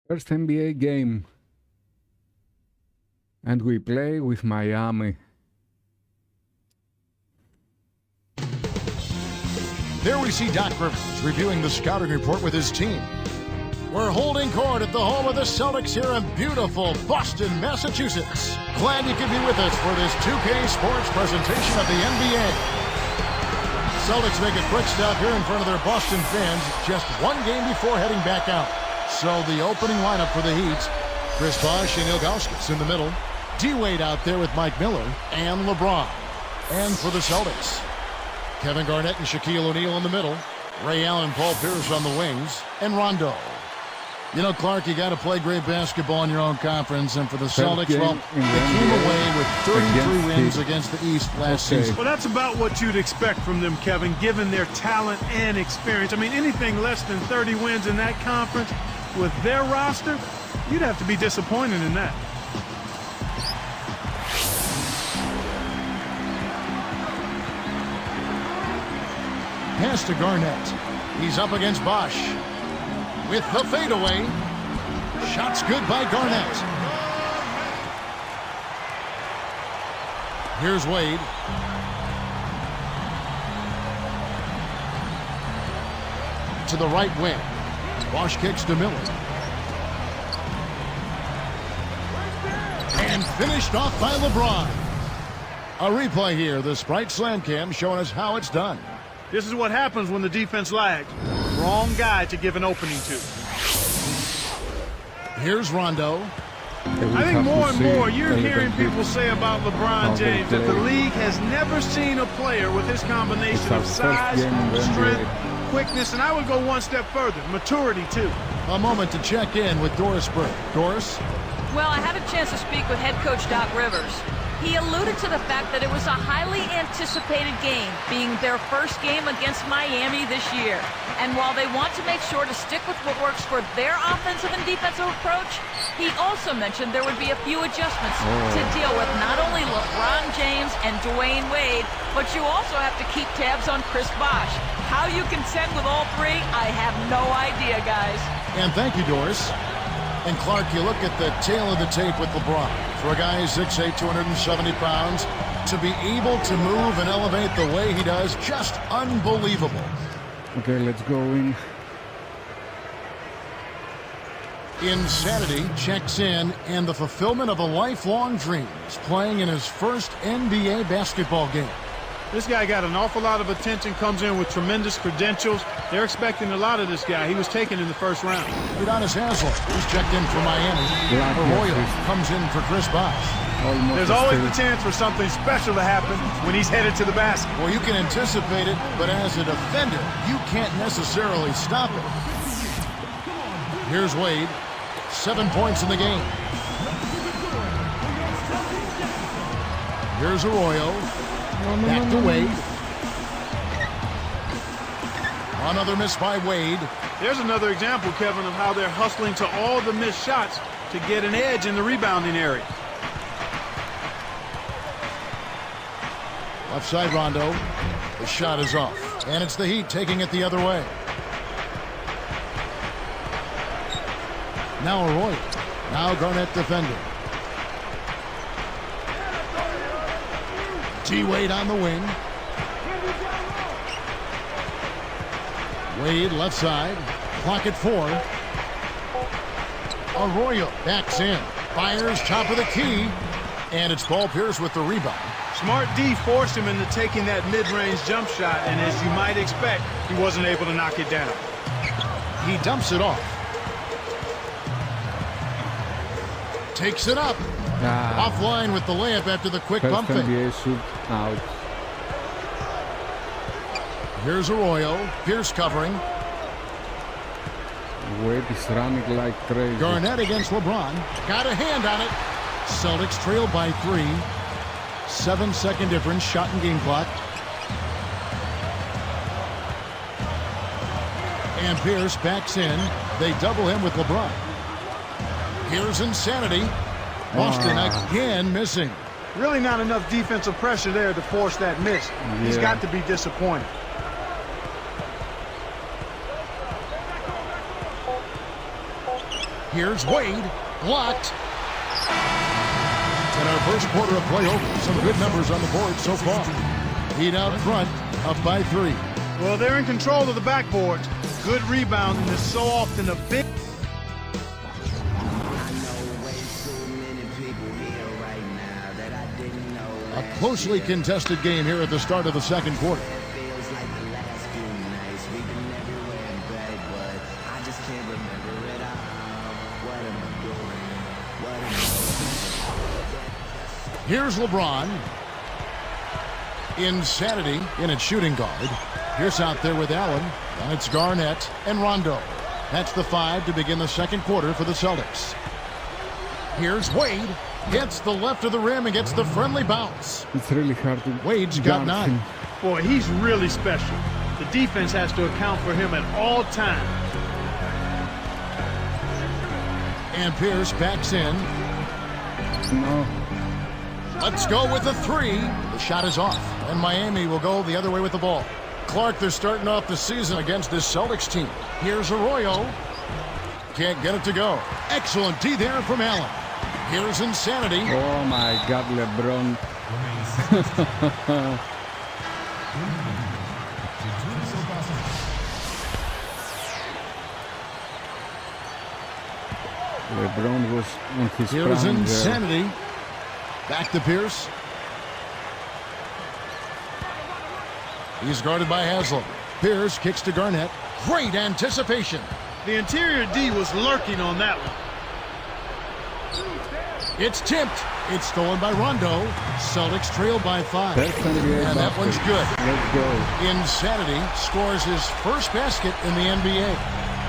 First NBA game. And we play with Miami. There we see Doc Rivers reviewing the scouting report with his team. We're holding court at the home of the Celtics here in beautiful Boston, Massachusetts. Glad you could be with us for this 2K Sports presentation of the NBA. Celtics make a quick stop here in front of their Boston fans just one game before heading back out. So the opening lineup for the Heat, Chris Bosh and Ilgauskas in the middle. D-Wade out there with Mike Miller and LeBron. And for the Celtics, Kevin Garnett and Shaquille O'Neal in the middle. Ray Allen, Paul Pierce on the wings. And Rondo. You know, Clark, you got to play great basketball in your own conference. And for the Celtics, well, they came away with 33 wins against the East last season. Well, that's about what you'd expect from them, Kevin, given their talent and experience. I mean, anything less than 30 wins in that conference with their roster, you'd have to be disappointed in that. Pass to Garnett. He's up against Bosh. With the fadeaway. Shot's good by Garnett. Here's Wade. To the right wing. Bosh kicks to Miller. And finished off by LeBron. A replay here. The Sprite Slam Cam showing us how it's done. This is what happens when the defense lags. Wrong guy to give an opening to. Here's Rondo. I think more and more you're hearing people say about LeBron James that the league has never seen a player with his combination of size, strength, quickness, and I would go one step further, maturity too. A moment to check in with Doris Burke. Doris? Well, I had a chance to speak with head coach Doc Rivers. He alluded to the fact that it was a highly anticipated game, being their first game against Miami this year. And while they want to make sure to stick with what works for their offensive and defensive approach, he also mentioned there would be a few adjustments to deal with not only LeBron James and Dwayne Wade, but you also have to keep tabs on Chris Bosh. How you contend with all three, I have no idea, guys. And thank you, Doris. And Clark, you look at the tail of the tape with LeBron. For a guy who's 6'8", 270 pounds, to be able to move and elevate the way he does, just unbelievable. Okay, let's go in. Insanity checks in, and the fulfillment of a lifelong dream is playing in his first NBA basketball game. This guy got an awful lot of attention, comes in with tremendous credentials. They're expecting a lot of this guy. He was taken in the first round. Udonis Haslem, who's checked in for Miami. Arroyo comes in for Chris Bosh. There's always the chance for something special to happen when he's headed to the basket. Well, you can anticipate it, but as a defender, you can't necessarily stop it. Here's Wade. 7 points in the game. Here's Arroyo. Back to Wade. Another miss by Wade. There's another example, Kevin, of how they're hustling to all the missed shots to get an edge in the rebounding area. Left side Rondo. The shot is off. And it's the Heat taking it the other way. Now Arroyo. Now Garnett defending. D-Wade on the wing. Wade left side. Clock at 4. Arroyo backs in. Fires top of the key. And it's Paul Pierce with the rebound. Smart D forced him into taking that mid-range jump shot, and as you might expect, he wasn't able to knock it down. He dumps it off. Takes it up. Offline with the layup after the quick pump fake. Out. Here's Arroyo. Pierce covering. Wade is running like crazy. Garnett against LeBron. Got a hand on it. Celtics trail by 3. 7-second difference. Shot and game clock. And Pierce backs in. They double him with LeBron. Here's Insanity. Boston again missing. Really not enough defensive pressure there to force that miss. He's got to be disappointed. Here's Wade. Blocked. In our first quarter of play over, some good numbers on the board so far. Heat out front, up by 3. Well, they're in control of the backboard. Good rebounding is so often a big... A closely contested game here at the start of the second quarter. Here's LeBron. Insanity in its shooting guard. Pierce out there with Allen. And it's Garnett and Rondo. That's the 5 to begin the second quarter for the Celtics. Here's Wade. Hits the left of the rim and gets the friendly bounce. It's really hard to Wade's got 9. Boy, he's really special. The defense has to account for him at all times. And Pierce backs in. No. Let's go with the 3. The shot is off. And Miami will go the other way with the ball. Clark, they're starting off the season against this Celtics team. Here's Arroyo. Can't get it to go. Excellent D there from Allen. Here's Insanity. Oh my God, LeBron. LeBron was on his Here's prime Insanity. there. Back to Pierce. He's guarded by Haslam. Pierce kicks to Garnett. Great anticipation. The interior D was lurking on that one. It's tipped. It's stolen by Rondo. Celtics trail by 5. That's NBA And that basket. one's good. Let's go. Insanity scores his first basket in the NBA.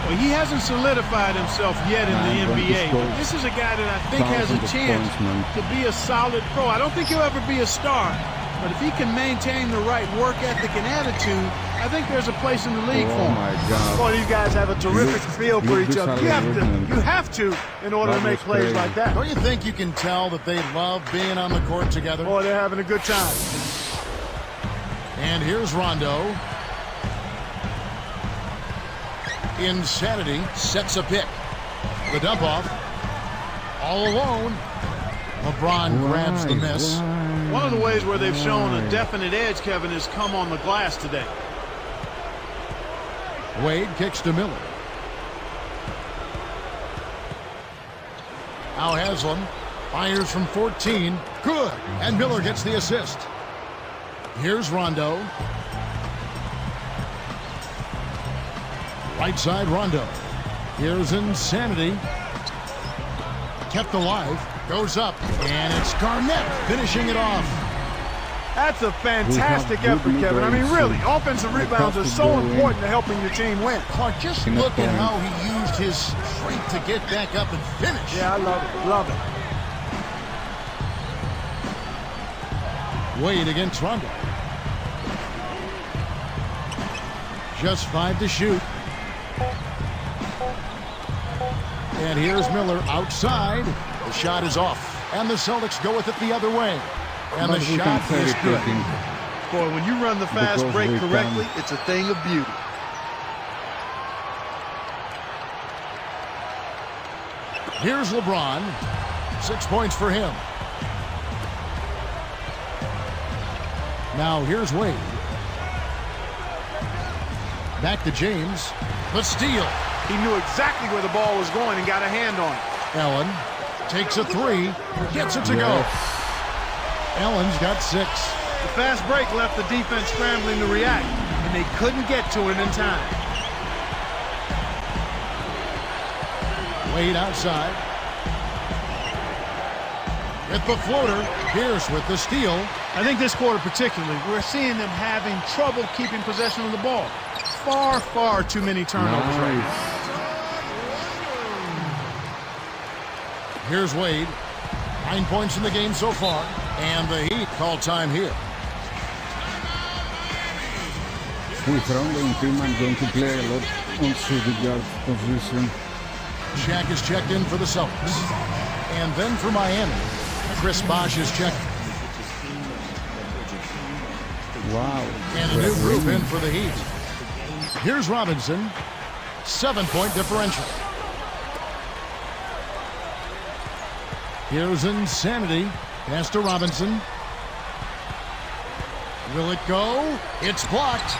Well, he hasn't solidified himself yet in the Nah, NBA. but But this is a guy that I think has a thousands of chance points, man. to be a solid pro. I don't think he'll ever be a star. But if he can maintain the right work ethic and attitude, I think there's a place in the league for Oh him. my God. Boy, these guys have a terrific feel for each other. You movement. have to in order to That make was plays crazy. like that. Don't you think you can tell that they love being on the court together? Boy, they're having a good time. And here's Rondo. Insanity sets a pick. The dump off. All alone. LeBron grabs the miss. One of the ways where they've shown a definite edge, Kevin, has come on the glass today. Wade kicks to Miller. Now Haslam fires from 14. Good. And Miller gets the assist. Here's Rondo. Right side Rondo. Here's Insanity. Kept alive. Goes up. And it's Garnett finishing it off. That's a fantastic We have effort, good Kevin. I mean, mid-range, really, so offensive they rebounds have are to so go in. important to helping your team win. Clark, just In the look at point. how he used his strength to get back up and finish. Yeah, I love it. Love it. Wade against Rondo. Just 5 to shoot. And here's Miller outside. The shot is off. And the Celtics go with it the other way. And But the we shot can is say good. taking. Boy, when you run the fast Because break we correctly, can. it's a thing of beauty. Here's LeBron. 6 points for him. Now here's Wade. Back to James. The steal. He knew exactly where the ball was going and got a hand on it. Allen takes a 3. Gets it to go. Allen's got 6. The fast break left the defense scrambling to react, and they couldn't get to him in time. Wade outside. With the floater. Pierce with the steal. I think this quarter particularly, we're seeing them having trouble keeping possession of the ball. Far, far too many turnovers right now. Nice. Here's Wade. 9 points in the game so far. And the Heat call time here. With Rondo in team, I'm going to play a lot on shooting guard position. Shaq is checked in for the Celtics. And then for Miami, Chris Bosh is checked. Wow. And a new group in for the Heat. Here's Robinson. 7-point differential. Here's Insanity. Pass to Robinson. Will it go? It's blocked.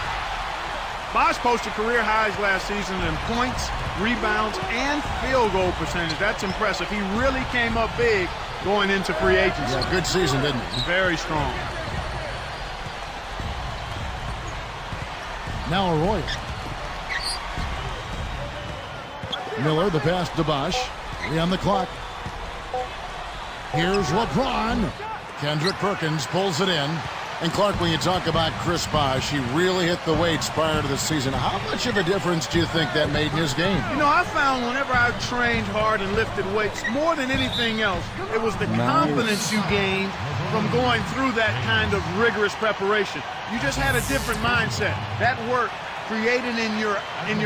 Bosch posted career highs last season in points, rebounds, and field goal percentage. That's impressive. He really came up big going into free agency. Yeah, good season, didn't he? Very strong. Now Arroyo. Miller, the pass to Bosch. 3 on the clock. Here's LeBron. Kendrick Perkins pulls it in. And Clark, when you talk about Chris Bosh, he really hit the weights prior to the season. How much of a difference do you think that made in his game? You know, I found whenever I trained hard and lifted weights, more than anything else, it was the confidence you gained from going through that kind of rigorous preparation. You just had a different mindset. That work created in your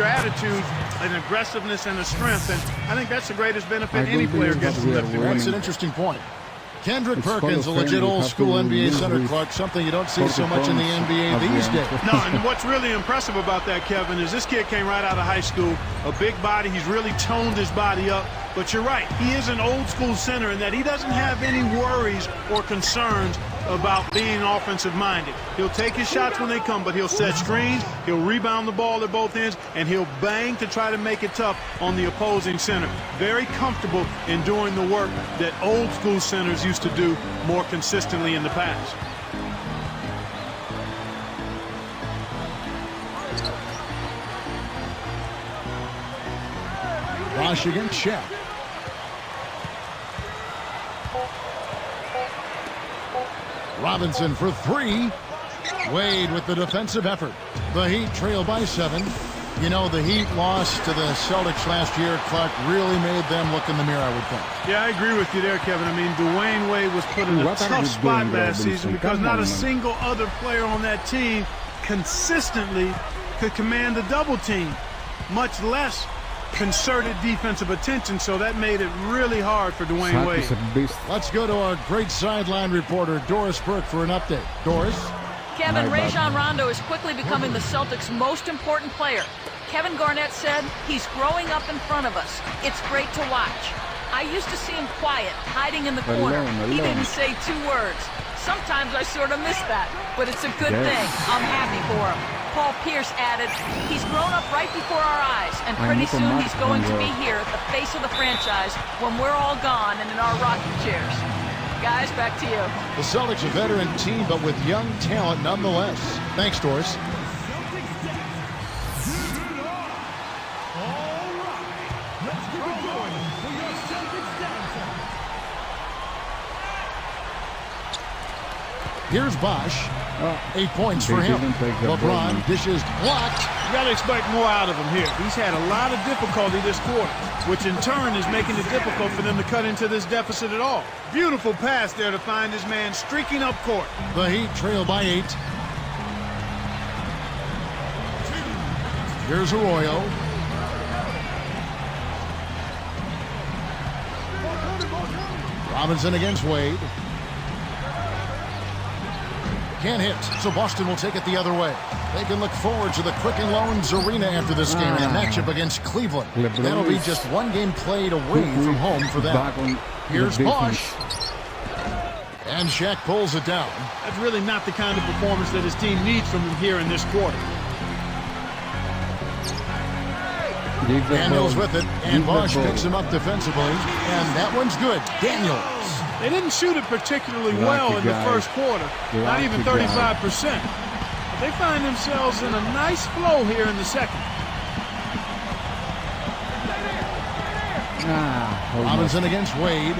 attitude an aggressiveness and a strength, and I think that's the greatest benefit any player gets from lifting weights. That's an interesting point. Kendrick Perkins, a legit old-school NBA center, Clark, something you don't see so much in the NBA these days. No, and what's really impressive about that, Kevin, is this kid came right out of high school, a big body. He's really toned his body up. But you're right, he is an old-school center in that he doesn't have any worries or concerns about being offensive-minded. He'll take his shots when they come, but he'll set screens, he'll rebound the ball at both ends, and he'll bang to try to make it tough on the opposing center. Very comfortable in doing the work that old-school centers used to do more consistently in the past. Bosh against Shaq. Robinson for 3. Wade with the defensive effort. The Heat trail by 7. You know, the Heat loss to the Celtics last year, Clark, really made them look in the mirror, I would think. Yeah, I agree with you there, Kevin. I mean, Dwayne Wade was put in a tough spot last season because not a single other player on that team consistently could command a double team, much less concerted defensive attention, so that made it really hard for Dwayne Wade. Let's go to our great sideline reporter, Doris Burke, for an update. Doris? Kevin, Rajon Rondo is quickly becoming the Celtics' most important player. Kevin Garnett said he's growing up in front of us. It's great to watch. I used to see him quiet, hiding in the corner. He didn't say 2 words. Sometimes I sort of miss that, but it's a good thing. I'm happy for him. Paul Pierce added, he's grown up right before our eyes, and pretty soon he's going to be here at the face of the franchise when we're all gone and in our rocking chairs. Guys, back to you. The Celtics a veteran team, but with young talent nonetheless. Thanks, Doris. Here's Bosh. 8 points for him. LeBron dishes blocked. You got to expect more out of him here. He's had a lot of difficulty this quarter, which in turn is making it difficult for them to cut into this deficit at all. Beautiful pass there to find his man streaking up court. The Heat trail by 8. Here's Arroyo. Robinson against Wade. Can't hit, so Boston will take it the other way. They can look forward to the Quicken Loans Arena after this game in a matchup against Cleveland. That'll be just 1 game played away from home for them. Here's Bosh. And Shaq pulls it down. That's really not the kind of performance that his team needs from him here in this quarter. Daniels with it, and Bosh picks him up defensively, and that one's good. Daniels. They didn't shoot it particularly well in the first quarter, not even 35%. But they find themselves in a nice flow here in the second. Robinson against Wade.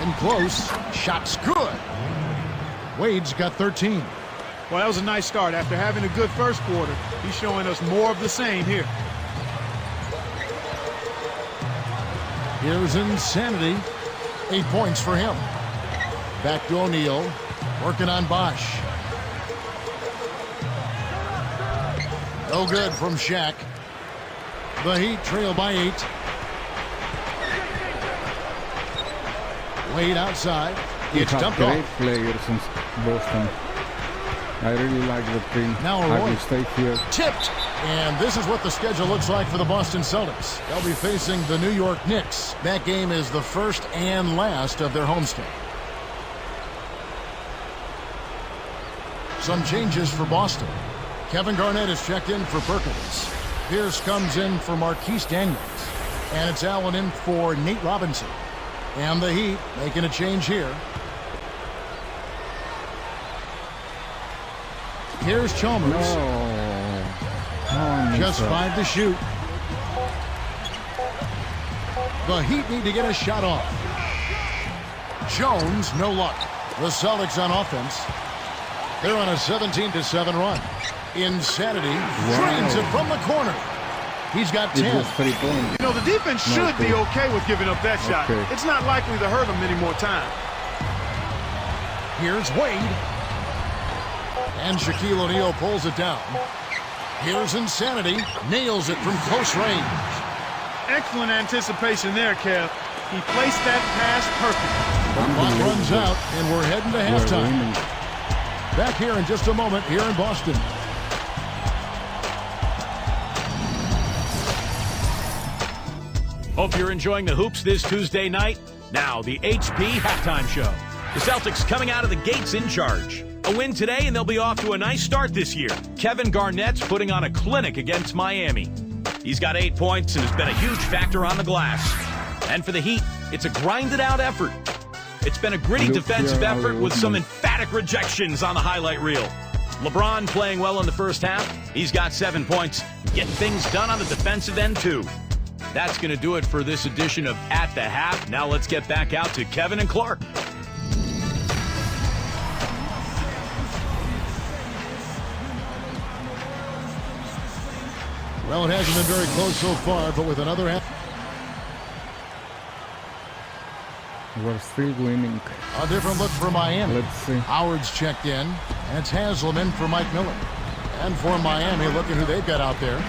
In close. Shot's good. Wade's got 13. Well, that was a nice start. After having a good first quarter, he's showing us more of the same here. Here's Insanity. 8 points for him. Back to O'Neal. Working on Bosh. No good from Shaq. The Heat trail by 8. Wade outside. It's dumped off. Great players in Boston. I really like the team. Now I Roy. will stay here. Tipped. And this is what the schedule looks like for the Boston Celtics. They'll be facing the New York Knicks. That game is the first and last of their homestand. Some changes for Boston. Kevin Garnett is checked in for Perkins. Pierce comes in for Marquise Daniels. And it's Allen in for Nate Robinson. And the Heat making a change here. Here's Chalmers. Just 5 to shoot. The Heat need to get a shot off. Jones, no luck. The Celtics on offense. They're on a 17-7 run. Insanity drains it from the corner. He's got 10. It was 3 points. You know, the defense should be okay with giving up that shot. Okay. It's not likely to hurt them any more time. Here's Wade. And Shaquille O'Neal pulls it down. Here's Insanity. Nails it from close range. Excellent anticipation there, Kev. He placed that pass perfectly. The clock runs out, and we're heading to halftime. Back here in just a moment here in Boston. Hope you're enjoying the hoops this Tuesday night. Now, the HP Halftime Show. The Celtics coming out of the gates in charge. A win today, and they'll be off to a nice start this year. Kevin Garnett's putting on a clinic against Miami. He's got 8 points and has been a huge factor on the glass. And for the Heat, it's a grinded-out effort. It's been a gritty defensive effort with some emphatic rejections on the highlight reel. LeBron playing well in the first half. He's got 7 points, getting things done on the defensive end, too. That's going to do it for this edition of At the Half. Now let's get back out to Kevin and Clark. Well, it hasn't been very close so far, but with another half. We're still winning. A different look for Miami. Let's see. Howard's checked in. And it's Haslam in for Mike Miller. And for Miami, look at who they've got out there.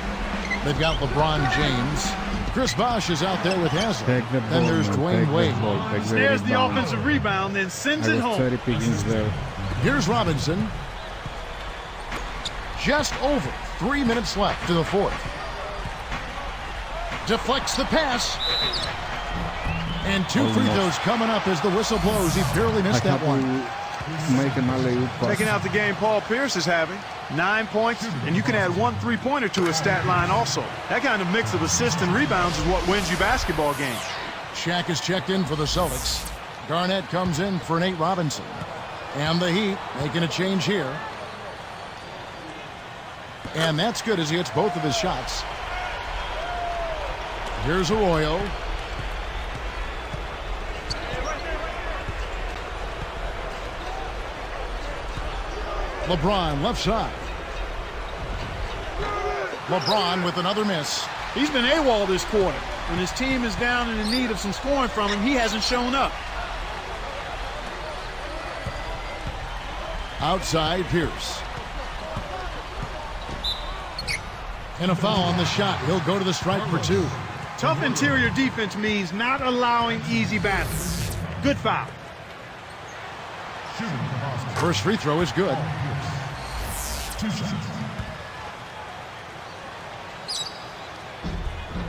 They've got LeBron James. Chris Bosh is out there with Haslam. Then there's Dwayne Wade. Snares the offensive rebound, then sends it home. There. Here's Robinson. Just over 3 minutes left to the fourth. Deflects the pass. And 2 free throws coming up as the whistle blows. He barely missed that one. Make an alley-oop pass. Taking out the game Paul Pierce is having. 9 points, and you can add 1 3-pointer to his stat line also. That kind of mix of assists and rebounds is what wins you basketball games. Shaq is checked in for the Celtics. Garnett comes in for Nate Robinson. And the Heat making a change here. And that's good as he hits both of his shots. Here's Arroyo. LeBron left side. LeBron with another miss. He's been AWOL this quarter. When his team is down and in need of some scoring from him, he hasn't shown up. Outside Pierce. And a foul on the shot. He'll go to the strike for 2. Tough interior defense means not allowing easy baskets. Good foul. First free throw is good.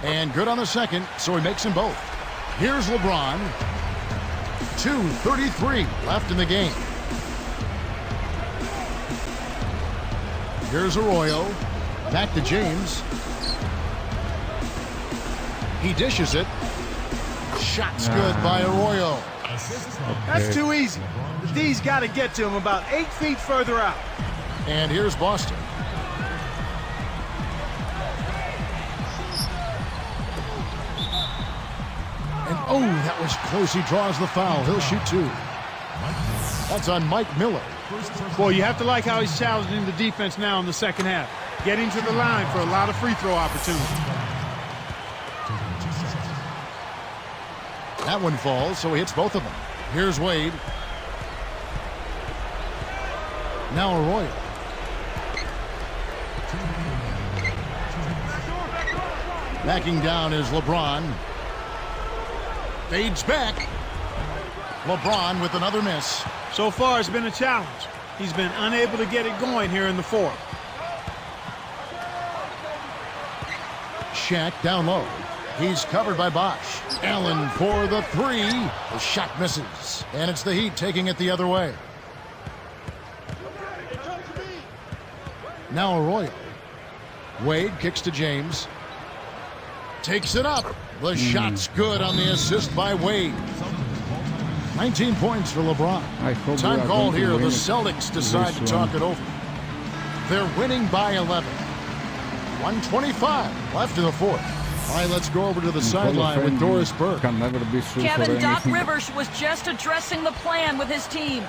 And good on the second, so he makes them both. Here's LeBron. 2:33 left in the game. Here's Arroyo. Back to James. He dishes it. Shot's good by Arroyo. That's too easy. The D's got to get to him about 8 feet further out. And here's Boston. And oh, that was close. He draws the foul. He'll shoot 2. That's on Mike Miller. Boy, you have to like how he's challenging the defense now in the second half. Getting to the line for a lot of free throw opportunities. That one falls, so he hits both of them. Here's Wade. Now Arroyo. Backing down is LeBron. Fades back. LeBron with another miss. So far, it's been a challenge. He's been unable to get it going here in the fourth. Shaq down low. He's covered by Bosch. Allen for the three. The shot misses. And it's the Heat taking it the other way. Now Arroyo. Wade kicks to James. Takes it up. The shot's good on the assist by Wade. 19 points for LeBron. Time called here. The Celtics decide to talk it over. They're winning by 11. 1:25 left in the fourth. All right, let's go over to the sideline with Doris Burke. Kevin, Doc Rivers was just addressing the plan with his team.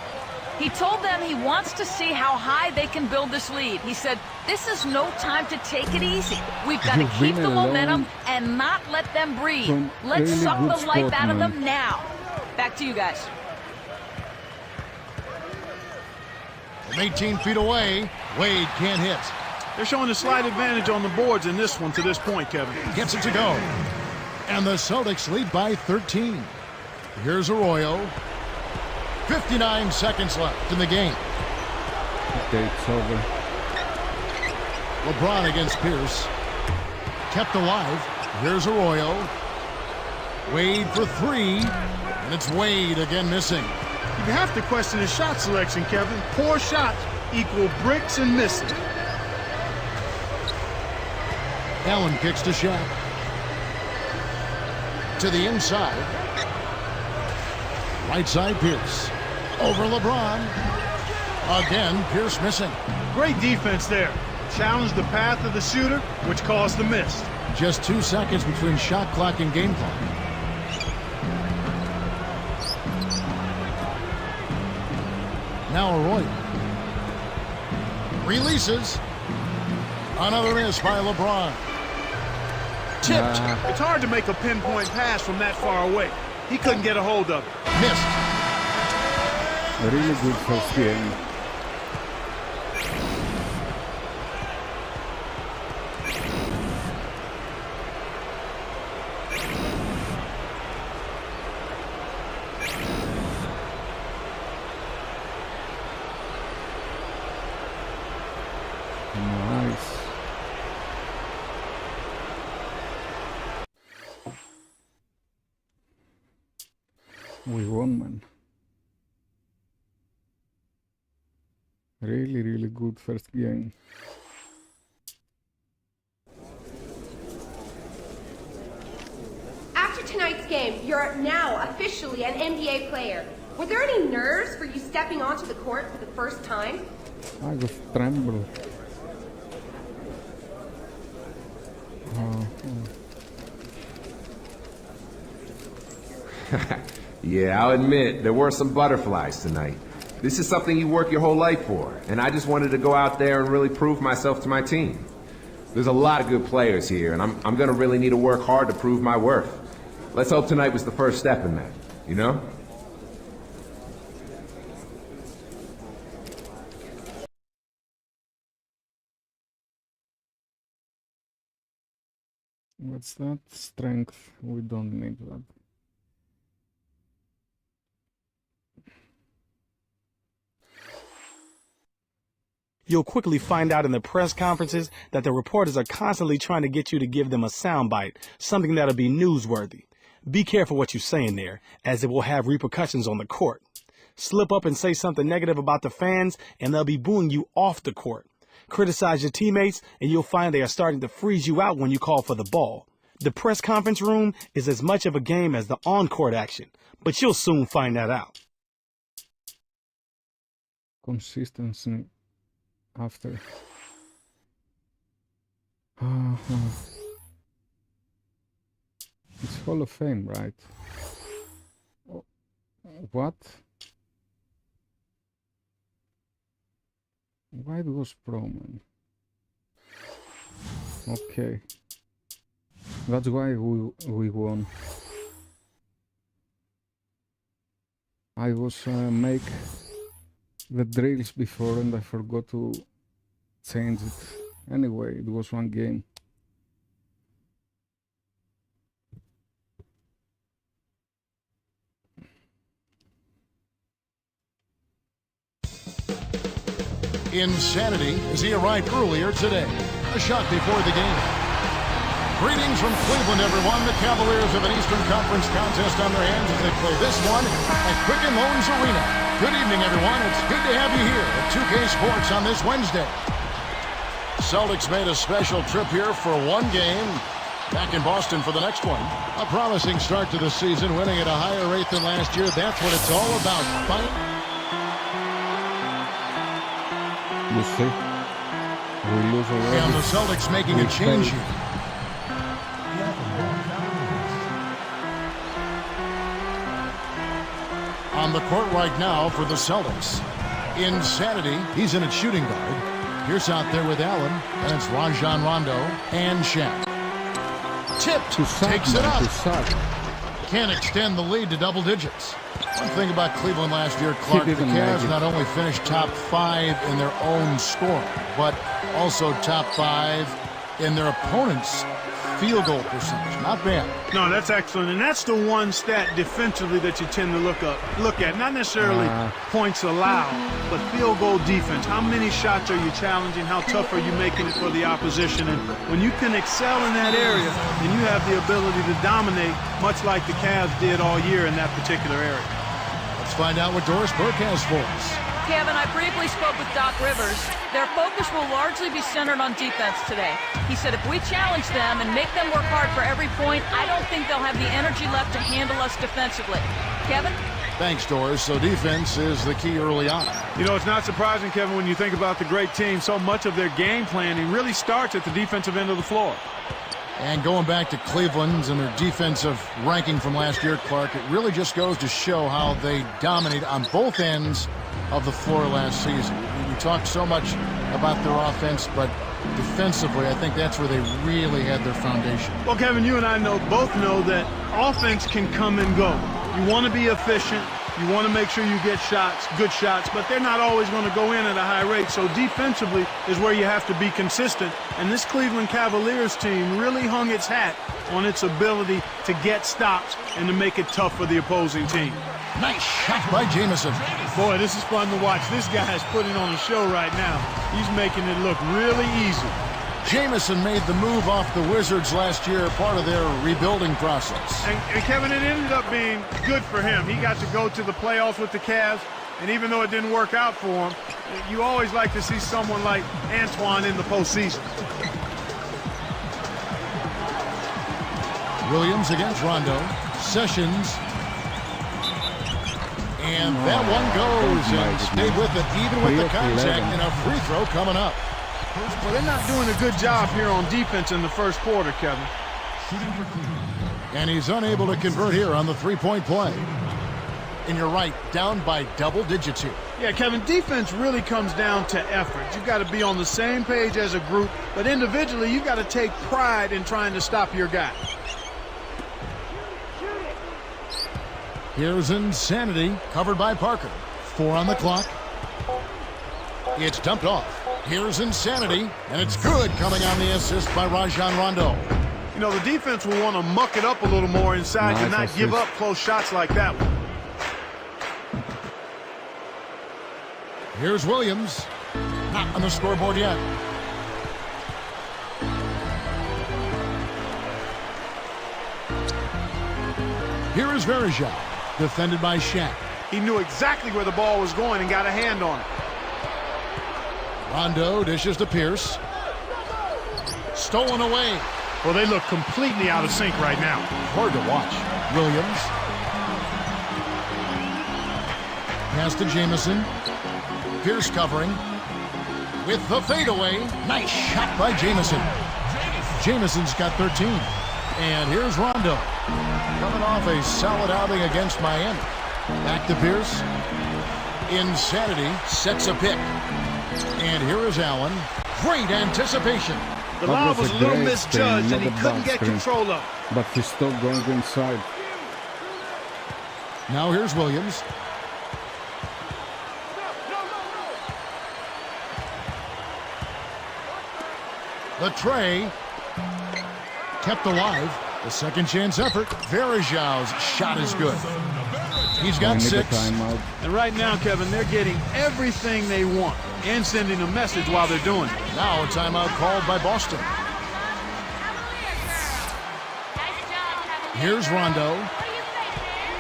He told them he wants to see how high they can build this lead. He said, this is no time to take it easy. We've got to keep the momentum and not let them breathe. Let's suck the life out of them now. Back to you guys. From 18 feet away, Wade can't hit. They're showing a slight advantage on the boards in this one to this point, Kevin. Gets it to go. And the Celtics lead by 13. Here's Arroyo. 59 seconds left in the game. Okay, it's over. LeBron against Pierce. Kept alive. Here's Arroyo. Wade for three. And it's Wade again missing. You have to question his shot selection, Kevin. Poor shots equal bricks and missing. Allen kicks to Shaq. To the inside. Right side Pierce. Over LeBron. Again, Pierce missing. Great defense there. Challenged the path of the shooter, which caused the miss. Just 2 seconds between shot clock and game clock. Now Arroyo. Releases. Another miss by LeBron. Tipped. It's hard to make a pinpoint pass from that far away. He couldn't get a hold of it. Missed. Really good first game. Nice. We won, man. Really, really good first game. After tonight's game, you're now officially an NBA player. Were there any nerves for you stepping onto the court for the first time? I was trembled. Yeah, I'll admit, there were some butterflies tonight. This is something you work your whole life for, and I just wanted to go out there and really prove myself to my team. There's a lot of good players here, and I'm going to really need to work hard to prove my worth. Let's hope tonight was the first step in that, you know? What's that? Strength. We don't need that. You'll quickly find out in the press conferences that the reporters are constantly trying to get you to give them a soundbite, something that'll be newsworthy. Be careful what you say in there, as it will have repercussions on the court. Slip up and say something negative about the fans, and they'll be booing you off the court. Criticize your teammates, and you'll find they are starting to freeze you out when you call for the ball. The press conference room is as much of a game as the on-court action, but you'll soon find that out. Consistency after. It's Hall of Fame, right? Oh, what? Why it was pro, man? Okay. That's why we won. I was make the drills before and I forgot to change it. Anyway, it was one game. Insanity as he arrived earlier today. A shot before the game. Greetings from Cleveland, everyone. The Cavaliers have an Eastern Conference contest on their hands as they play this one at Quicken Loans Arena. Good evening, everyone. It's good to have you here at 2K Sports on this Wednesday. Celtics made a special trip here for one game. Back in Boston for the next one. A promising start to the season, winning at a higher rate than last year. That's what it's all about. You see? We lose already. And the Celtics making a change here. On the court right now for the Celtics. Insanity. He's in at shooting guard. Pierce out there with Allen. And it's Rajon Rondo and Shaq. Tipped. Takes it up. Can't extend the lead to double digits. One thing about Cleveland last year, Clark, the Cavs not only finished top 5 in their own scoring, but also top 5 in their opponent's field goal percentage. Not bad. No, that's excellent. And that's the one stat defensively that you tend to look at. Not necessarily points allowed, but field goal defense. How many shots are you challenging? How tough are you making it for the opposition? And when you can excel in that area, then you have the ability to dominate, much like the Cavs did all year in that particular area. Let's find out what Doris Burke has for us. Kevin, I briefly spoke with Doc Rivers. Their focus will largely be centered on defense today. He said if we challenge them and make them work hard for every point, I don't think they'll have the energy left to handle us defensively. Kevin? Thanks, Doris. So defense is the key early on. You know, it's not surprising, Kevin, when you think about the great team. So much of their game planning really starts at the defensive end of the floor. And going back to Cleveland's and their defensive ranking from last year, Clark, it really just goes to show how they dominate on both ends of the floor last season. We talked so much about their offense, but defensively, I think that's where they really had their foundation. Well, Kevin, you and I both know that offense can come and go. You want to be efficient. You want to make sure you get shots, good shots, but they're not always going to go in at a high rate. So defensively is where you have to be consistent. And this Cleveland Cavaliers team really hung its hat on its ability to get stops and to make it tough for the opposing team. Nice shot by Jamison. Boy, this is fun to watch. This guy is putting on a show right now. He's making it look really easy. Jamison made the move off the Wizards last year, part of their rebuilding process. And Kevin, it ended up being good for him. He got to go to the playoffs with the Cavs, and even though it didn't work out for him, you always like to see someone like Antoine in the postseason. Williams against Rondo. Sessions. And that one goes, and stayed with it, even with the contact, and a free throw coming up. Well, they're not doing a good job here on defense in the first quarter, Kevin. And he's unable to convert here on the three-point play. And you're right, down by double digits here. Yeah, Kevin, defense really comes down to effort. You've got to be on the same page as a group, but individually, you've got to take pride in trying to stop your guy. Here's Insanity, covered by Parker. 4 on the clock. It's dumped off. Here's Insanity, and it's good, coming on the assist by Rajon Rondo. You know, the defense will want to muck it up a little more inside and not give up close shots like that one. Here's Williams. Not on the scoreboard yet. Here is Verjao, defended by Shaq. He knew exactly where the ball was going and got a hand on it. Rondo dishes to Pierce. Stolen away. Well, they look completely out of sync right now. Hard to watch. Williams. Pass to Jamison. Pierce covering. With the fadeaway. Nice shot by Jamison. Jamison's got 13. And here's Rondo. Coming off a solid outing against Miami. Back to Pierce. Insanity sets a pick. And here is Allen. Great anticipation. The lob was a little misjudged, and he couldn't get control of it. But he's still going inside. Now here's Williams. The tray kept alive. The second chance effort. Verjao's shot is good. He's got 6. And right now, Kevin, they're getting everything they want. and sending a message while they're doing it. Now a timeout called by Boston. Here's Rondo.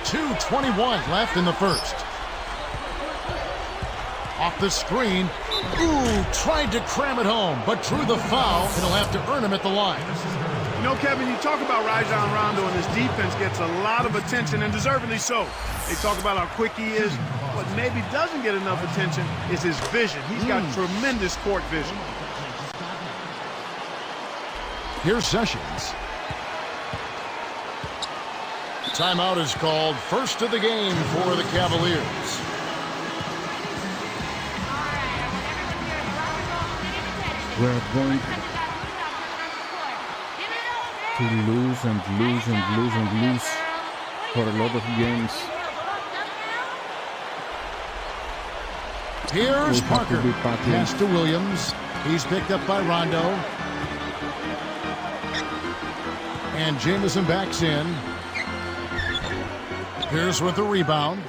2:21 left in the first. Off the screen. Ooh, tried to cram it home, but drew the foul. It'll have to earn him at the line. You know, Kevin, you talk about Rajon Rondo, and his defense gets a lot of attention, and deservedly so. They talk about how quick he is. What maybe doesn't get enough attention is his vision. He's got tremendous court vision. Here's Sessions. Timeout is called. First of the game for the Cavaliers. We're going to lose and lose and lose and lose for a lot of games. Here's Parker. Pass to Williams. He's picked up by Rondo. And Jamison backs in. Pierce with the rebound.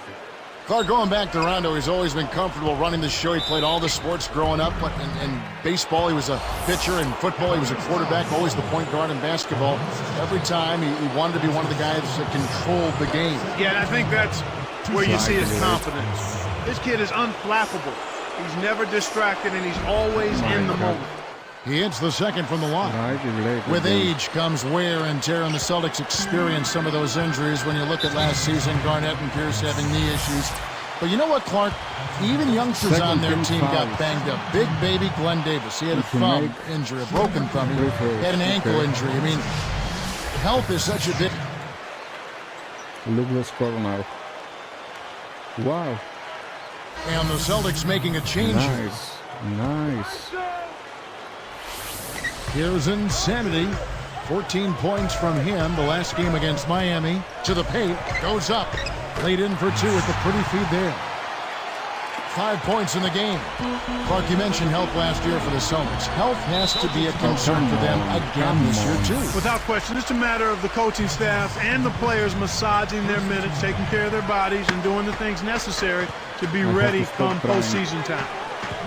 Clark, going back to Rondo, he's always been comfortable running the show. He played all the sports growing up. But in baseball, he was a pitcher. In football, he was a quarterback, always the point guard. In basketball, every time he wanted to be one of the guys that controlled the game. Yeah, and I think that's where you see his confidence. This kid is unflappable. He's never distracted, and he's always in the moment. He hits the second from the line. With age comes wear and tear, and the Celtics experienced some of those injuries when you look at last season, Garnett and Pierce having knee issues. But you know what, Clark? Even youngsters on their team got banged up. Big baby Glenn Davis, he had a thumb injury, a broken thumb. He had an ankle injury. I mean, health is such a big... Look the score now. Wow. And the Celtics making a change. Nice. Nice. Here's Insanity. 14 points from him the last game against Miami. To the paint. Goes up. Laid in for two with the pretty feed there. 5 points in the game. Clark, you mentioned health last year for the Celtics. Health has to be a concern for them again this year, too. Without question, it's a matter of the coaching staff and the players massaging their minutes, taking care of their bodies, and doing the things necessary to be ready come postseason time.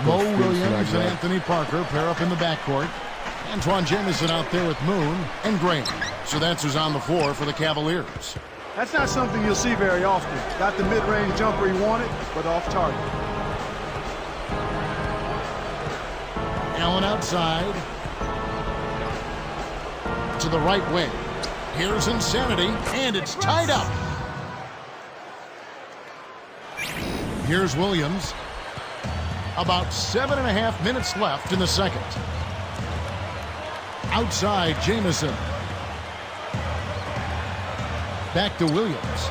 Mo Williams and Anthony Parker pair up in the backcourt. Antoine Jamison out there with Moon and Graham. So that's who's on the floor for the Cavaliers. That's not something you'll see very often. Got the mid-range jumper he wanted, but off target. Allen outside. To the right wing. Here's Insanity, and it's tied up. Here's Williams. About 7.5 minutes left in the second. Outside, Jamison. Back to Williams.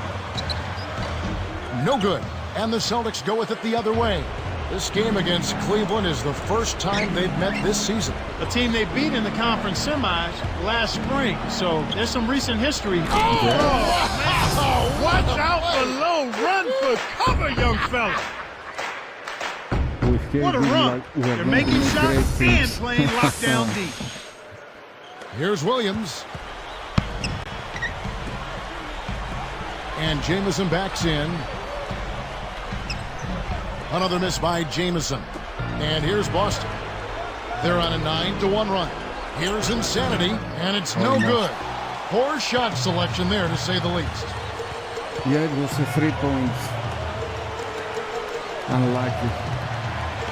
No good. And the Celtics go with it the other way. This game against Cleveland is the first time they've met this season. A team they beat in the conference semis last spring. So there's some recent history. Watch out below. Run for cover, young fella. What a run. They're making shots and playing lockdown deep. Here's Williams. And Jamison backs in. Another miss by Jamison. And here's Boston. They're on a 9-1 run. Here's Insanity, and it's no good. Poor shot selection there, to say the least. Yeah, it was a 3 points. Unlucky.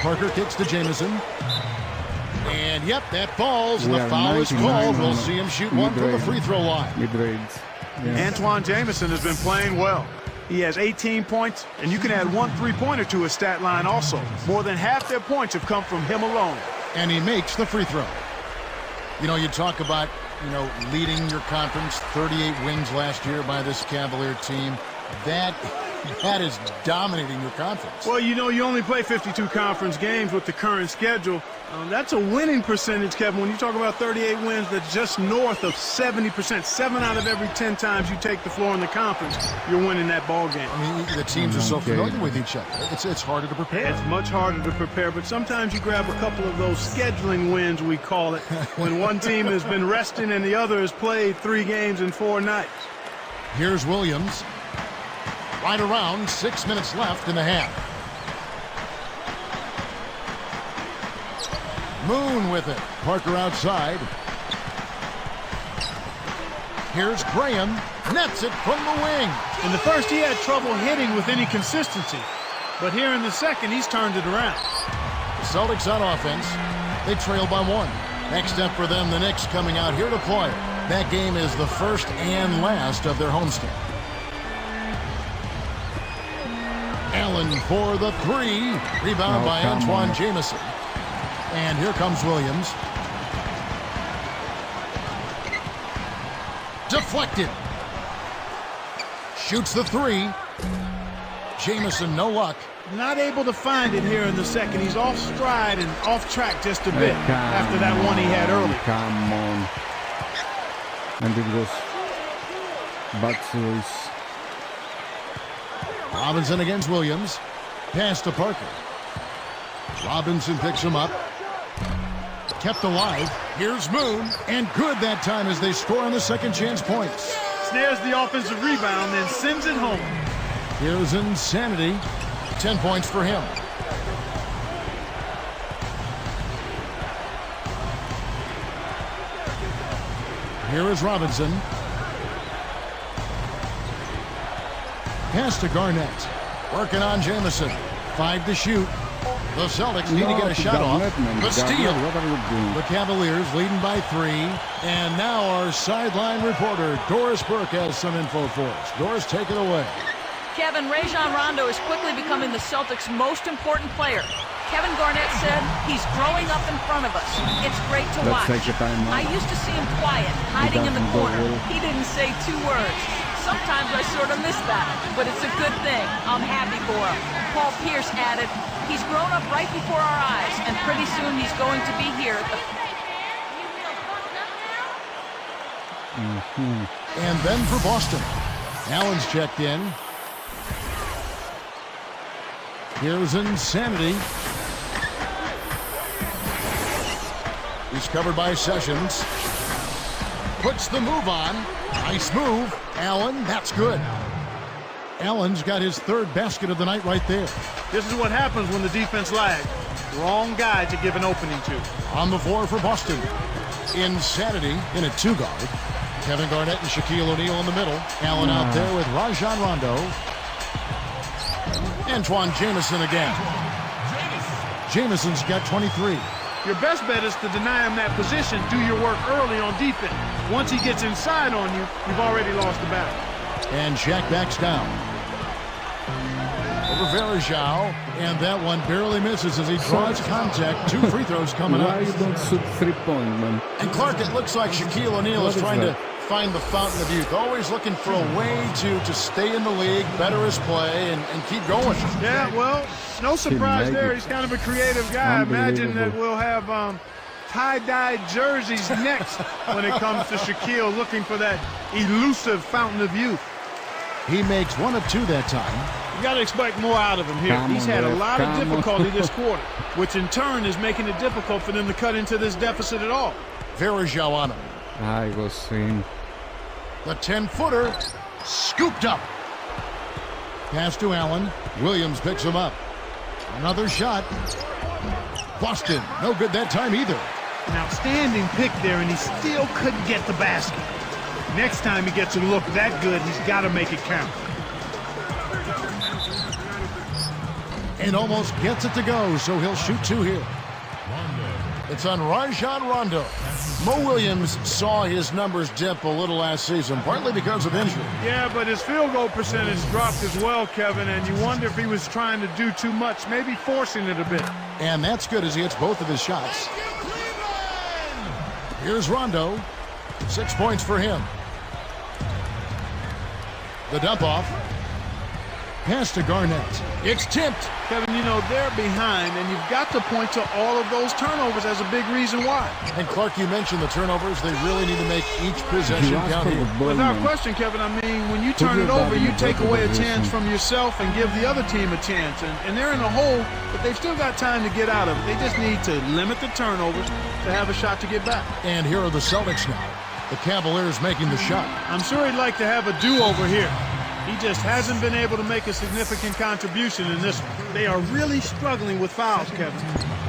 Parker kicks to Jamison. And, yep, that falls. The foul is called. We'll see him shoot one from the free throw line. Mid-range. Yeah. Antoine Jamison has been playing well. He has 18 points, and you can add 1 3-pointer to his stat line also. More than half their points have come from him alone. And he makes the free throw. You know, you talk about, leading your conference, 38 wins last year by this Cavalier team. That is dominating your conference. Well, you only play 52 conference games with the current schedule. That's a winning percentage, Kevin. When you talk about 38 wins, that's just north of 70%. 7 out of every 10 times you take the floor in the conference, you're winning that ball game. I mean, the teams are so familiar with each other. It's harder to prepare. It's much harder to prepare, but sometimes you grab a couple of those scheduling wins, we call it, when one team has been resting and the other has played 3 games in 4 nights. Here's Williams. Right around 6 minutes left in the half. Moon with it. Parker outside. Here's Graham. Nets it from the wing. In the first, he had trouble hitting with any consistency. But here in the second, he's turned it around. The Celtics on offense. They trail by 1. Next up for them, the Knicks coming out here to play. That game is the first and last of their homestand. Allen for the 3. Rebound by Antoine Jamison. And here comes Williams. Deflected. Shoots the 3. Jamison, no luck. Not able to find it here in the second. He's off stride and off track just a bit after that one he had early. Come on. And it was bad choice. Robinson against Williams. Pass to Parker. Robinson picks him up. Kept alive. Here's Moon. And good that time as they score on the second chance points. Snares the offensive rebound, then sends it home. Here's Insanity. 10 points for him. Here is Robinson. Pass to Garnett. Working on Jamison. 5 to shoot. The Celtics need to get a shot off. The steal. The Cavaliers leading by 3. And now our sideline reporter, Doris Burke, has some info for us. Doris, take it away. Kevin, Rajon Rondo is quickly becoming the Celtics' most important player. Kevin Garnett said he's growing up in front of us. It's great to watch. I used to see him quiet, hiding in the corner. He didn't say 2 words. Sometimes I sort of miss that, but it's a good thing. I'm happy for him. Paul Pierce added, he's grown up right before our eyes, and pretty soon he's going to be here at the... And then for Boston, Allen's checked in. Here's Insanity. He's covered by Sessions. Puts the move on. Nice move. Allen, that's good. Allen's got his 3rd basket of the night right there. This is what happens when the defense lags. Wrong guy to give an opening to. On the floor for Boston. Insanity in a 2-guard. Kevin Garnett and Shaquille O'Neal in the middle. Allen out there with Rajon Rondo. Antoine Jamison again. Jamison's got 23. Your best bet is to deny him that position. Do your work early on defense. Once he gets inside on you, you've already lost the battle. And Shaq backs down. Over Verajao, and that one barely misses as he draws contact. 2 free throws coming up. Why you don't shoot 3-point, man? And Clark, it looks like Shaquille O'Neal is trying to find the fountain of youth. Always looking for a way to stay in the league, better his play, and keep going. Yeah, well, no surprise there. He's kind of a creative guy. Imagine that we'll have tie-dye jerseys next when it comes to Shaquille looking for that elusive fountain of youth. He makes 1 of 2 that time. You got to expect more out of him here. He's had a lot of difficulty this quarter, which in turn is making it difficult for them to cut into this deficit at all. Verajao on him. I was seeing. The 10-footer scooped up. Pass to Allen. Williams picks him up. Another shot. Boston, no good that time either. An outstanding pick there, and he still couldn't get the basket. Next time he gets a look that good, he's got to make it count. And almost gets it to go, so he'll shoot 2 here. It's on Rajon Rondo. Mo Williams saw his numbers dip a little last season, partly because of injury. Yeah, but his field goal percentage dropped as well, Kevin, and you wonder if he was trying to do too much, maybe forcing it a bit. And that's good as he hits both of his shots. Here's Rondo. 6 points for him. The dump off. Pass to Garnett. It's tipped. Kevin, you know, they're behind, and you've got to point to all of those turnovers as a big reason why. And Clark, you mentioned the turnovers. They really need to make each possession count here. Without question, Kevin, I mean, when you turn it over, you take away a chance from yourself and give the other team a chance. And they're in a hole, but they've still got time to get out of it. They just need to limit the turnovers to have a shot to get back. And here are the Celtics now. The Cavaliers making the shot. I'm sure he'd like to have a do-over here. He just hasn't been able to make a significant contribution in this one. They are really struggling with fouls, Kevin.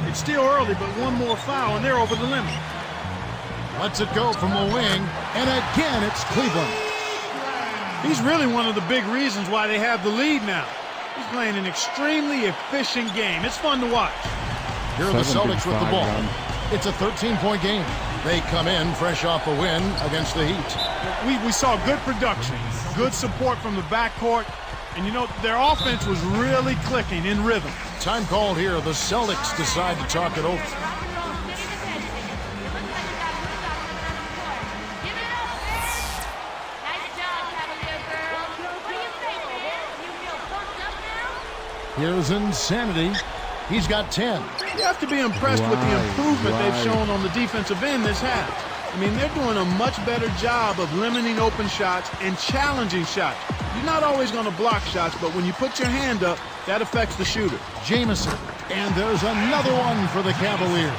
They It's still early, but one more foul, and they're over the limit. Lets it go from the wing, and again it's Cleveland. He's really one of the big reasons why they have the lead now. He's playing an extremely efficient game. It's fun to watch. Here are the Celtics with the ball. It's a 13-point game. They come in fresh off a win against the Heat. We saw good production, good support from the backcourt, and, you know, their offense was really clicking in rhythm. Time called here. The Celtics decide to talk it over. Here's Insanity. He's got 10. You have to be impressed with the improvement they've shown on the defensive end this half. I mean, they're doing a much better job of limiting open shots and challenging shots. You're not always going to block shots, but when you put your hand up, that affects the shooter. Jamison. And there's another one for the Cavaliers.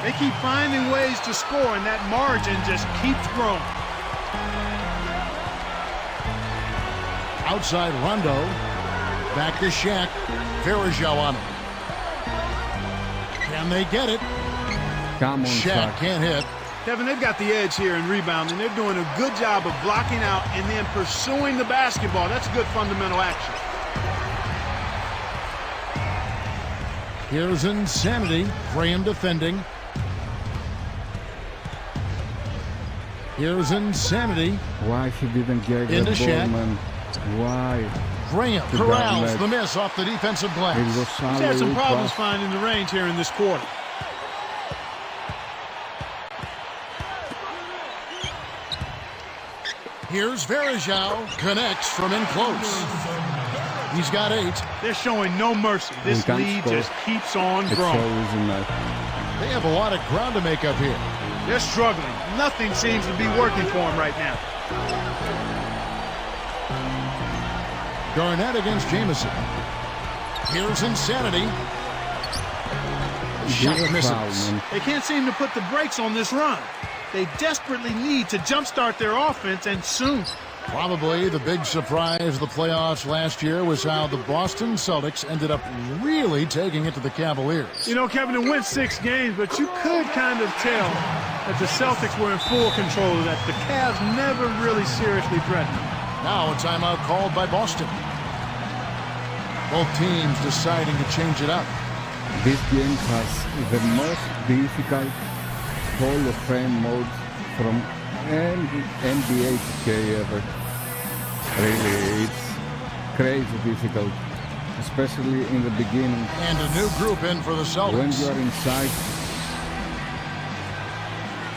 They keep finding ways to score, and that margin just keeps growing. Outside Rondo. Back to Shaq. Varejao on him. Can they get it? Come on, Shaq can't hit. Kevin, they've got the edge here in rebounding. They're doing a good job of blocking out and then pursuing the basketball. That's good fundamental action. Here's Insanity. Graham defending. Here's Insanity. Why he didn't get Into the ball, Shaq. man? Why? Graham corrals the miss off the defensive glass. He's had some problems finding the range here in this quarter. Here's Varejao. Connects from in close. He's got 8. They're showing no mercy. This lead just keeps on growing. They have a lot of ground to make up here. They're struggling. Nothing seems to be working for them right now. Garnett against Jamison. Here's Insanity. Shot misses. They can't seem to put the brakes on this run. They desperately need to jumpstart their offense, and soon. Probably the big surprise of the playoffs last year was how the Boston Celtics ended up really taking it to the Cavaliers. You know, Kevin, it went 6 games, but you could kind of tell that the Celtics were in full control of that. The Cavs never really seriously threatened. Now a timeout called by Boston. Both teams deciding to change it up. This game has the most difficult Hall of Fame mode from NBA 2K ever. Really, it's crazy difficult, especially in the beginning. And a new group in for the Celtics. When you are inside,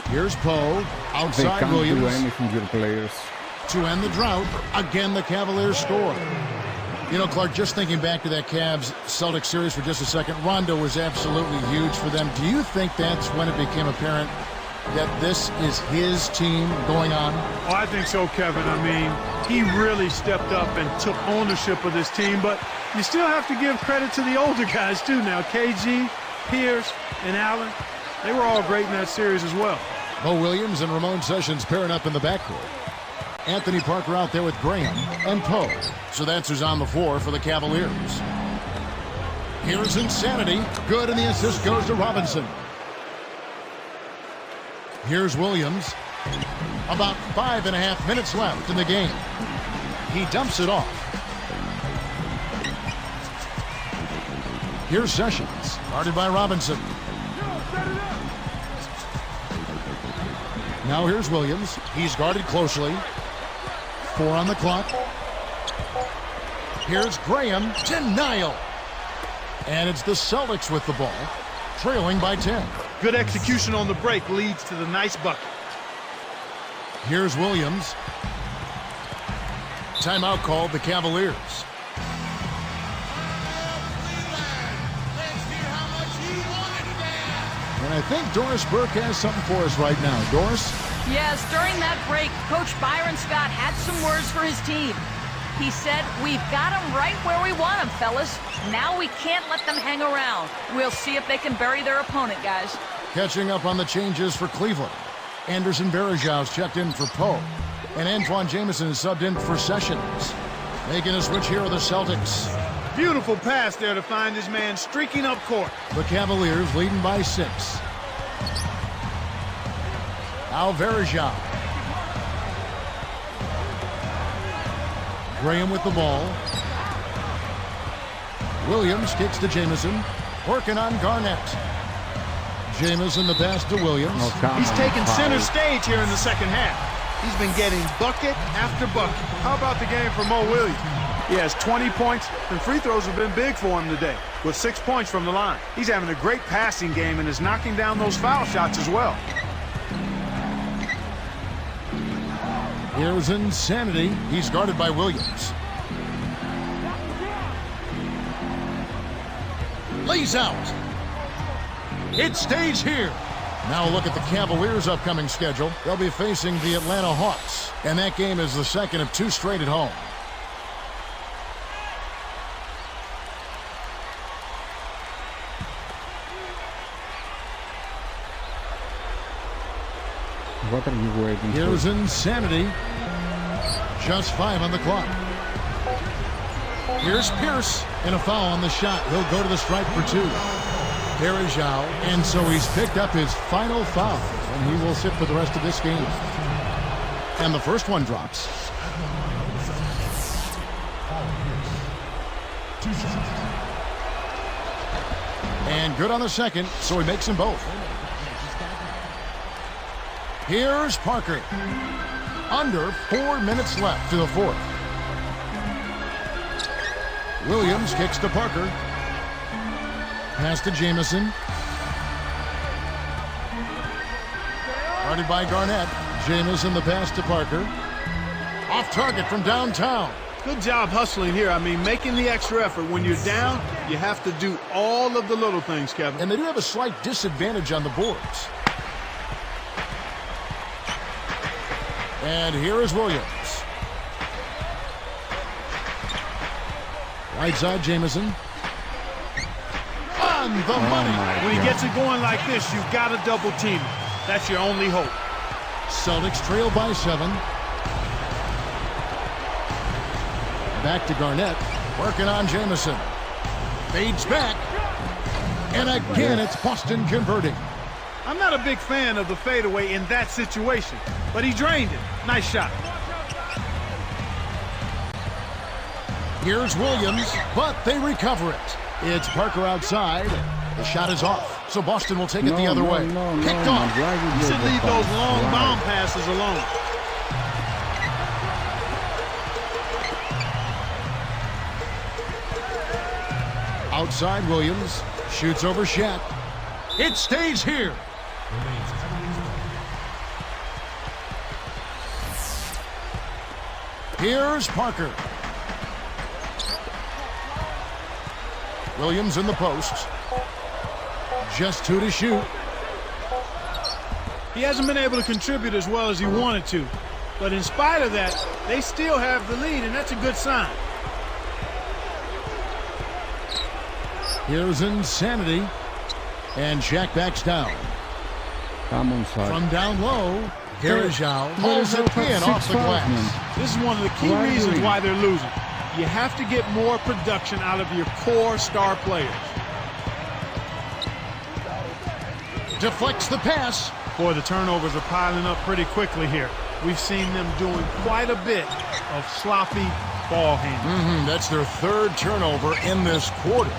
here's Poe. they Outside can't Williams. do anything, your players. To end the drought, again the Cavaliers score. You know, Clark, just thinking back to that Cavs-Celtics series for just a second, Rondo was absolutely huge for them. Do you think that's when it became apparent that this is his team going on? Oh, I think so, Kevin. I mean, he really stepped up and took ownership of this team, but you still have to give credit to the older guys, too. Now, KG, Pierce, and Allen, they were all great in that series as well. Mo Williams and Ramon Sessions pairing up in the backcourt. Anthony Parker out there with Graham and Poe. So that's who's on the floor for the Cavaliers. Here's Insanity. Good, and the assist goes to Robinson. Here's Williams. About 5.5 minutes left in the game. He dumps it off. Here's Sessions. Guarded by Robinson. Now here's Williams. He's guarded closely. 4 on the clock. Here's Graham. Denial. And it's the Celtics with the ball, trailing by 10. Good execution on the break leads to the nice bucket. Here's Williams. Timeout called the Cavaliers. And I think Doris Burke has something for us right now. Doris? Yes, during that break, Coach Byron Scott had some words for his team. He said, "We've got them right where we want them, fellas. Now we can't let them hang around. We'll see if they can bury their opponent, guys." Catching up on the changes for Cleveland. Anderson Varejau's checked in for Poe. And Antoine Jamison is subbed in for Sessions. Making a switch here are the Celtics. Beautiful pass there to find his man streaking up court. The Cavaliers leading by 6. Alvarejao. Graham with the ball. Williams kicks to Jamison. Working on Garnett. Jamison the pass to Williams. He's taken center stage here in the second half. He's been getting bucket after bucket. How about the game for Mo Williams? He has 20 points, and free throws have been big for him today, with 6 points from the line. He's having a great passing game and is knocking down those foul shots as well. Here's Insanity. He's guarded by Williams. Lays out. It stays here. Now look at the Cavaliers' upcoming schedule. They'll be facing the Atlanta Hawks, and that game is the second of 2 straight at home. What are you waiting Here's for? Insanity. Just 5 on the clock. Here's Pierce, and a foul on the shot. He'll go to the stripe for 2. Alvarejao, and so he's picked up his final foul, and he will sit for the rest of this game. And the first one drops. And good on the second, so he makes them both. Here's Parker. Under 4 minutes left to the fourth. Williams kicks to Parker. Pass to Jamison. Guarded by Garnett. Jamison the pass to Parker. Off target from downtown. Good job hustling here. I mean, making the extra effort. When you're down, you have to do all of the little things, Kevin. And they do have a slight disadvantage on the boards. And here is Williams. Right side, Jamison. On the money. When he gets it going like this, you've got to double team him. That's your only hope. Celtics trail by 7. Back to Garnett. Working on Jamison. Fades back. And again, it's Boston converting. I'm not a big fan of the fadeaway in that situation, but he drained it. Nice shot. Here's Williams, but they recover it. It's Parker outside. The shot is off, so Boston will take it the other way. Kicked off. You should leave those long bomb passes alone. Outside, Williams shoots over Shat. It stays here. Here's Parker. Williams in the post. Just 2 to shoot. He hasn't been able to contribute as well as he wanted to. But in spite of that, they still have the lead, and that's a good sign. Here's Insanity. And Shaq backs down. Come on, side. From down low, Alvarejao hauls it in off the glass. This is one of the key reasons why they're losing. You have to get more production out of your core star players. Deflects the pass. Boy, the turnovers are piling up pretty quickly here. We've seen them doing quite a bit of sloppy ball handling. That's their 3rd turnover in this quarter.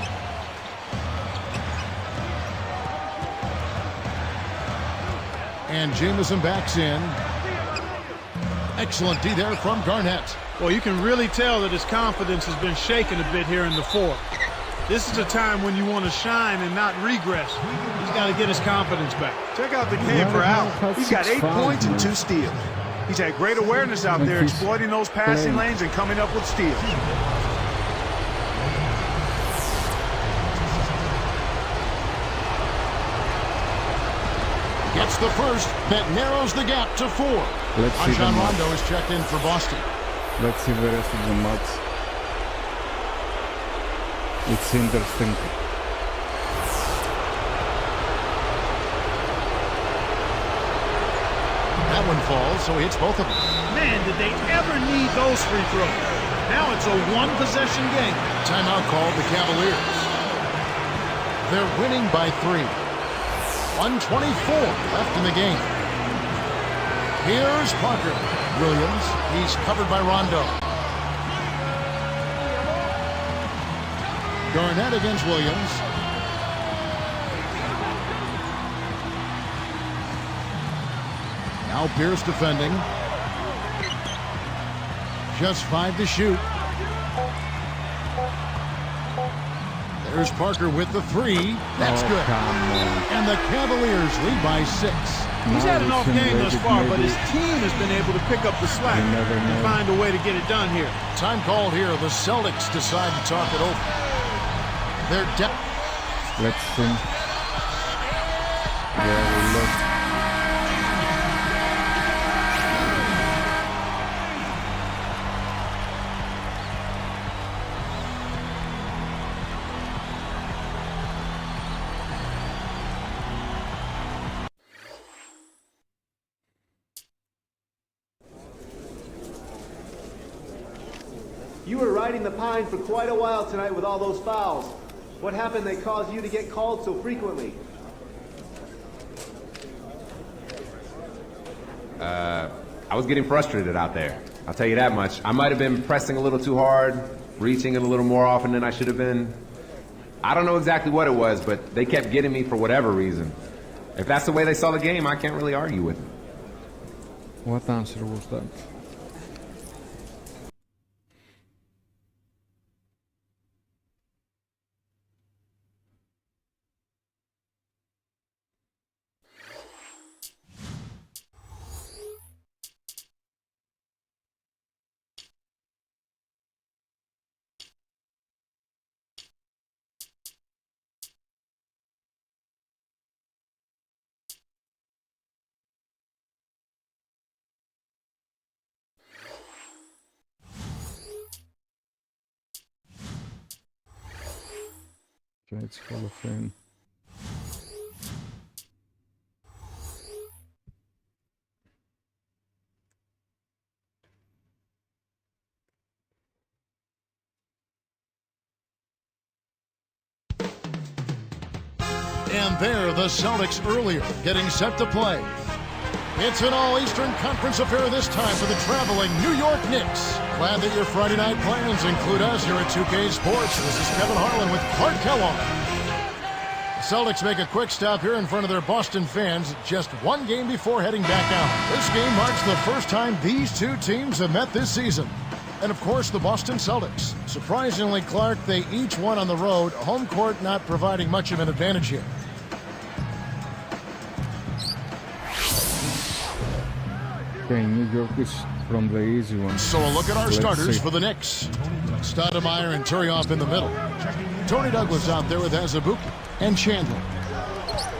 And Jamison backs in. Excellent D there from Garnett. Well, you can really tell that his confidence has been shaken a bit here in the fourth. This is a time when you want to shine and not regress. He's got to get his confidence back. Check out the game for Allen. He's got 8 points and 2 steals. He's had great awareness out there, exploiting those passing lanes and coming up with steals. Gets the first that narrows the gap to 4. Rajon Rondo is checked in for Boston. Let's see the rest of the match. It's interesting. That one falls, so he hits both of them. Man, did they ever need those free throws. Now it's a one-possession game. Timeout called the Cavaliers. They're winning by 3. 1:24 left in the game. Here's Parker. Williams, he's covered by Rondo. Garnett against Williams. Now Pierce defending. Just 5 to shoot. There's Parker with the 3. That's good. And the Cavaliers lead by 6. He's had an off game thus far, but his team has been able to pick up the slack and find a way to get it done here. Time called here. The Celtics decide to talk it over. They're down. Let's see. Yeah, we look. You were riding the pine for quite a while tonight with all those fouls. What happened that caused you to get called so frequently? I was getting frustrated out there. I'll tell you that much. I might have been pressing a little too hard, reaching it a little more often than I should have been. I don't know exactly what it was, but they kept getting me for whatever reason. If that's the way they saw the game, I can't really argue with them. What answer was that? Okay, it's Hall of Fame. And there, the Celtics earlier, getting set to play. It's an all-Eastern Conference affair this time for the traveling New York Knicks. Glad that your Friday night plans include us here at 2K Sports. This is Kevin Harlan with Clark Kellogg. The Celtics make a quick stop here in front of their Boston fans just one game before heading back out. This game marks the first time these two teams have met this season. And, of course, the Boston Celtics. Surprisingly, Clark, they each won on the road, home court not providing much of an advantage here. Okay, New York is from the easy one. So a look at our starters for the Knicks. Stoudemire and Turioff in the middle. Tony Douglas out there with Azubuike and Chandler.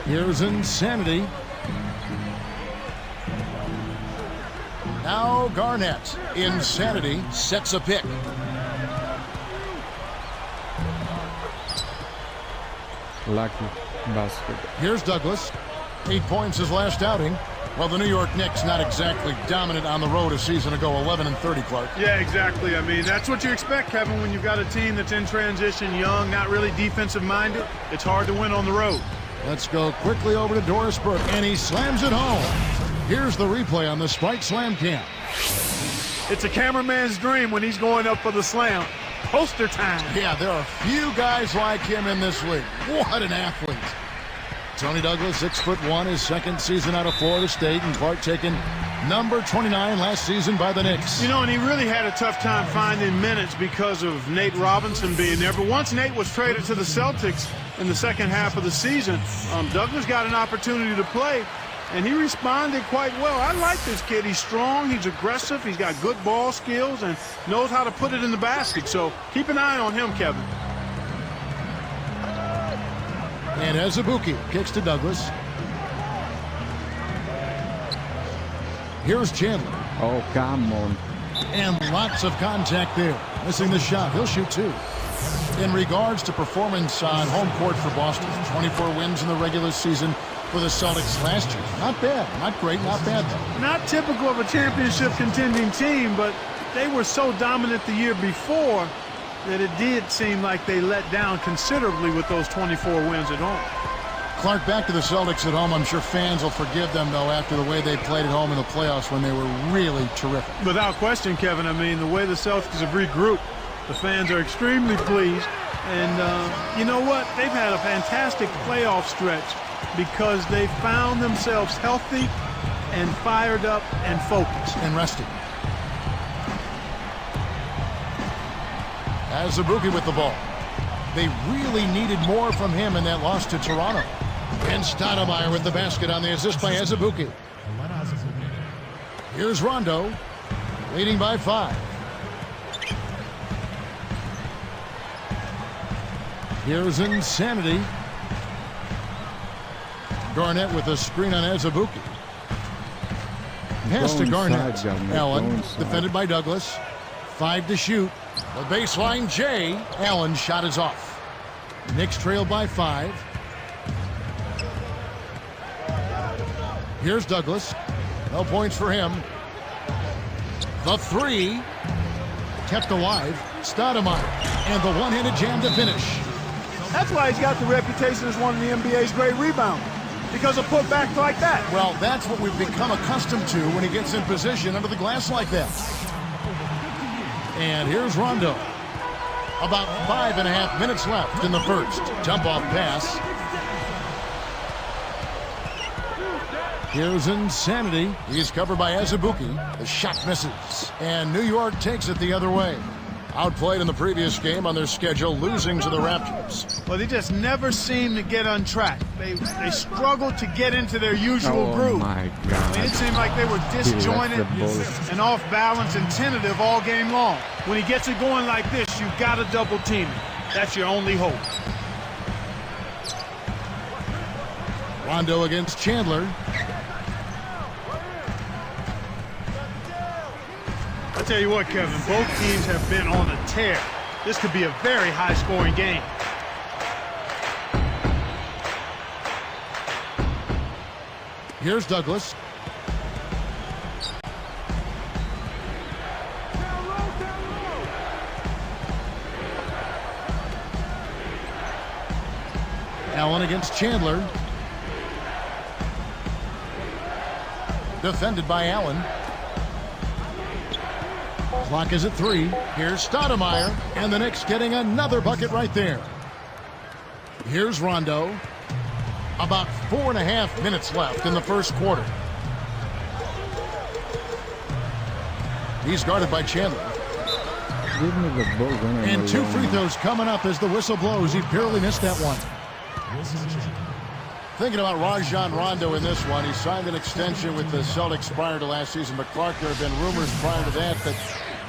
Here's Insanity. Now Garnett. Insanity sets a pick. Lucky basket. Here's Douglas. 8 points his last outing. Well, the New York Knicks not exactly dominant on the road a season ago, 11-30, Clark. Yeah, exactly. I mean, that's what you expect, Kevin, when you've got a team that's in transition, young, not really defensive-minded. It's hard to win on the road. Let's go quickly over to Doris Burke, and he slams it home. Here's the replay on the Spike Slam Cam. It's a cameraman's dream when he's going up for the slam. Poster time. Yeah, there are few guys like him in this league. What an athlete. Tony Douglas, 6'1", his second season out of Florida State, and Clark taken number 29 last season by the Knicks. You know, and he really had a tough time finding minutes because of Nate Robinson being there. But once Nate was traded to the Celtics in the second half of the season, Douglas got an opportunity to play, and he responded quite well. I like this kid. He's strong, he's aggressive, he's got good ball skills, and knows how to put it in the basket. So keep an eye on him, Kevin. And Azubuike kicks to Douglas. Here's Chandler. Oh, come on. And lots of contact there. Missing the shot. He'll shoot 2. In regards to performance on home court for Boston, 24 wins in the regular season for the Celtics last year. Not bad. Not great. Not bad, though. Not typical of a championship contending team, but they were so dominant the year before that it did seem like they let down considerably with those 24 wins at home. Clark, back to the Celtics at home. I'm sure fans will forgive them, though, after the way they played at home in the playoffs when they were really terrific. Without question, Kevin. I mean, the way the Celtics have regrouped, the fans are extremely pleased. And you know what? They've had a fantastic playoff stretch because they found themselves healthy and fired up and focused. And rested. Azubuike with the ball. They really needed more from him in that loss to Toronto. And Stoudemire with the basket on the assist by Azubuike. Here's Rondo, leading by 5. Here's Insanity. Garnett with a screen on Azubuike. Pass to Garnett. Allen, defended by Douglas. 5 to shoot. The baseline, Jay. Allen's shot is off. Knicks trailed by 5. Here's Douglas. No points for him. The 3. Kept alive. Stoudemire. And the one-handed jam to finish. That's why he's got the reputation as one of the NBA's great rebounders. Because of putbacks like that. Well, that's what we've become accustomed to when he gets in position under the glass like that. And here's Rondo. About 5.5 minutes left in the first. Jump-off pass. Here's Insanity. He's covered by Azubuike. The shot misses. And New York takes it the other way. Outplayed in the previous game on their schedule, losing to the Raptors. Well, they just never seem to get on track. They struggled to get into their usual groove. My God. I mean, it seemed like they were disjointed and off balance and tentative all game long. When he gets it going like this, you've got to double team him. That's your only hope. Rondo against Chandler. I tell you what, Kevin, both teams have been on a tear. This could be a very high-scoring game. Here's Douglas. Allen against Chandler. Defended by Allen. Clock is at 3. Here's Stoudemire, and the Knicks getting another bucket right there. Here's Rondo. About 4.5 minutes left in the first quarter. He's guarded by Chandler. And 2 free throws coming up as the whistle blows. He barely missed that one. Thinking about Rajon Rondo in this one. He signed an extension with the Celtics prior to last season, but Clark, there have been rumors prior to that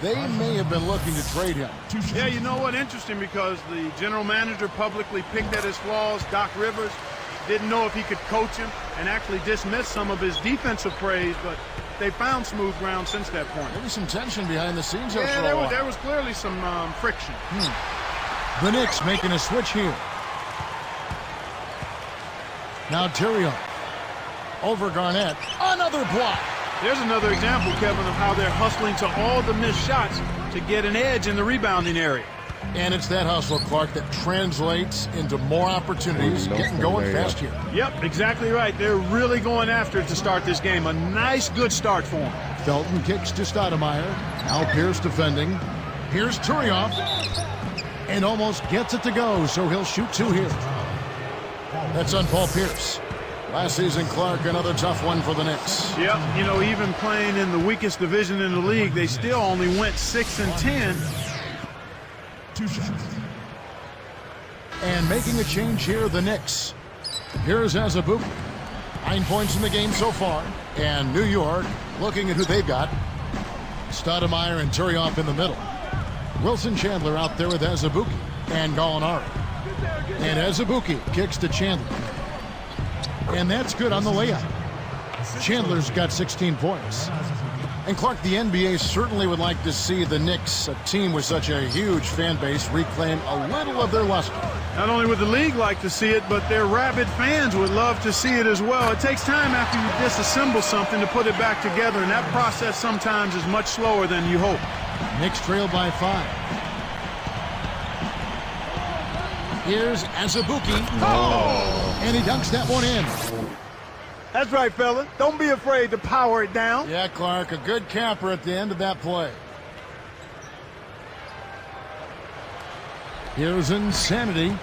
they may have been looking to trade him. Yeah, you know what? Interesting, because the general manager publicly picked at his flaws. Doc Rivers didn't know if he could coach him and actually dismissed some of his defensive praise, but they found smooth ground since that point. Maybe some tension behind the scenes there yeah, for a while. There was clearly some friction. The Knicks making a switch here. Now Tyrion over Garnett. Another block. There's another example, Kevin, of how they're hustling to all the missed shots to get an edge in the rebounding area. And it's that hustle, Clark, that translates into more opportunities, getting going fast here. Yep, exactly right. They're really going after it to start this game. A nice, good start for them. Felton kicks to Stoudemire. Now Pierce defending. Here's Turioff. And almost gets it to go, so he'll shoot 2 here. That's on Paul Pierce. Last season, Clark, another tough one for the Knicks. Yep, you know, even playing in the weakest division in the league, they still only went 6-10. And making a change here, the Knicks. Here's Azubuike. 9 points in the game so far. And New York looking at who they've got. Stoudemire and Turioff in the middle. Wilson Chandler out there with Azubuike and Gallinari. And Azubuike kicks to Chandler. And that's good on the layup. Chandler's got 16 points. And Clark, the NBA certainly would like to see the Knicks, a team with such a huge fan base, reclaim a little of their luster. Not only would the league like to see it, but their rabid fans would love to see it as well. It takes time after you disassemble something to put it back together, and that process sometimes is much slower than you hope. Knicks trail by 5. Here's Azubuike. Oh! And he dunks that one in. That's right, fella. Don't be afraid to power it down. Yeah, Clark, a good capper at the end of that play. Here's Insanity.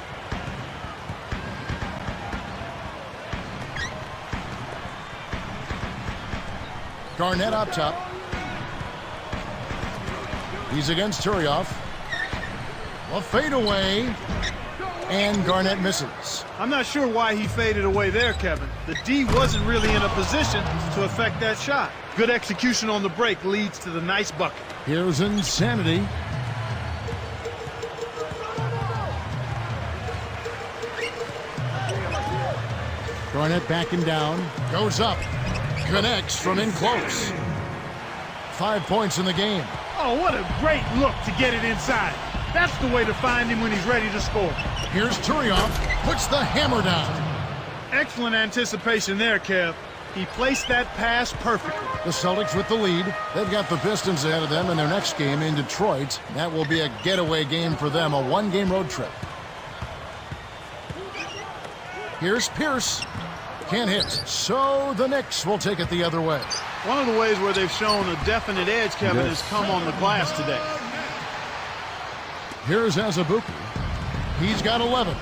Garnett up top. He's against Turioff. A fadeaway. And Garnett misses. I'm not sure why he faded away there, Kevin. The D wasn't really in a position to affect that shot. Good execution on the break leads to the nice bucket. Here's Insanity. Garnett backing down. Goes up. Connects from in close. 5 points in the game. Oh, what a great look to get it inside. That's the way to find him when he's ready to score. Here's Turioff. Puts the hammer down. Excellent anticipation there, Kev. He placed that pass perfectly. The Celtics with the lead. They've got the Pistons ahead of them in their next game in Detroit. That will be a getaway game for them, a one-game road trip. Here's Pierce. Can't hit. So the Knicks will take it the other way. One of the ways where they've shown a definite edge, Kevin, has come on the glass today. Here's Azubuike. He's got 11.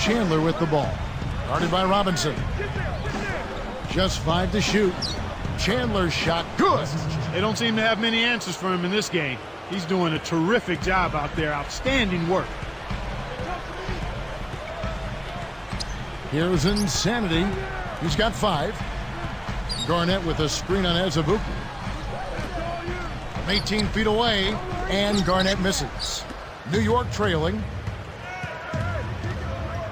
Chandler with the ball. Guarded by Robinson. Just 5 to shoot. Chandler's shot, good. They don't seem to have many answers for him in this game. He's doing a terrific job out there. Outstanding work. Here's Insanity. He's got 5. Garnett with a screen on Azubuike. 18 feet away, and Garnett misses. New York trailing.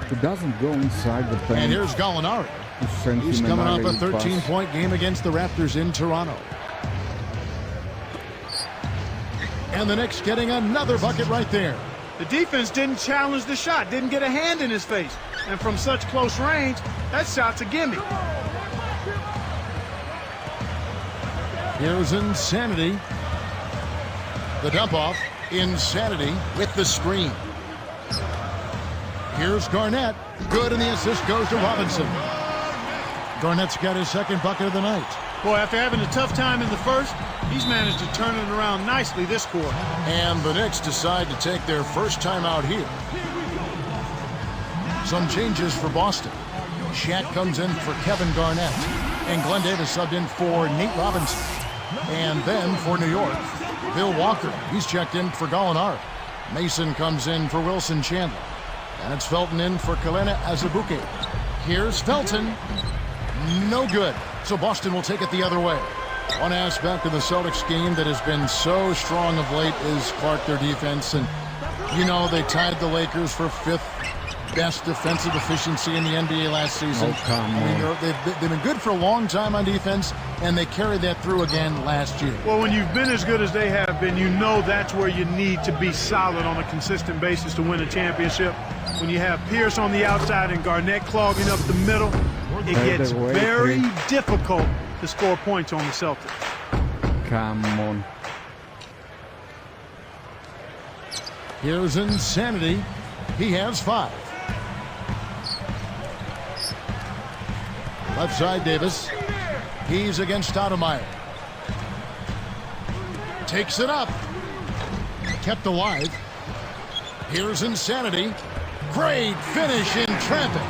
It doesn't go inside the paint. And here's Gallinari. He's coming off a 13-point game against the Raptors in Toronto. And the Knicks getting another bucket right there. The defense didn't challenge the shot, didn't get a hand in his face. And from such close range, that shot's a gimme. Here's Insanity. The dump off. Insanity with the screen. Here's Garnett. Good, and the assist goes to Robinson. Garnett's got his second bucket of the night. Boy, after having a tough time in the first, he's managed to turn it around nicely this quarter. And the Knicks decide to take their first time out here. Some changes for Boston. Shaq comes in for Kevin Garnett. And Glenn Davis subbed in for Nate Robinson. And then for New York, Bill Walker. He's checked in for Gallinari. Mason comes in for Wilson Chandler. And it's Felton in for Kalena Azubuike. Here's Felton. No good. So Boston will take it the other way. One aspect of the Celtics game that has been so strong of late is, Clark, their defense. And, you know, they tied the Lakers for 5th best defensive efficiency in the NBA last season. Oh, come on. They've been good for a long time on defense, and they carried that through again last year. Well, when you've been as good as they have been, you know that's where you need to be solid on a consistent basis to win a championship. When you have Pierce on the outside and Garnett clogging up the middle, it gets very difficult to score points on the Celtics. Come on. Here's Insanity. He has 5. Left side, Davis. He's against Stoudemire. Takes it up. Kept alive. Here's Insanity. Great finish in traffic.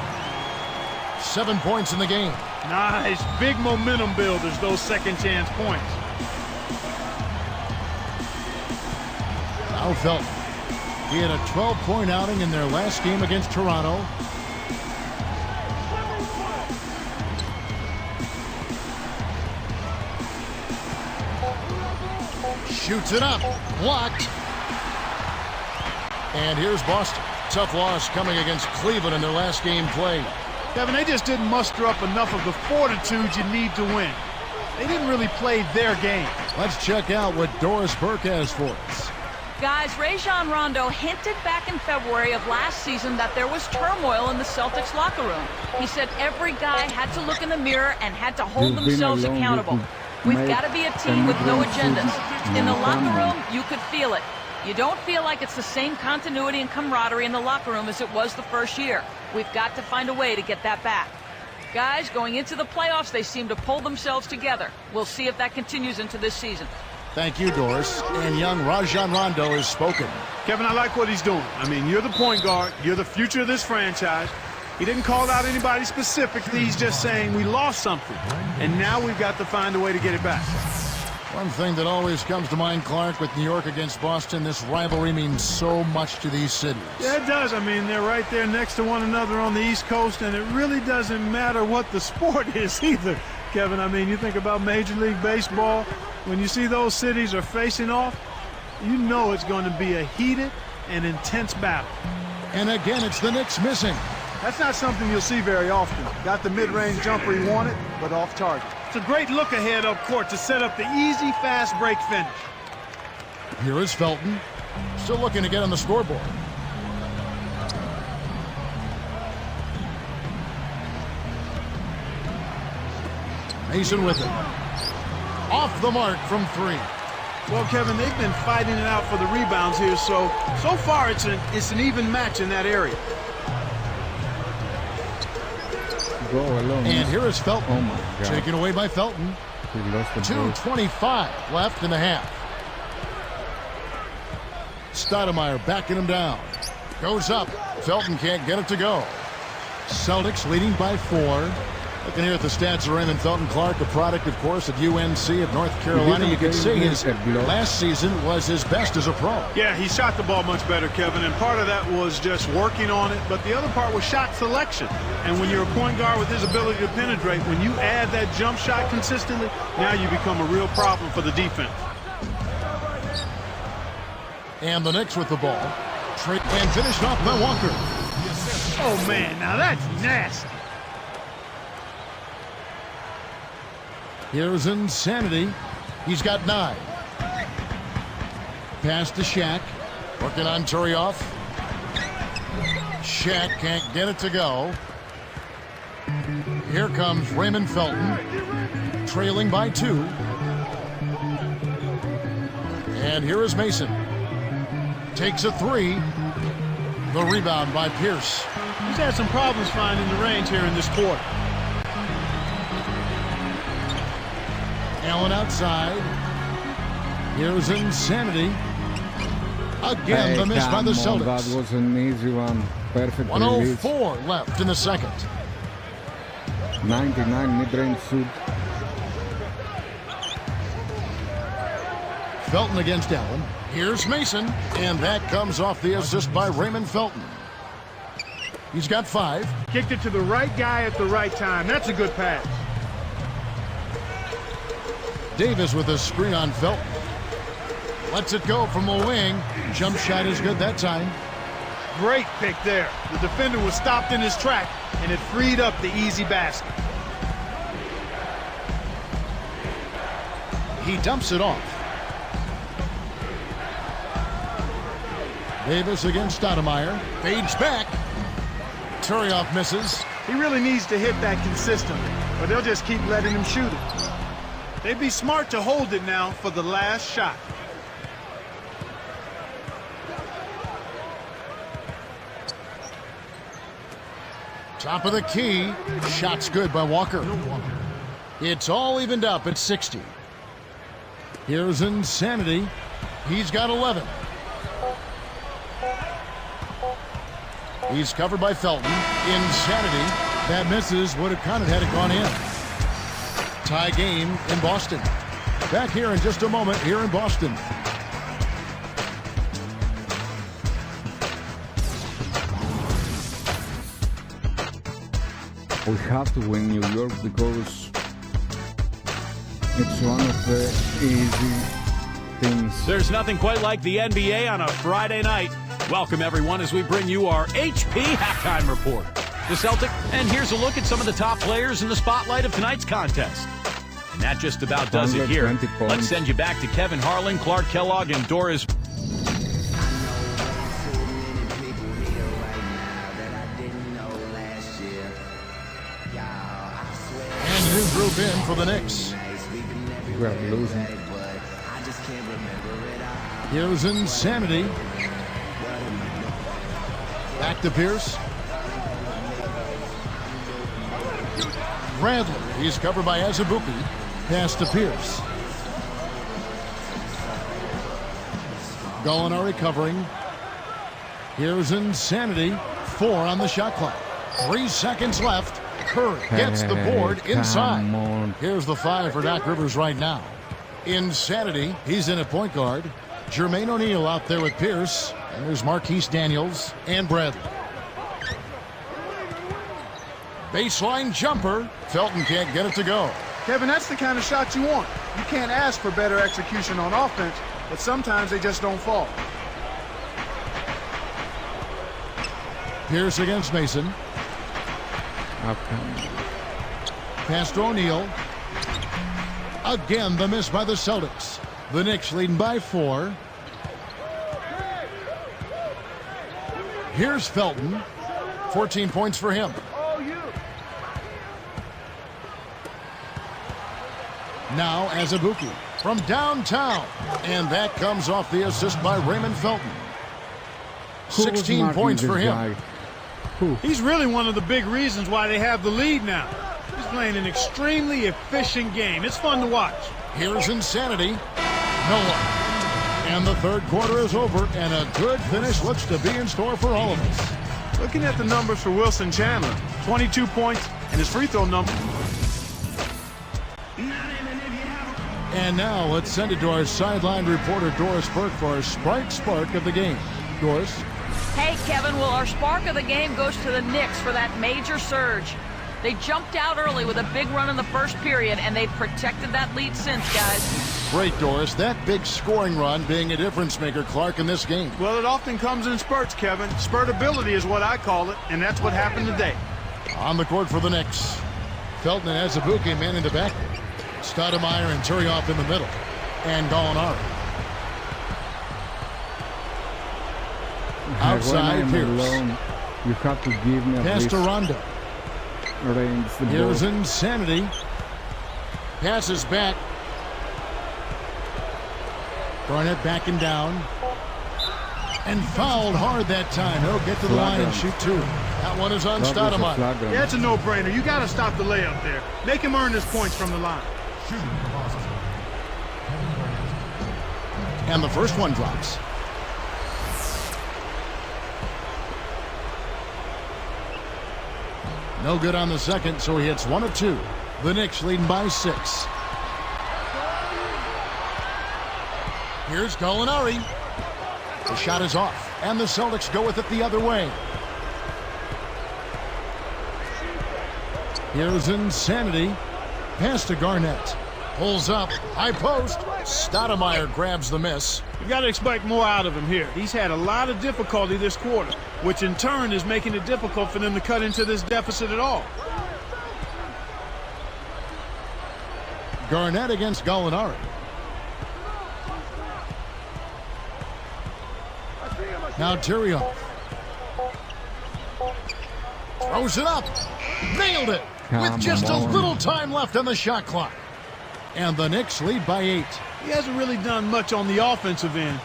7 points in the game. Nice. Big momentum builders, those second chance points. Now Felton. He had a 12-point outing in their last game against Toronto. Shoots it up. Blocked. And here's Boston. Tough loss coming against Cleveland in their last game played. Kevin, they just didn't muster up enough of the fortitude you need to win. They didn't really play their game. Let's check out what Doris Burke has for us. Guys, Rajon Rondo hinted back in February of last season that there was turmoil in the Celtics locker room. He said every guy had to look in the mirror and had to hold themselves accountable. We've got to be a team with no agendas. In the locker room, you could feel it. You don't feel like it's the same continuity and camaraderie in the locker room as it was the first year. We've got to find a way to get that back. Guys, going into the playoffs, they seem to pull themselves together. We'll see if that continues into this season. Thank you, Doris. And young Rajon Rondo has spoken. Kevin, I like what he's doing. I mean, you're the point guard. You're the future of this franchise. He didn't call out anybody specifically. He's just saying we lost something. And now we've got to find a way to get it back. One thing that always comes to mind, Clark, with New York against Boston, this rivalry means so much to these cities. Yeah, it does. I mean, they're right there next to one another on the East Coast, and it really doesn't matter what the sport is either, Kevin. I mean, you think about Major League Baseball. When you see those cities are facing off, you know it's going to be a heated and intense battle. And again, it's the Knicks missing. That's not something you'll see very often. Got the mid-range jumper he wanted, but off target. It's a great look ahead up court to set up the easy, fast break finish. Here is Felton, still looking to get on the scoreboard. Mason with it. Off the mark from three. Well, Kevin, they've been fighting it out for the rebounds here, so far it's an even match in that area. Go alone. And here is Felton. Oh my God. Taken away by Felton. He lost the 2:25 left in the half. Stoudemire backing him down. Goes up. Felton can't get it to go. Celtics leading by 4. Looking here at the stats of Raymond Felton, Clark, a product, of course, of UNC of North Carolina. You can see his last season was his best as a pro. Yeah, he shot the ball much better, Kevin, and part of that was just working on it, but the other part was shot selection. And when you're a point guard with his ability to penetrate, when you add that jump shot consistently, now you become a real problem for the defense. And the Knicks with the ball. And finished off by Walker. Oh, man, now that's nasty. Here's Insanity. He's got 9. Pass to Shaq. Working on Turioff. Shaq can't get it to go. Here comes Raymond Felton. Trailing by 2. And here is Mason. Takes a 3. The rebound by Pierce. He's had some problems finding the range here in this quarter. Allen outside. Here's Insanity. Again, the miss by the Celtics. That was an easy one. Perfect 104 left in the second. 99 mid-range shoot. Felton against Allen. Here's Mason. And that comes off the assist by Raymond Felton. He's got 5. Kicked it to the right guy at the right time. That's a good pass. Davis with a screen on Felton. Lets it go from the wing. Jump shot is good that time. Great pick there. The defender was stopped in his track, and it freed up the easy basket. He dumps it off. Davis against Stoudemire. Fades back. Turioff misses. He really needs to hit that consistently, but they'll just keep letting him shoot it. They'd be smart to hold it now for the last shot. Top of the key. Shot's good by Walker. It's all evened up at 60. Here's Insanity. He's got 11. He's covered by Felton. Insanity. That misses. Would have counted had it gone in. Tie game in Boston. Back here in just a moment here in Boston. We have to win New York because it's one of the easy things. There's nothing quite like the NBA on a Friday night. Welcome, everyone, as we bring you our HP Halftime Report. The Celtic, and here's a look at some of the top players in the spotlight of tonight's contest. And that just about does it here. Let's send you back to Kevin Harlan, Clark Kellogg, and Doris. And new group in for the Knicks. We're losing. Here's Insanity. Back to Pierce. Bradley. He's covered by Azubuike. Pass to Pierce. Gallinari covering. Here's Insanity. 4 on the shot clock. 3 seconds left. Curry gets the board inside. Here's the 5 for Doc Rivers right now. Insanity. He's in at point guard. Jermaine O'Neal out there with Pierce. And there's Marquise Daniels and Bradley. Baseline jumper. Felton can't get it to go. Kevin, that's the kind of shot you want. You can't ask for better execution on offense, but sometimes they just don't fall. Pierce against Mason. Pass to O'Neal. Again, the miss by the Celtics. The Knicks leading by 4. Here's Felton. 14 points for him. Now Azubuike from downtown. And that comes off the assist by Raymond Felton. 16 points for him. He's really one of the big reasons why they have the lead now. He's playing an extremely efficient game. It's fun to watch. Here's Insanity. No one. And the third quarter is over, and a good finish looks to be in store for all of us. Looking at the numbers for Wilson Chandler, 22 points, and his free throw number. And now let's send it to our sideline reporter, Doris Burke, for our spark of the game. Doris? Hey, Kevin, well, our spark of the game goes to the Knicks for that major surge. They jumped out early with a big run in the first period, and they've protected that lead since, guys. Great, Doris. That big scoring run being a difference maker, Clark, in this game. Well, it often comes in spurts, Kevin. Spurtability is what I call it, and that's what happened today. On the court for the Knicks. Felton and Azubuike manning the backcourt. Stoudemire and Turioff in the middle. And Gallinari. Outside Pierce. Alone, you have to give me a pass to Rondo. Here's Insanity. Passes back. Garnett backing down. And fouled hard that time. He'll get to the line and shoot 2. That one is on Stoudemire. Yeah, it's a no-brainer. You got to stop the layup there. Make him earn his points from the line. And the first one drops. No good on the second, so he hits 1 of 2. The Knicks leading by 6. Here's Gallinari. The shot is off, and the Celtics go with it the other way. Here's Insanity. Pass to Garnett. Pulls up. High post. Stoudemire grabs the miss. You got to expect more out of him here. He's had a lot of difficulty this quarter, which in turn is making it difficult for them to cut into this deficit at all. Garnett against Gallinari. Now Turioff. Throws it up. Nailed it. With just a little time left on the shot clock. And the Knicks lead by 8. He hasn't really done much on the offensive end,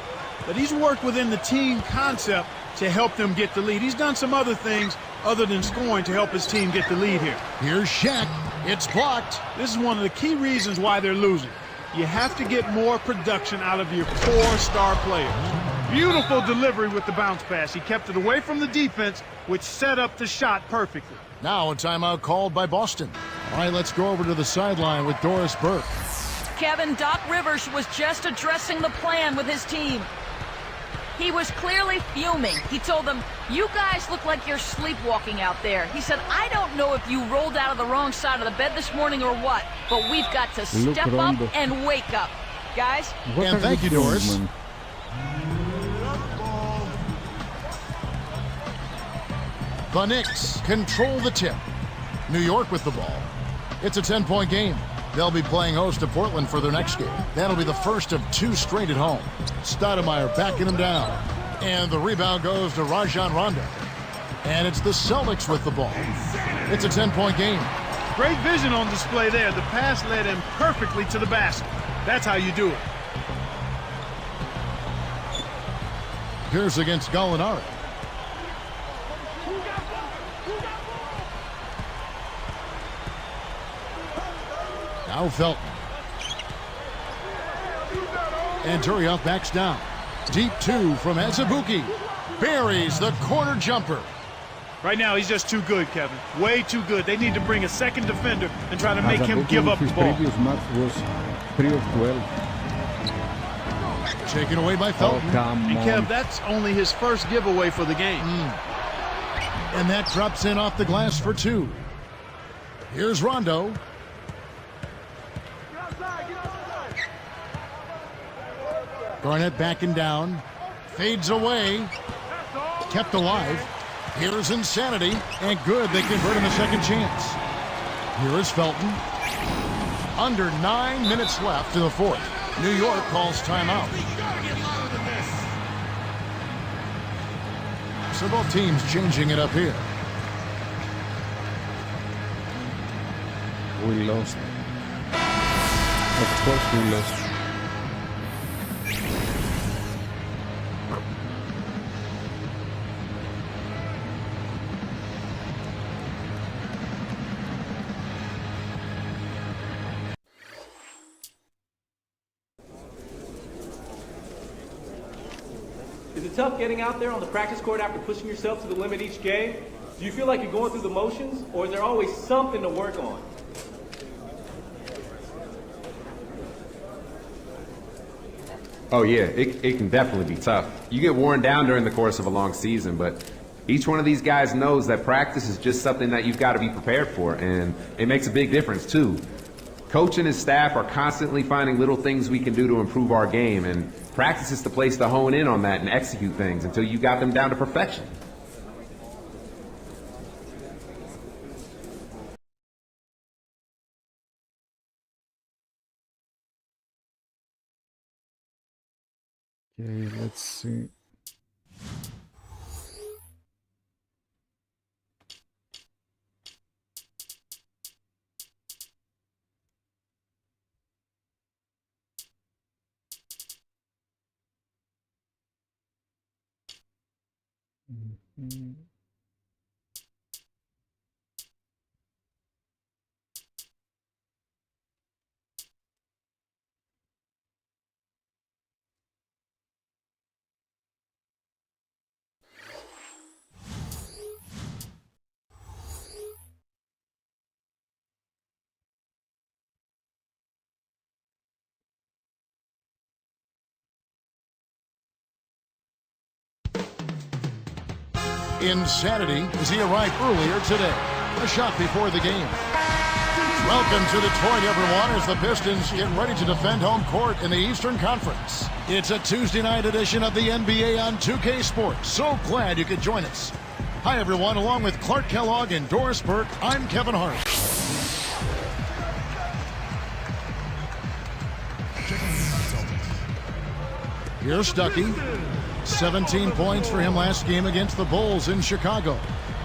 but he's worked within the team concept to help them get the lead. He's done some other things other than scoring to help his team get the lead here. Here's Shaq. It's blocked. This is one of the key reasons why they're losing. You have to get more production out of your core star players. Beautiful delivery with the bounce pass. He kept it away from the defense, which set up the shot perfectly. Now a timeout called by Boston. All right, let's go over to the sideline with Doris Burke. Kevin, Doc Rivers was just addressing the plan with his team. He was clearly fuming. He told them, "You guys look like you're sleepwalking out there." He said, "I don't know if you rolled out of the wrong side of the bed this morning or what, but we've got to step up and wake up." Guys? And thank you, Doris. The Knicks control the tip. New York with the ball. It's a 10-point game. They'll be playing host to Portland for their next game. That'll be the first of 2 straight at home. Stoudemire backing him down. And the rebound goes to Rajon Rondo. And it's the Celtics with the ball. It's a 10-point game. Great vision on display there. The pass led him perfectly to the basket. That's how you do it. Pierce against Gallinari. Now Felton. And Turioff backs down. Deep 2 from Azubuike. Buries the corner jumper. Right now, he's just too good, Kevin. Way too good. They need to bring a second defender and try to make him give up the ball. His previous match was 3 of 12. Taken away by Felton. Oh, come and on. Kev, that's only his first giveaway for the game. And that drops in off the glass for 2. Here's Rondo. Garnett backing down. Fades away. Kept alive. Here's Insanity. And good, they convert him a second chance. Here is Felton. Under 9 minutes left in the 4th. New York calls timeout. So both teams changing it up here. We lost. Of course we lost. Is it tough getting out there on the practice court after pushing yourself to the limit each game? Do you feel like you're going through the motions, or is there always something to work on? Oh yeah, it can definitely be tough. You get worn down during the course of a long season, but each one of these guys knows that practice is just something that you've got to be prepared for, and it makes a big difference too. Coach and his staff are constantly finding little things we can do to improve our game, and practice is the place to hone in on that and execute things until you got them down to perfection. Okay, let's see. Insanity as he arrived earlier today. A shot before the game. Welcome to Detroit, everyone, as the Pistons get ready to defend home court in the Eastern Conference. It's a Tuesday night edition of the NBA on 2K Sports. So glad you could join us. Hi, everyone. Along with Clark Kellogg and Doris Burke, I'm Kevin Hart. Here's Stuckey. 17 points for him last game against the Bulls in Chicago.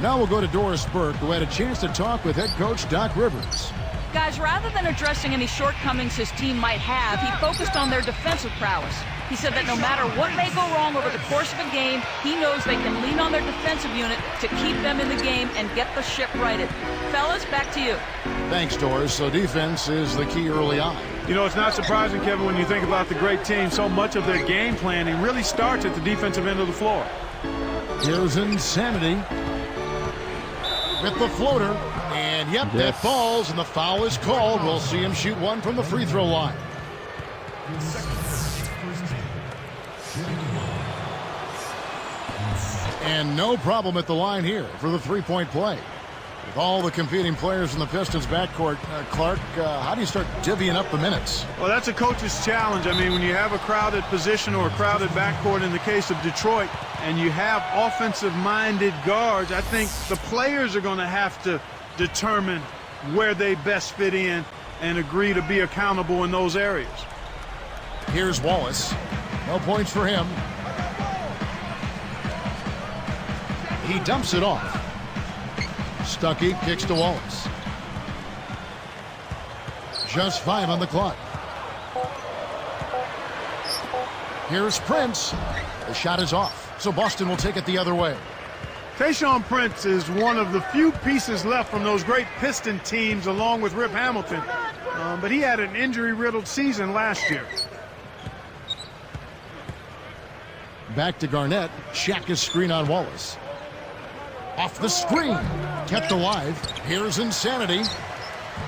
Now we'll go to Doris Burke, who had a chance to talk with head coach Doc Rivers. Guys, rather than addressing any shortcomings his team might have, he focused on their defensive prowess. He said that no matter what may go wrong over the course of a game, he knows they can lean on their defensive unit to keep them in the game and get the ship righted. Fellas, back to you. Thanks, Doris. So defense is the key early on. You know, it's not surprising, Kevin, when you think about the great team. So much of their game planning really starts at the defensive end of the floor. Here's Insanity with the floater. And, yep, that falls, and the foul is called. We'll see him shoot one from the free throw line. And no problem at the line here for the three-point play. With all the competing players in the Pistons backcourt, Clark, how do you start divvying up the minutes? Well, that's a coach's challenge. I mean, when you have a crowded position or a crowded backcourt in the case of Detroit, and you have offensive-minded guards, I think the players are going to have to determine where they best fit in and agree to be accountable in those areas. Here's Wallace. No points for him. He dumps it off. Stuckey kicks to Wallace. Just 5 on the clock. Here's Prince. The shot is off, so Boston will take it the other way. Tayshaun Prince is one of the few pieces left from those great Piston teams along with Rip Hamilton, but he had an injury-riddled season last year. Back to Garnett. Shaq's screen on Wallace. Off the screen. Kept alive. Here's Insanity.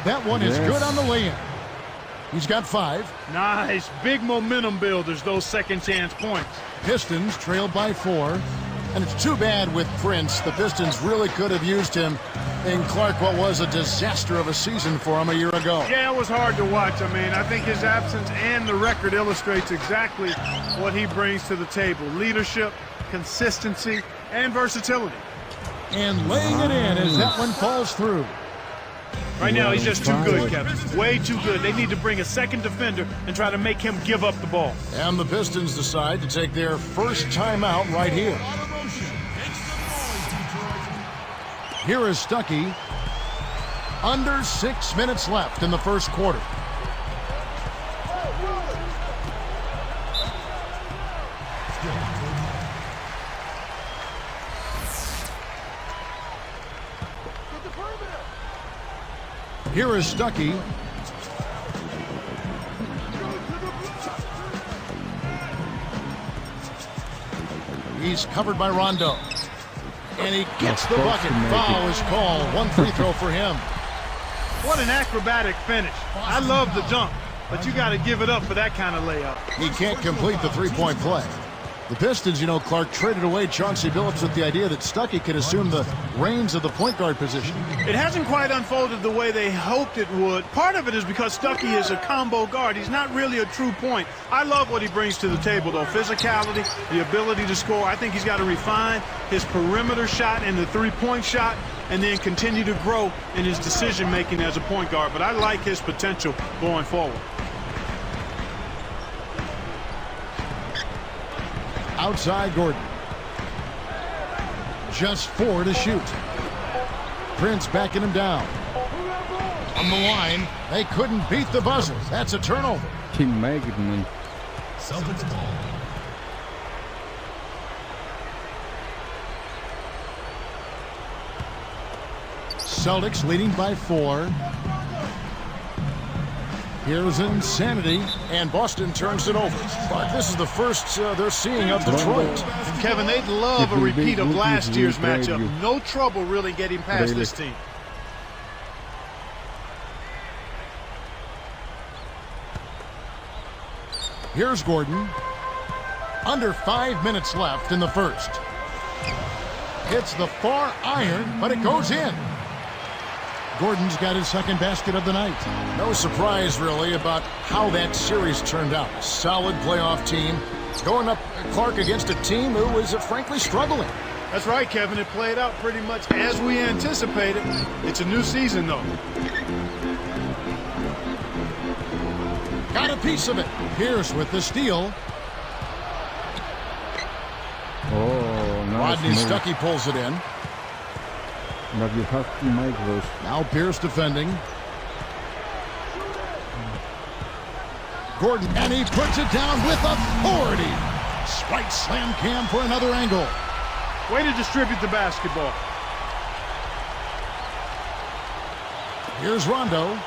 That one is good on the lay-in. He's got 5. Nice. Big momentum builders, those second chance points. Pistons trailed by 4. And it's too bad with Prince. The Pistons really could have used him in Clark, what was a disaster of a season for him a year ago. Yeah, it was hard to watch. I mean, I think his absence and the record illustrates exactly what he brings to the table. Leadership, consistency, and versatility. And laying it in as that one falls through. Right now, he's just too good, Kevin. Way too good. They need to bring a second defender and try to make him give up the ball. And the Pistons decide to take their first timeout right here. Here is Stuckey. Under 6 minutes left in the first quarter. Here is Stuckey. He's covered by Rondo. And he gets the bucket. Foul is called. 1 free throw for him. What an acrobatic finish. I love the dunk, but you got to give it up for that kind of layup. He can't complete the three-point play. The Pistons, you know, Clark, traded away Chauncey Billups with the idea that Stuckey could assume the reins of the point guard position. It hasn't quite unfolded the way they hoped it would. Part of it is because Stuckey is a combo guard. He's not really a true point. I love what he brings to the table, though. Physicality, the ability to score. I think he's got to refine his perimeter shot and the three-point shot and then continue to grow in his decision-making as a point guard. But I like his potential going forward. Outside Gordon. Just 4 to shoot. Prince backing him down. On the line, they couldn't beat the buzzer. That's a turnover. Team Magnet. Celtics ball. Celtics leading by 4. Here's Insanity, and Boston turns it over. Clark, this is the first they're seeing of Detroit. And Kevin, they'd love a repeat of last year's matchup. No trouble really getting past this team. Here's Gordon. Under 5 minutes left in the first. Hits the far iron, but it goes in. Gordon's got his second basket of the night. No surprise, really, about how that series turned out. Solid playoff team. Going up, Clark, against a team who is frankly struggling. That's right, Kevin. It played out pretty much as we anticipated. It's a new season, though. Got a piece of it. Pierce with the steal. Oh, nice Rodney move. Stuckey pulls it in. But you have to make those. Now Pierce defending. Gordon, and he puts it down with authority. Spike slam cam for another angle. Way to distribute the basketball. Here's Rondo.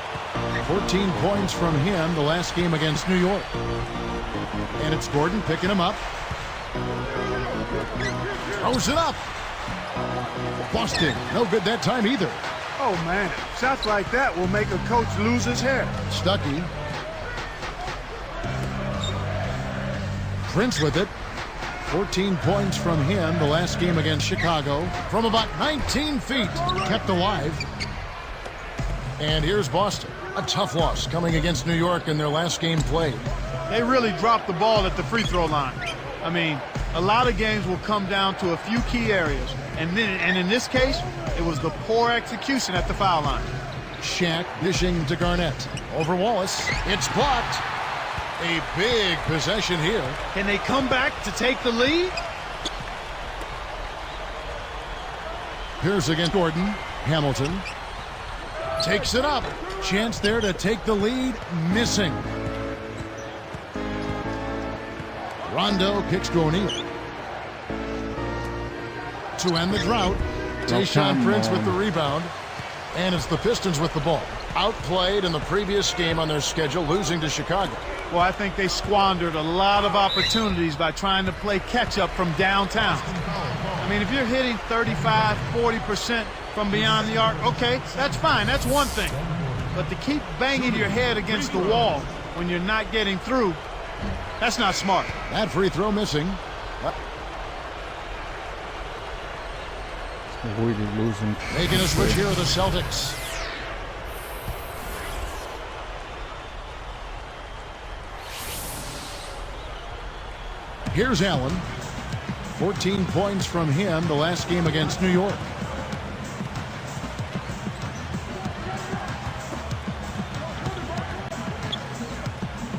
14 points from him the last game against New York. And it's Gordon picking him up. Throws it up. Boston, no good that time either. Oh, man. Shots like that will make a coach lose his hair. Stuckey. Prince with it. 14 points from him the last game against Chicago. From about 19 feet, kept alive. And here's Boston. A tough loss coming against New York in their last game played. They really dropped the ball at the free throw line. I mean, a lot of games will come down to a few key areas. And in this case, it was the poor execution at the foul line. Shaq dishing to Garnett. Over Wallace. It's blocked. A big possession here. Can they come back to take the lead? Here's against Gordon. Hamilton takes it up. Chance there to take the lead. Missing. Rondo kicks to O'Neal. To end the drought, Tayshaun Prince with the rebound. And it's the Pistons with the ball. Outplayed in the previous game on their schedule, losing to Chicago. Well, I think they squandered a lot of opportunities by trying to play catch-up from downtown. I mean, if you're hitting 35, 40% from beyond the arc, okay, that's fine. That's one thing. But to keep banging your head against the wall when you're not getting through, that's not smart. That free throw missing. Really losing. Making a switch here are the Celtics. Here's Allen. 14 points from him the last game against New York.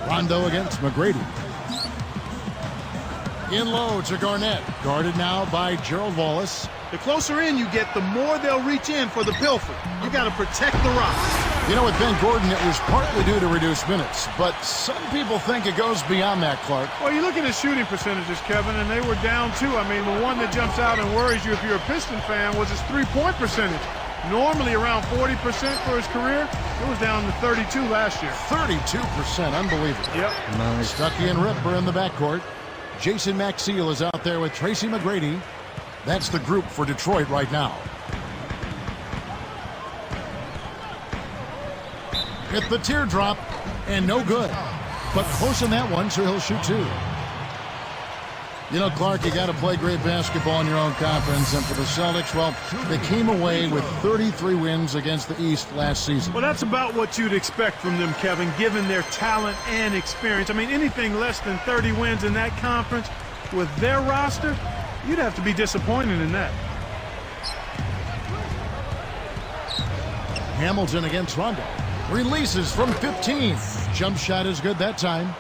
Rondo against McGrady. In low to Garnett. Guarded now by Gerald Wallace. The closer in you get, the more they'll reach in for the pilfer. You got to protect the rock. You know, with Ben Gordon, it was partly due to reduced minutes, but some people think it goes beyond that, Clark. Well, you look at his shooting percentages, Kevin, and they were down too. I mean, the one that jumps out and worries you if you're a Piston fan was his three-point percentage. Normally around 40% for his career. It was down to 32 last year. 32%, unbelievable. Yep. Nice. Stuckey and Ripper in the backcourt. Jason Maxiell is out there with Tracy McGrady. That's the group for Detroit right now. Hit the teardrop, and no good. But close in that one, so he'll shoot two. You know, Clark, you got to play great basketball in your own conference. And for the Celtics, well, they came away with 33 wins against the East last season. Well, that's about what you'd expect from them, Kevin, given their talent and experience. I mean, anything less than 30 wins in that conference with their roster, you'd have to be disappointed in that. Hamilton against Rondo. Releases from 15. Jump shot is good that time.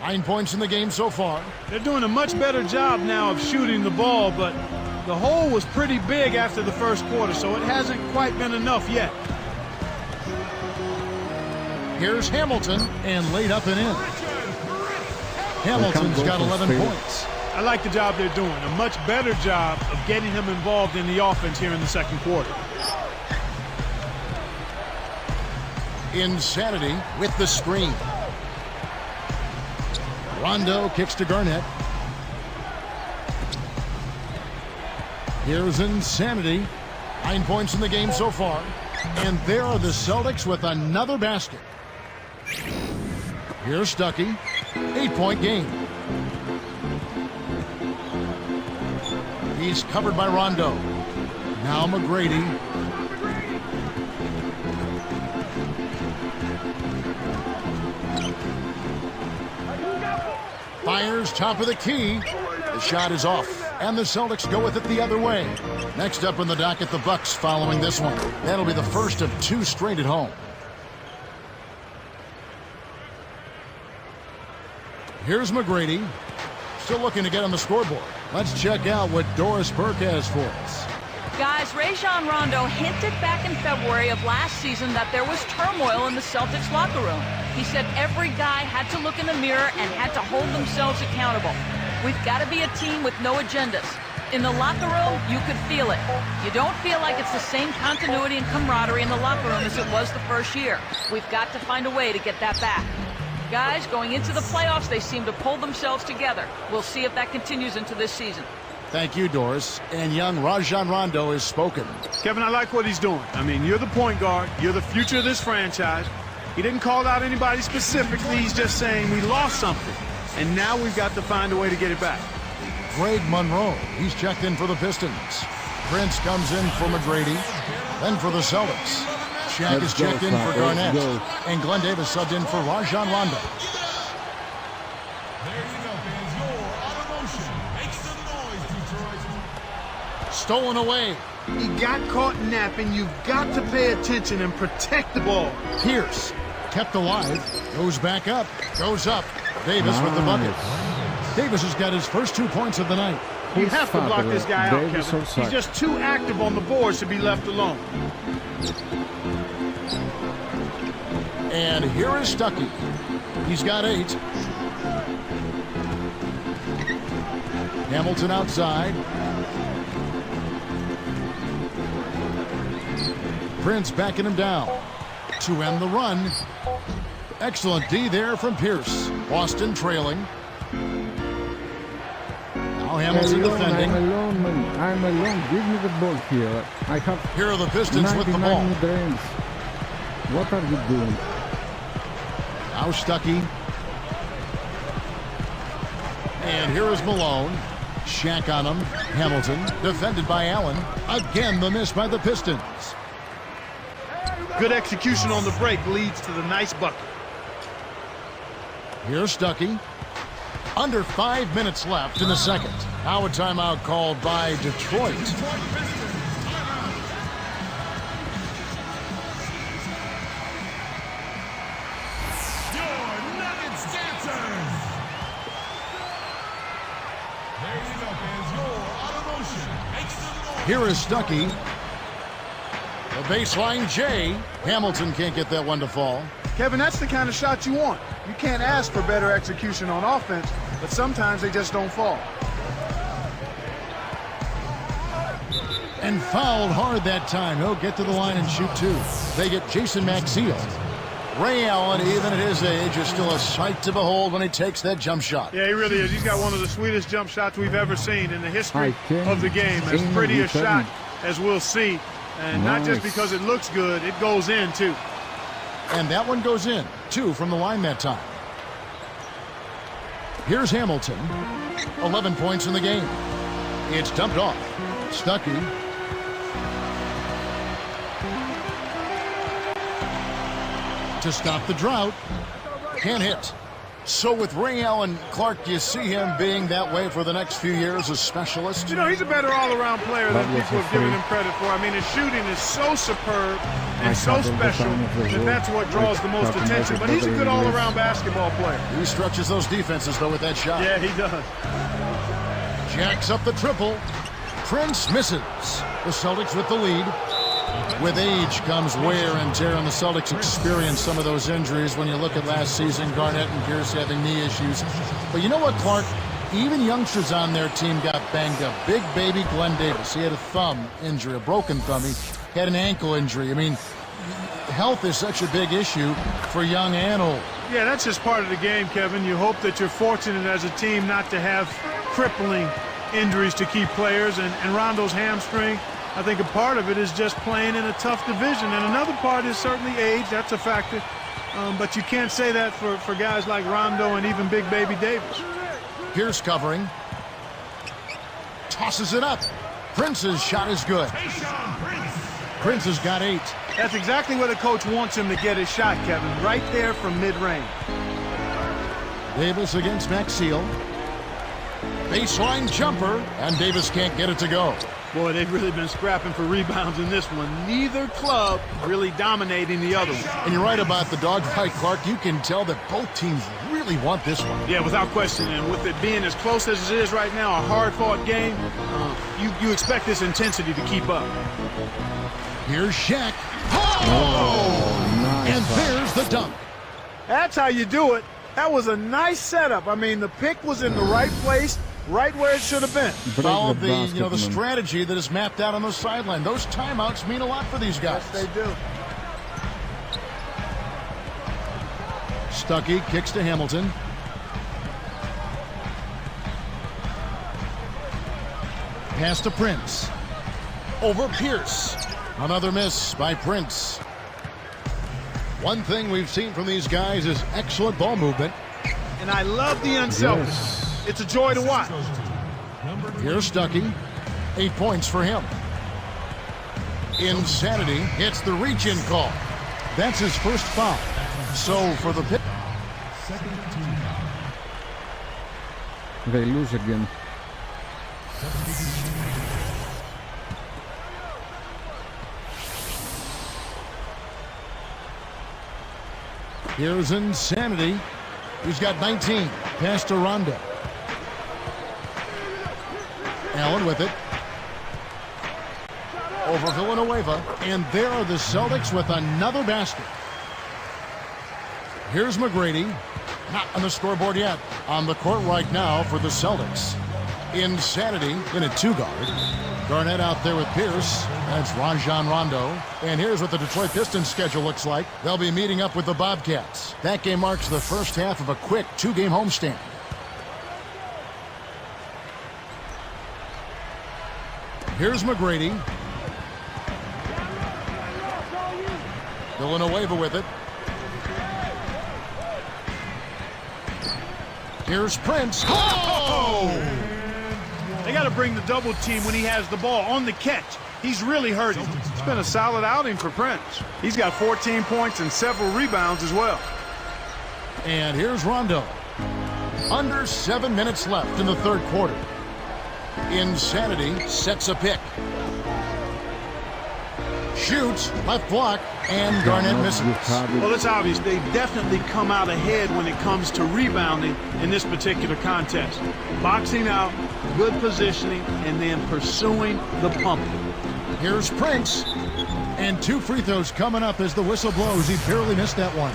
9 points in the game so far. They're doing a much better job now of shooting the ball, but the hole was pretty big after the first quarter, so it hasn't quite been enough yet. Here's Hamilton, and laid up and in. Hamilton's got 11 points. I like the job they're doing. A much better job of getting him involved in the offense here in the second quarter. Insanity with the screen. Rondo kicks to Garnett. Here's Insanity. 9 points in the game so far. And there are the Celtics with another basket. Here's Stuckey. 8-point game. He's covered by Rondo. Now McGrady. Fires top of the key. The shot is off, and the Celtics go with it the other way. Next up in the docket, the Bucks following this one. That'll be the first of 2 straight at home. Here's McGrady. Still looking to get on the scoreboard. Let's check out what Doris Burke has for us. Guys, Rajon Rondo hinted back in February of last season that there was turmoil in the Celtics locker room. He said every guy had to look in the mirror and had to hold themselves accountable. We've got to be a team with no agendas. In the locker room, you could feel it. You don't feel like it's the same continuity and camaraderie in the locker room as it was the first year. We've got to find a way to get that back. Guys, going into the playoffs, they seem to pull themselves together. We'll see if that continues into this season. Thank you, Doris. And young Rajon Rondo is spoken. Kevin, I like what he's doing. I mean, you're the point guard. You're the future of this franchise. He didn't call out anybody specifically. He's just saying we lost something. And now we've got to find a way to get it back. Greg Monroe. He's checked in for the Pistons. Prince comes in for McGrady. Then for the Celtics, Shaq is checked in for Garnett. And Glenn Davis subbed in for Rajon Rondo. Stolen away. He got caught napping. You've got to pay attention and protect the ball. Pierce kept alive. Goes back up. Goes up. Davis with the bucket. Davis has got his first 2 points of the night. You have to block this guy out, Kevin. He's just too active on the boards to be left alone. And here is Stuckey. He's got 8. Hamilton outside. Prince backing him down to end the run. Excellent D there from Pierce. Boston trailing. Now Hamilton defending. I'm alone, man. I'm alone. Give me the ball here. I have. Here are the Pistons with the ball. Drains. What are you doing? Now Stuckey. And here is Malone. Shaq on him. Hamilton defended by Allen. Again the miss by the Pistons. Good execution on the break leads to the nice bucket. Here's Stuckey. Under 5 minutes left in the second. Now a timeout called by Detroit. Here is Stuckey. The baseline J. Hamilton can't get that one to fall. Kevin, that's the kind of shot you want. You can't ask for better execution on offense, but sometimes they just don't fall. And fouled hard that time. He'll get to the line and shoot 2. They get Jason Maxiell. Ray Allen, even at his age, is still a sight to behold when he takes that jump shot. Yeah, he really is. He's got one of the sweetest jump shots we've ever seen in the history of the game. As pretty a shot as we'll see. And not just because it looks good, it goes in, too. And that one goes in. 2 from the line that time. Here's Hamilton. 11 points in the game. It's dumped off. Stuckey. To stop the drought. Can't hit. So with Ray Allen, Clark, do you see him being that way for the next few years, a specialist? You know, he's a better all-around player than people have given him credit for. I mean, his shooting is so superb and so special that that's what draws the most attention. But he's a good all-around basketball player. He structures those defenses, though, with that shot. Yeah, he does. Jacks up the triple. Prince misses. The Celtics with the lead. With age comes wear and tear, and the Celtics experience some of those injuries when you look at last season, Garnett and Pierce having knee issues. But you know what, Clark? Even youngsters on their team got banged up. Big baby Glenn Davis, he had a thumb injury, a broken thumb. He had an ankle injury. I mean, health is such a big issue for young and old. Yeah, that's just part of the game, Kevin. You hope that you're fortunate as a team not to have crippling injuries to key players. And Rondo's hamstring, I think a part of it is just playing in a tough division. And another part is certainly age. That's a factor. But you can't say that for guys like Rondo and even Big Baby Davis. Pierce covering. Tosses it up. Prince's shot is good. Prince has got 8. That's exactly where the coach wants him to get his shot, Kevin. Right there from mid-range. Davis against Maxiell. Baseline jumper, and Davis can't get it to go. Boy, they've really been scrapping for rebounds in this one. Neither club really dominating the other one. And you're right about the dogfight, Clark. You can tell that both teams really want this one. Yeah, without question. And with it being as close as it is right now, a hard-fought game, you expect this intensity to keep up. Here's Shaq. Oh! Nice. And there's the dunk. That's how you do it. That was a nice setup. I mean, the pick was in the right place, right where it should have been. Follow the strategy that is mapped out on the sideline. Those timeouts mean a lot for these guys. Yes, they do. Stuckey kicks to Hamilton. Pass to Prince. Over Pierce. Another miss by Prince. One thing we've seen from these guys is excellent ball movement. And I love the unselfish. It's a joy to watch. Here's Stuckey. 8 points for him. Insanity hits the reach-in call. That's his first foul. So for the pit. They lose again. Here's Insanity. He's got 19. Pass to Rondo. Allen with it. Over Villanueva. And there are the Celtics with another basket. Here's McGrady. Not on the scoreboard yet. On the court right now for the Celtics. Insanity in a 2-guard. Garnett out there with Pierce. That's Rajon Rondo. And here's what the Detroit Pistons schedule looks like. They'll be meeting up with the Bobcats. That game marks the first half of a quick 2-game homestand. Here's McGrady. Villanueva with it. Here's Prince. Oh! They got to bring the double team when he has the ball on the catch. He's really hurting. It's been a solid outing for Prince. He's got 14 points and several rebounds as well. And here's Rondo. Under 7 minutes left in the third quarter. Insanity sets a pick. Shoots, left block, and Garnett misses. Well, it's obvious they definitely come out ahead when it comes to rebounding in this particular contest. Boxing out, good positioning, and then pursuing the pump. Here's Prince. And 2 free throws coming up as the whistle blows. He barely missed that one.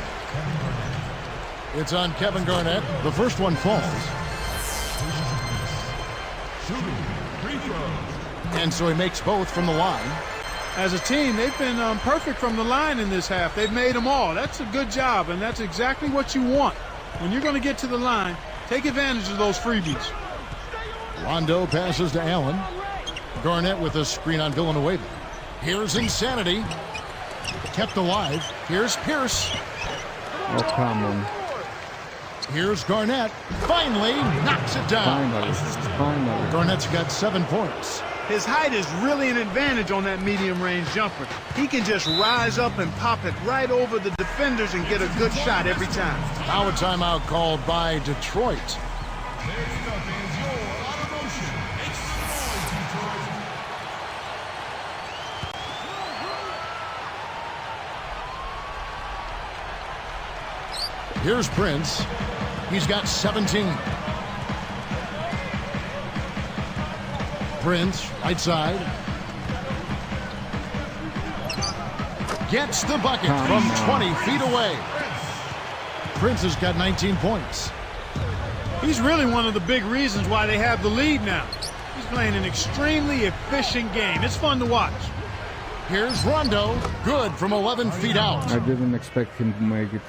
It's on Kevin Garnett. The first one falls. And so he makes both from the line. As a team, they've been perfect from the line in this half. They've made them all. That's a good job, and that's exactly what you want. When you're going to get to the line, take advantage of those freebies. Rondo passes to Allen. Garnett with a screen on Villanueva. Here's Insanity. Kept alive. Here's Pierce. Oh, come on. Here's Garnett. Finally knocks it down. Finally. Garnett's got 7 points. His height is really an advantage on that medium-range jumper. He can just rise up and pop it right over the defenders and get a good shot every time. Now a timeout called by Detroit. Here's Prince. He's got 17. Prince, right side. Gets the bucket from 20 feet away. Prince has got 19 points. He's really one of the big reasons why they have the lead now. He's playing an extremely efficient game. It's fun to watch. Here's Rondo. Good from 11 feet out. I didn't expect him to make it.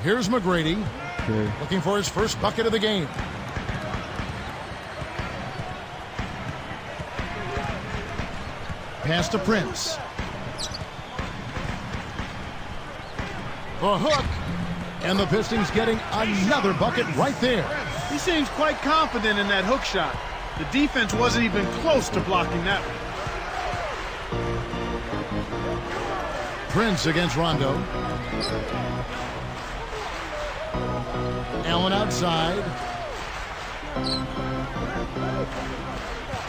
Here's McGrady. Okay. Looking for his first bucket of the game. Pass to Prince. The hook. And the Pistons getting another bucket right there. He seems quite confident in that hook shot. The defense wasn't even close to blocking that one. Prince against Rondo. Allen outside.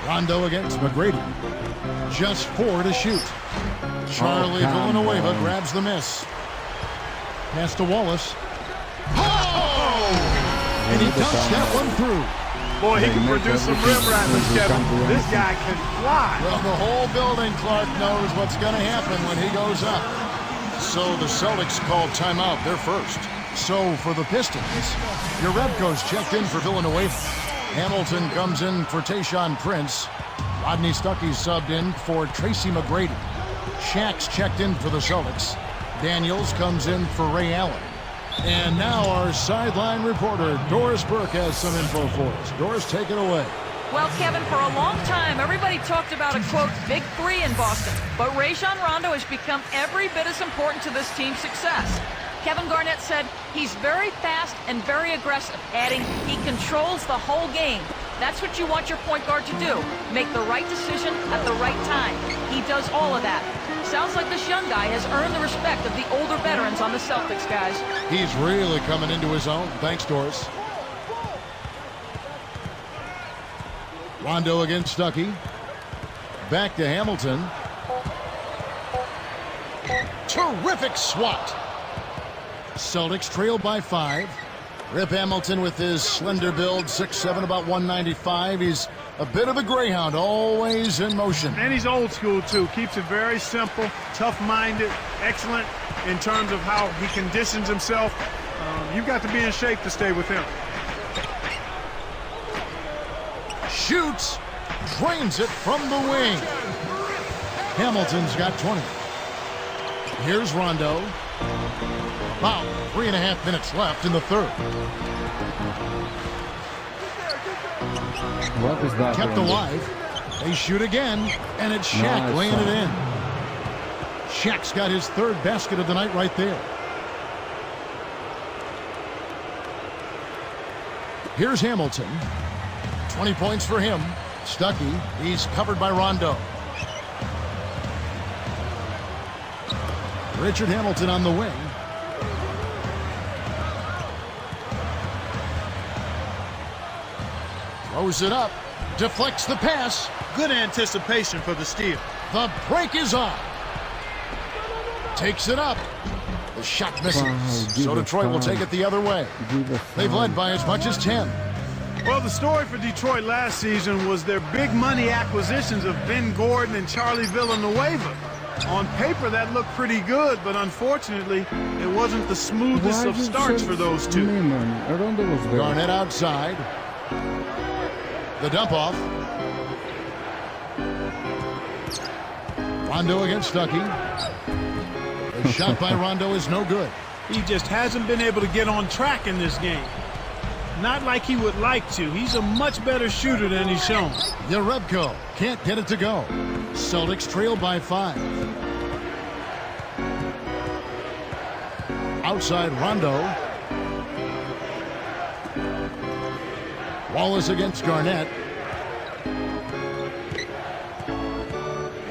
Rondo against McGrady. Just 4 to shoot. Charlie Villanueva grabs the miss. Pass to Wallace. Oh! And he dunks that one through. Boy, he can produce some rim rappers, Kevin. This guy can fly. Well, the whole building, Clark, knows what's going to happen when he goes up. So the Celtics called timeout. They're first. So for the Pistons, Jerebko's checked in for Villanueva. Hamilton comes in for Tayshaun Prince. Rodney Stuckey subbed in for Tracy McGrady. Shaq's checked in for the Celtics. Daniels comes in for Ray Allen. And now our sideline reporter, Doris Burke, has some info for us. Doris, take it away. Well, Kevin, for a long time, everybody talked about a, quote, big three in Boston. But Rajon Rondo has become every bit as important to this team's success. Kevin Garnett said he's very fast and very aggressive, adding he controls the whole game. That's what you want your point guard to do. Make the right decision at the right time. He does all of that. Sounds like this young guy has earned the respect of the older veterans on the Celtics, guys. He's really coming into his own. Thanks, Doris. Rondo against Stuckey. Back to Hamilton. Terrific swat. Celtics trail by 5. Rip Hamilton with his slender build, 6'7", about 195. He's a bit of a greyhound, always in motion. And he's old school, too. Keeps it very simple, tough-minded, excellent in terms of how he conditions himself. You've got to be in shape to stay with him. Shoots, drains it from the wing. Hamilton's got 20. Here's Rondo. About 3.5 minutes left in the third. What is that? Kept alive. They shoot again, and it's Shaq laying it in. Shaq's got his third basket of the night right there. Here's Hamilton. 20 points for him. Stuckey, he's covered by Rondo. Richard Hamilton on the wing. Throws it up. Deflects the pass. Good anticipation for the steal. The break is on. Takes it up. The shot misses. So Detroit will take it the other way. They've led by as much as 10. Well, the story for Detroit last season was their big money acquisitions of Ben Gordon and Charlie Villanueva. On paper, that looked pretty good, but unfortunately, it wasn't the smoothest of starts for those two. Garnett outside. The dump off. Rondo against Stuckey. The shot by Rondo is no good. He just hasn't been able to get on track in this game. Not like he would like to. He's a much better shooter than he's shown. Yarebko can't get it to go. Celtics trail by 5. Outside Rondo. Wallace against Garnett.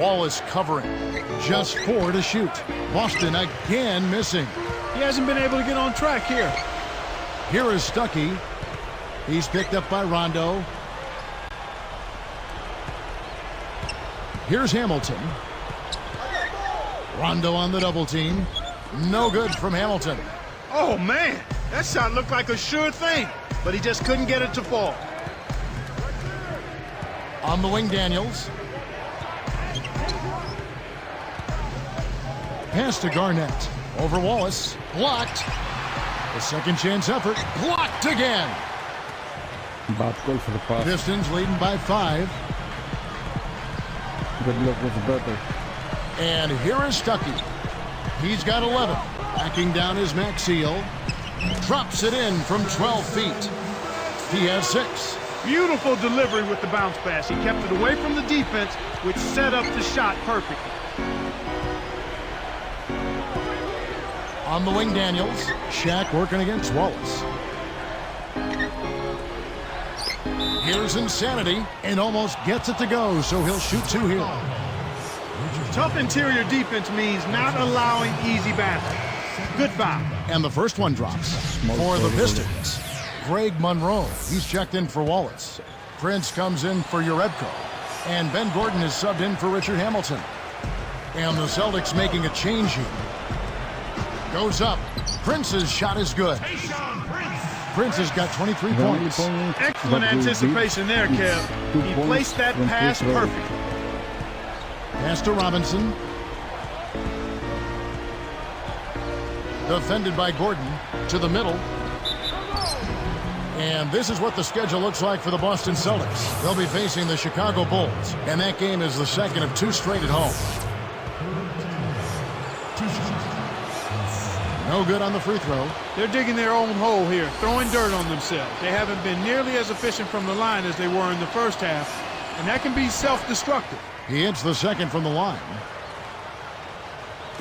Wallace covering. Just 4 to shoot. Boston again missing. He hasn't been able to get on track here. Here is Stuckey. He's picked up by Rondo. Here's Hamilton. Rondo on the double team. No good from Hamilton. Oh, man. That shot looked like a sure thing, but he just couldn't get it to fall. On the wing, Daniels. Pass to Garnett. Over Wallace. Blocked. The second chance effort. Blocked again. Bad call for the pass. Pistons leading by 5. Good luck was better. And here is Stuckey. He's got 11. Backing down his max seal. Drops it in from 12 feet. He has 6. Beautiful delivery with the bounce pass. He kept it away from the defense, which set up the shot perfectly. On the wing, Daniels. Shaq working against Wallace. Here's Insanity, and almost gets it to go, so he'll shoot 2 here. Tough interior defense means not allowing easy baskets. Good foul. And the first one drops for the Pistons. Greg Monroe, he's checked in for Wallace. Prince comes in for Yarebko. And Ben Gordon is subbed in for Richard Hamilton. And the Celtics making a change here. Goes up. Prince's shot is good. Prince has got 23 points. Excellent anticipation there, Kev. He placed that pass perfectly. Pass to Robinson. Defended by Gordon to the middle. And this is what the schedule looks like for the Boston Celtics. They'll be facing the Chicago Bulls. And that game is the second of 2 straight at home. No good on the free throw. They're digging their own hole here, throwing dirt on themselves. They haven't been nearly as efficient from the line as they were in the first half, and that can be self-destructive. He hits the second from the line.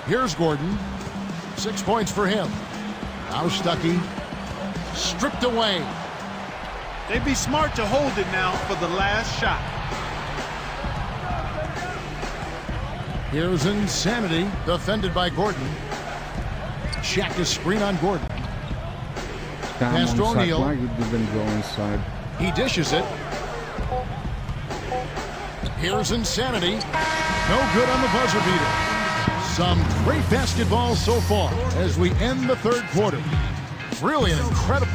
Here's Gordon. 6 points for him. Now Stuckey. Stripped away. They'd be smart to hold it now for the last shot. Here's Insanity, defended by Gordon. Check his screen on Gordon. Pass to O'Neal. Why you didn't go inside? He dishes it. Here's Insanity. No good on the buzzer beater. Some great basketball so far as we end the third quarter. Really an incredible...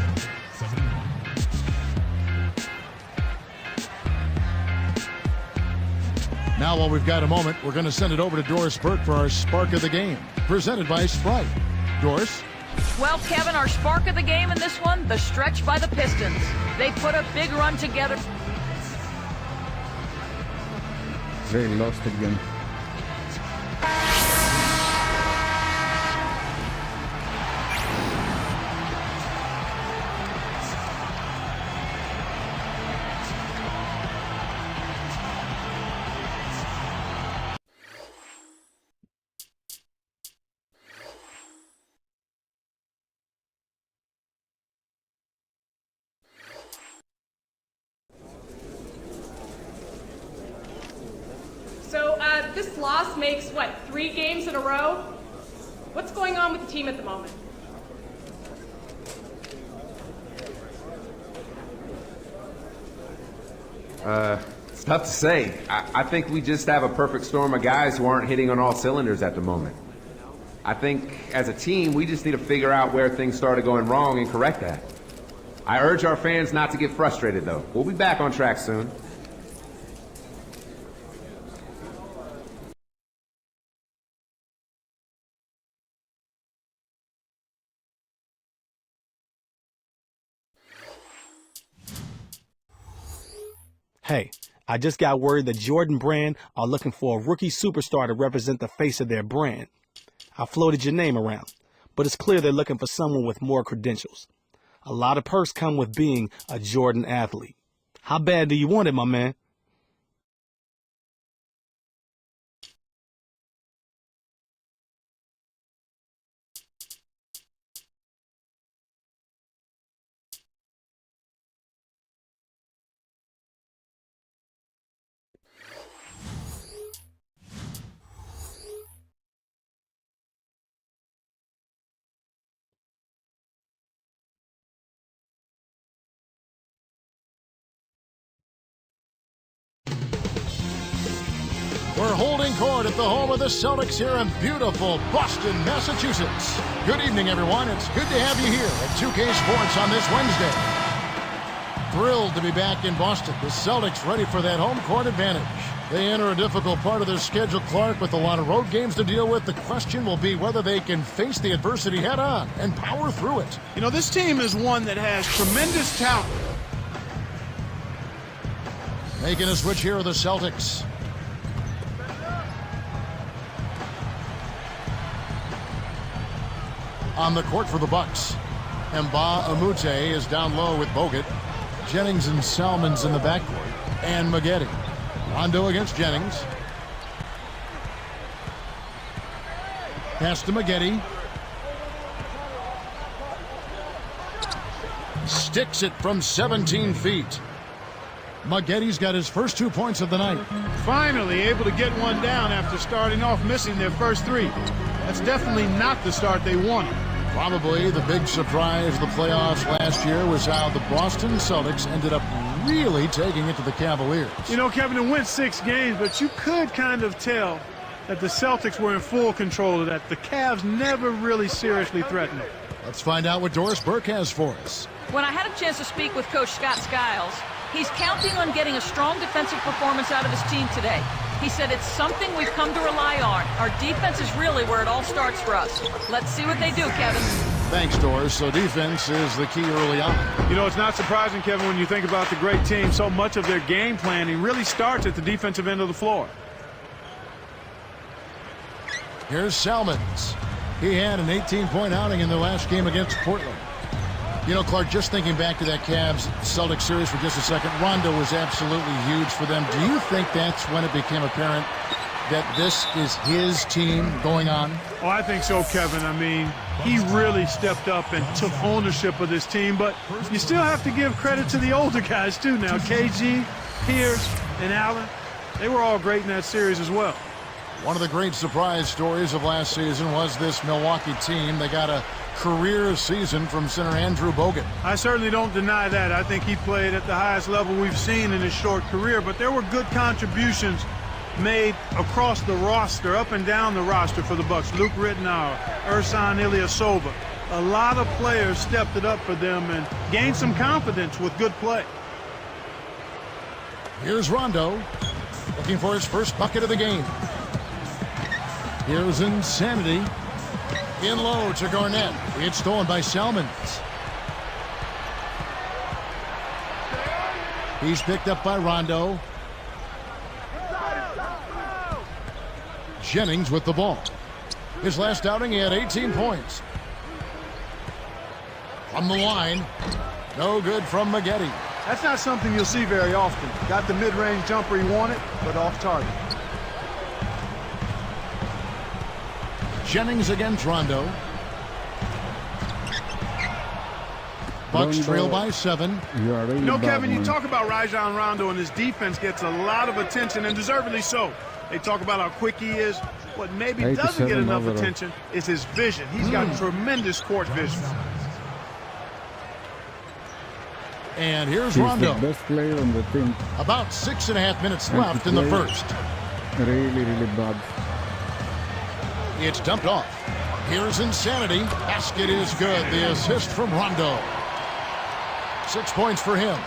Now, while we've got a moment, we're going to send it over to Doris Burke for our Spark of the Game, presented by Sprite. Doris? Well, Kevin, our spark of the game in this one, the stretch by the Pistons. They put a big run together. They lost again. So, this loss makes, what, 3 games in a row? What's going on with the team at the moment? It's tough to say. I think we just have a perfect storm of guys who aren't hitting on all cylinders at the moment. I think, as a team, we just need to figure out where things started going wrong and correct that. I urge our fans not to get frustrated, though. We'll be back on track soon. Hey, I just got word that Jordan Brand are looking for a rookie superstar to represent the face of their brand. I floated your name around, but it's clear they're looking for someone with more credentials. A lot of perks come with being a Jordan athlete. How bad do you want it, my man? We're holding court at the home of the Celtics here in beautiful Boston, Massachusetts. Good evening, everyone. It's good to have you here at 2K Sports on this Wednesday. Thrilled to be back in Boston. The Celtics ready for that home court advantage. They enter a difficult part of their schedule, Clark, with a lot of road games to deal with. The question will be whether they can face the adversity head-on and power through it. You know, this team is one that has tremendous talent. Making a switch here are the Celtics. On the court for the Bucks, Mba Amute is down low with Bogut. Jennings and Salmon's in the backcourt. And Maggette. Rondo against Jennings. Pass to Maggette. Sticks it from 17 feet. Maggette's got his first 2 points of the night. Finally able to get one down after starting off missing their first 3. That's definitely not the start they wanted. Probably the big surprise of the playoffs last year was how the Boston Celtics ended up really taking it to the Cavaliers. You know, Kevin, it went 6 games, but you could kind of tell that the Celtics were in full control of that. The Cavs never really seriously threatened it. Let's find out what Doris Burke has for us. When I had a chance to speak with Coach Scott Skiles, he's counting on getting a strong defensive performance out of his team today. He said it's something we've come to rely on. Our defense is really where it all starts for us. Let's see what they do, Kevin. Thanks, Doris. So defense is the key early on. You know, it's not surprising, Kevin, when you think about the great team. So much of their game planning really starts at the defensive end of the floor. Here's Salmons. He had an 18-point outing in the last game against Portland. You know, Clark, just thinking back to that Cavs-Celtics series for just a second, Rondo was absolutely huge for them. Do you think that's when it became apparent that this is his team going on? Oh, I think so, Kevin. I mean, he really stepped up and took ownership of this team, but you still have to give credit to the older guys, too, now. KG, Pierce, and Allen, they were all great in that series as well. One of the great surprise stories of last season was this Milwaukee team. They got a career season from center Andrew Bogut. I certainly don't deny that. I think he played at the highest level we've seen in his short career, but there were good contributions made across the roster, up and down the roster for the Bucks. Luke Rittenauer, Ersan Ilyasova. A lot of players stepped it up for them and gained some confidence with good play. Here's Rondo, looking for his first bucket of the game. Here's Insanity. In low to Garnett. It's stolen by Salmons. He's picked up by Rondo. Jennings with the ball. His last outing, he had 18 points. From the line, no good from Maggette. That's not something you'll see very often. Got the mid-range jumper he wanted, but off target. Jennings against Rondo. Bucks trail by 7. You know, Kevin, you talk about Rajon Rondo, and his defense gets a lot of attention, and deservedly so. They talk about how quick he is. What maybe doesn't get enough attention is his vision. He's got tremendous court vision. And here's Rondo. The best player on the team. About 6.5 minutes left in the first. Really bad. It's dumped off. Here's Insanity. Basket is good. The assist from Rondo. 6 points for him.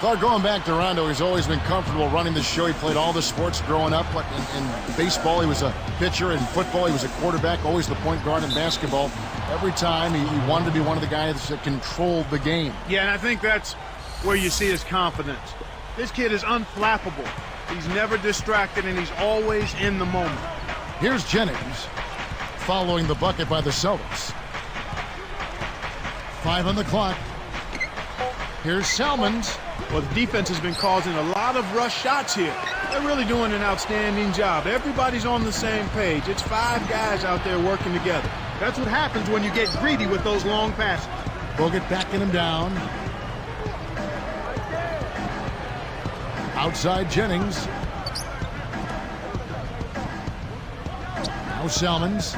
Clark, going back to Rondo, he's always been comfortable running the show. He played all the sports growing up. Like in baseball, he was a pitcher. In football, he was a quarterback, always the point guard in basketball. Every time, he wanted to be one of the guys that controlled the game. Yeah, and I think that's where you see his confidence. This kid is unflappable. He's never distracted, and he's always in the moment. Here's Jennings, following the bucket by the Celtics. 5 on the clock. Here's Salmons. Well, the defense has been causing a lot of rush shots here. They're really doing an outstanding job. Everybody's on the same page. It's 5 guys out there working together. That's what happens when you get greedy with those long passes. Bogut backing him down. Outside Jennings. Now Salmons.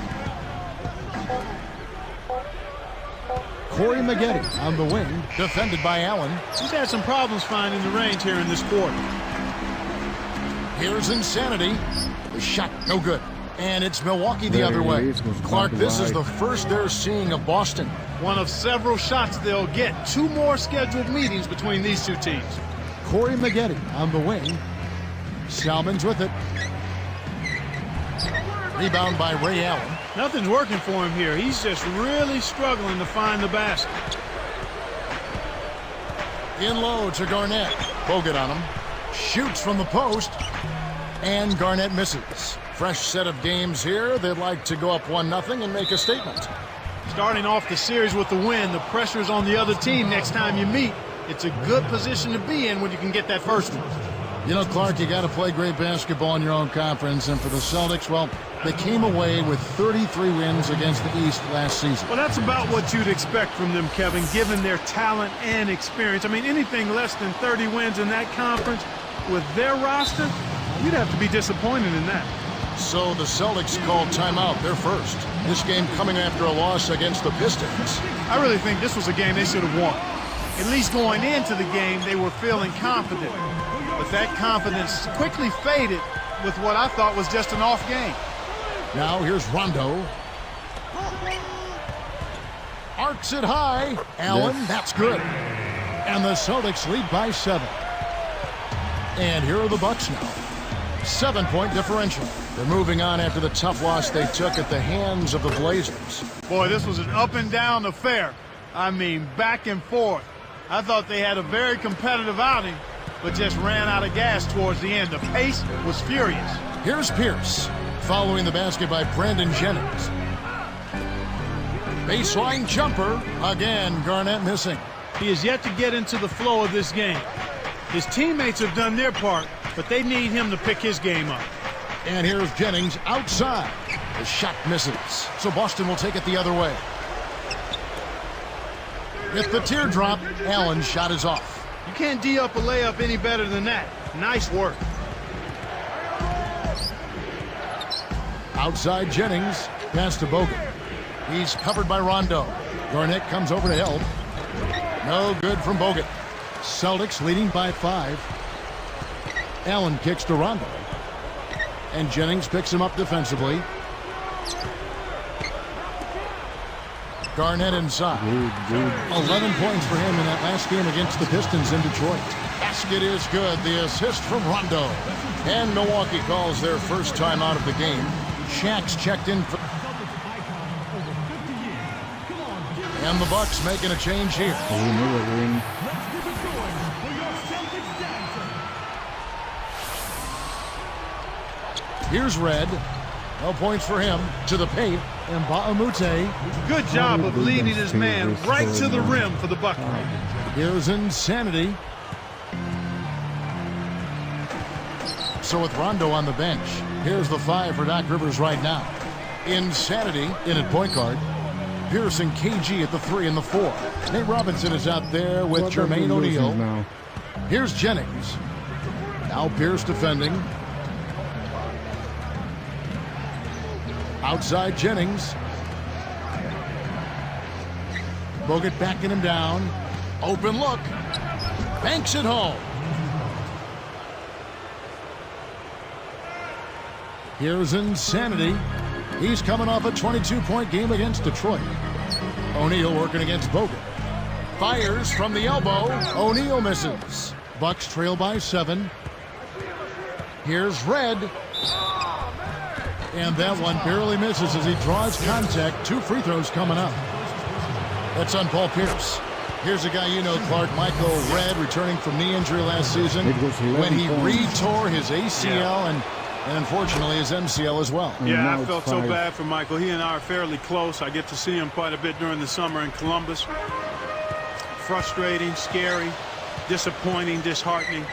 Corey Maggette on the wing, defended by Allen. He's had some problems finding the range here in this quarter. Here's Insanity. The shot, no good. And it's Milwaukee the other way. Clark, this is the first they're seeing of Boston. One of several shots they'll get. 2 more scheduled meetings between these two teams. Corey Maggette on the wing. Salmons with it. Rebound by Ray Allen. Nothing's working for him here. He's just really struggling to find the basket. In low to Garnett. Bogut on him. Shoots from the post. And Garnett misses. Fresh set of games here. They'd like to go up 1-0 and make a statement. Starting off the series with the win, the pressure's on the other team next time you meet. It's a good position to be in when you can get that first one. You know, Clark, you got to play great basketball in your own conference. And for the Celtics, well, they came away with 33 wins against the East last season. Well, that's about what you'd expect from them, Kevin, given their talent and experience. I mean, anything less than 30 wins in that conference with their roster, you'd have to be disappointed in that. So the Celtics called timeout. They're first. This game coming after a loss against the Pistons. I really think this was a game they should have won. At least going into the game, they were feeling confident. But that confidence quickly faded with what I thought was just an off game. Now here's Rondo. Arcs it high. Allen, that's good. And the Celtics lead by 7. And here are the Bucks now. 7-point differential. They're moving on after the tough loss they took at the hands of the Blazers. Boy, this was an up-and-down affair. I mean, back and forth. I thought they had a very competitive outing, but just ran out of gas towards the end. The pace was furious. Here's Pierce, following the basket by Brandon Jennings. Baseline jumper. Again, Garnett missing. He is yet to get into the flow of this game. His teammates have done their part, but they need him to pick his game up. And here's Jennings outside. The shot misses, so Boston will take it the other way. With the teardrop, Allen's shot is off. You can't D up a layup any better than that. Nice work. Outside Jennings, pass to Bogut. He's covered by Rondo. Garnett comes over to help. No good from Bogut. Celtics leading by 5. Allen kicks to Rondo. And Jennings picks him up defensively. Garnett inside. 11 points for him in that last game against the Pistons in Detroit. Basket is good. The assist from Rondo. And Milwaukee calls their first time out of the game. Shaq's checked in for... And the Bucks making a change here. Here's Red. No points for him. To the paint. And Ba'amute. Good job of leading his man right to the rim for the Bucks. Here's Insanity. So with Rondo on the bench, here's the 5 for Doc Rivers right now. Insanity in at point guard. Pierce and KG at the 3 and the 4. Nate Robinson is out there with Jermaine O'Neal. Here's Jennings. Now Pierce defending. Outside Jennings. Bogut backing him down. Open look. Banks it home. Here's Insanity. He's coming off a 22-point game against Detroit. O'Neal working against Bogut. Fires from the elbow. O'Neal misses. Bucks trail by 7. Here's Red. And that one barely misses as he draws contact. 2 free throws coming up. That's on Paul Pierce. Here's a guy you know, Clark, Michael Red, returning from knee injury last season when he re-tore his ACL and unfortunately his MCL as well. Yeah, I felt so bad for Michael. He and I are fairly close. I get to see him quite a bit during the summer in Columbus. Frustrating, scary, disappointing, disheartening.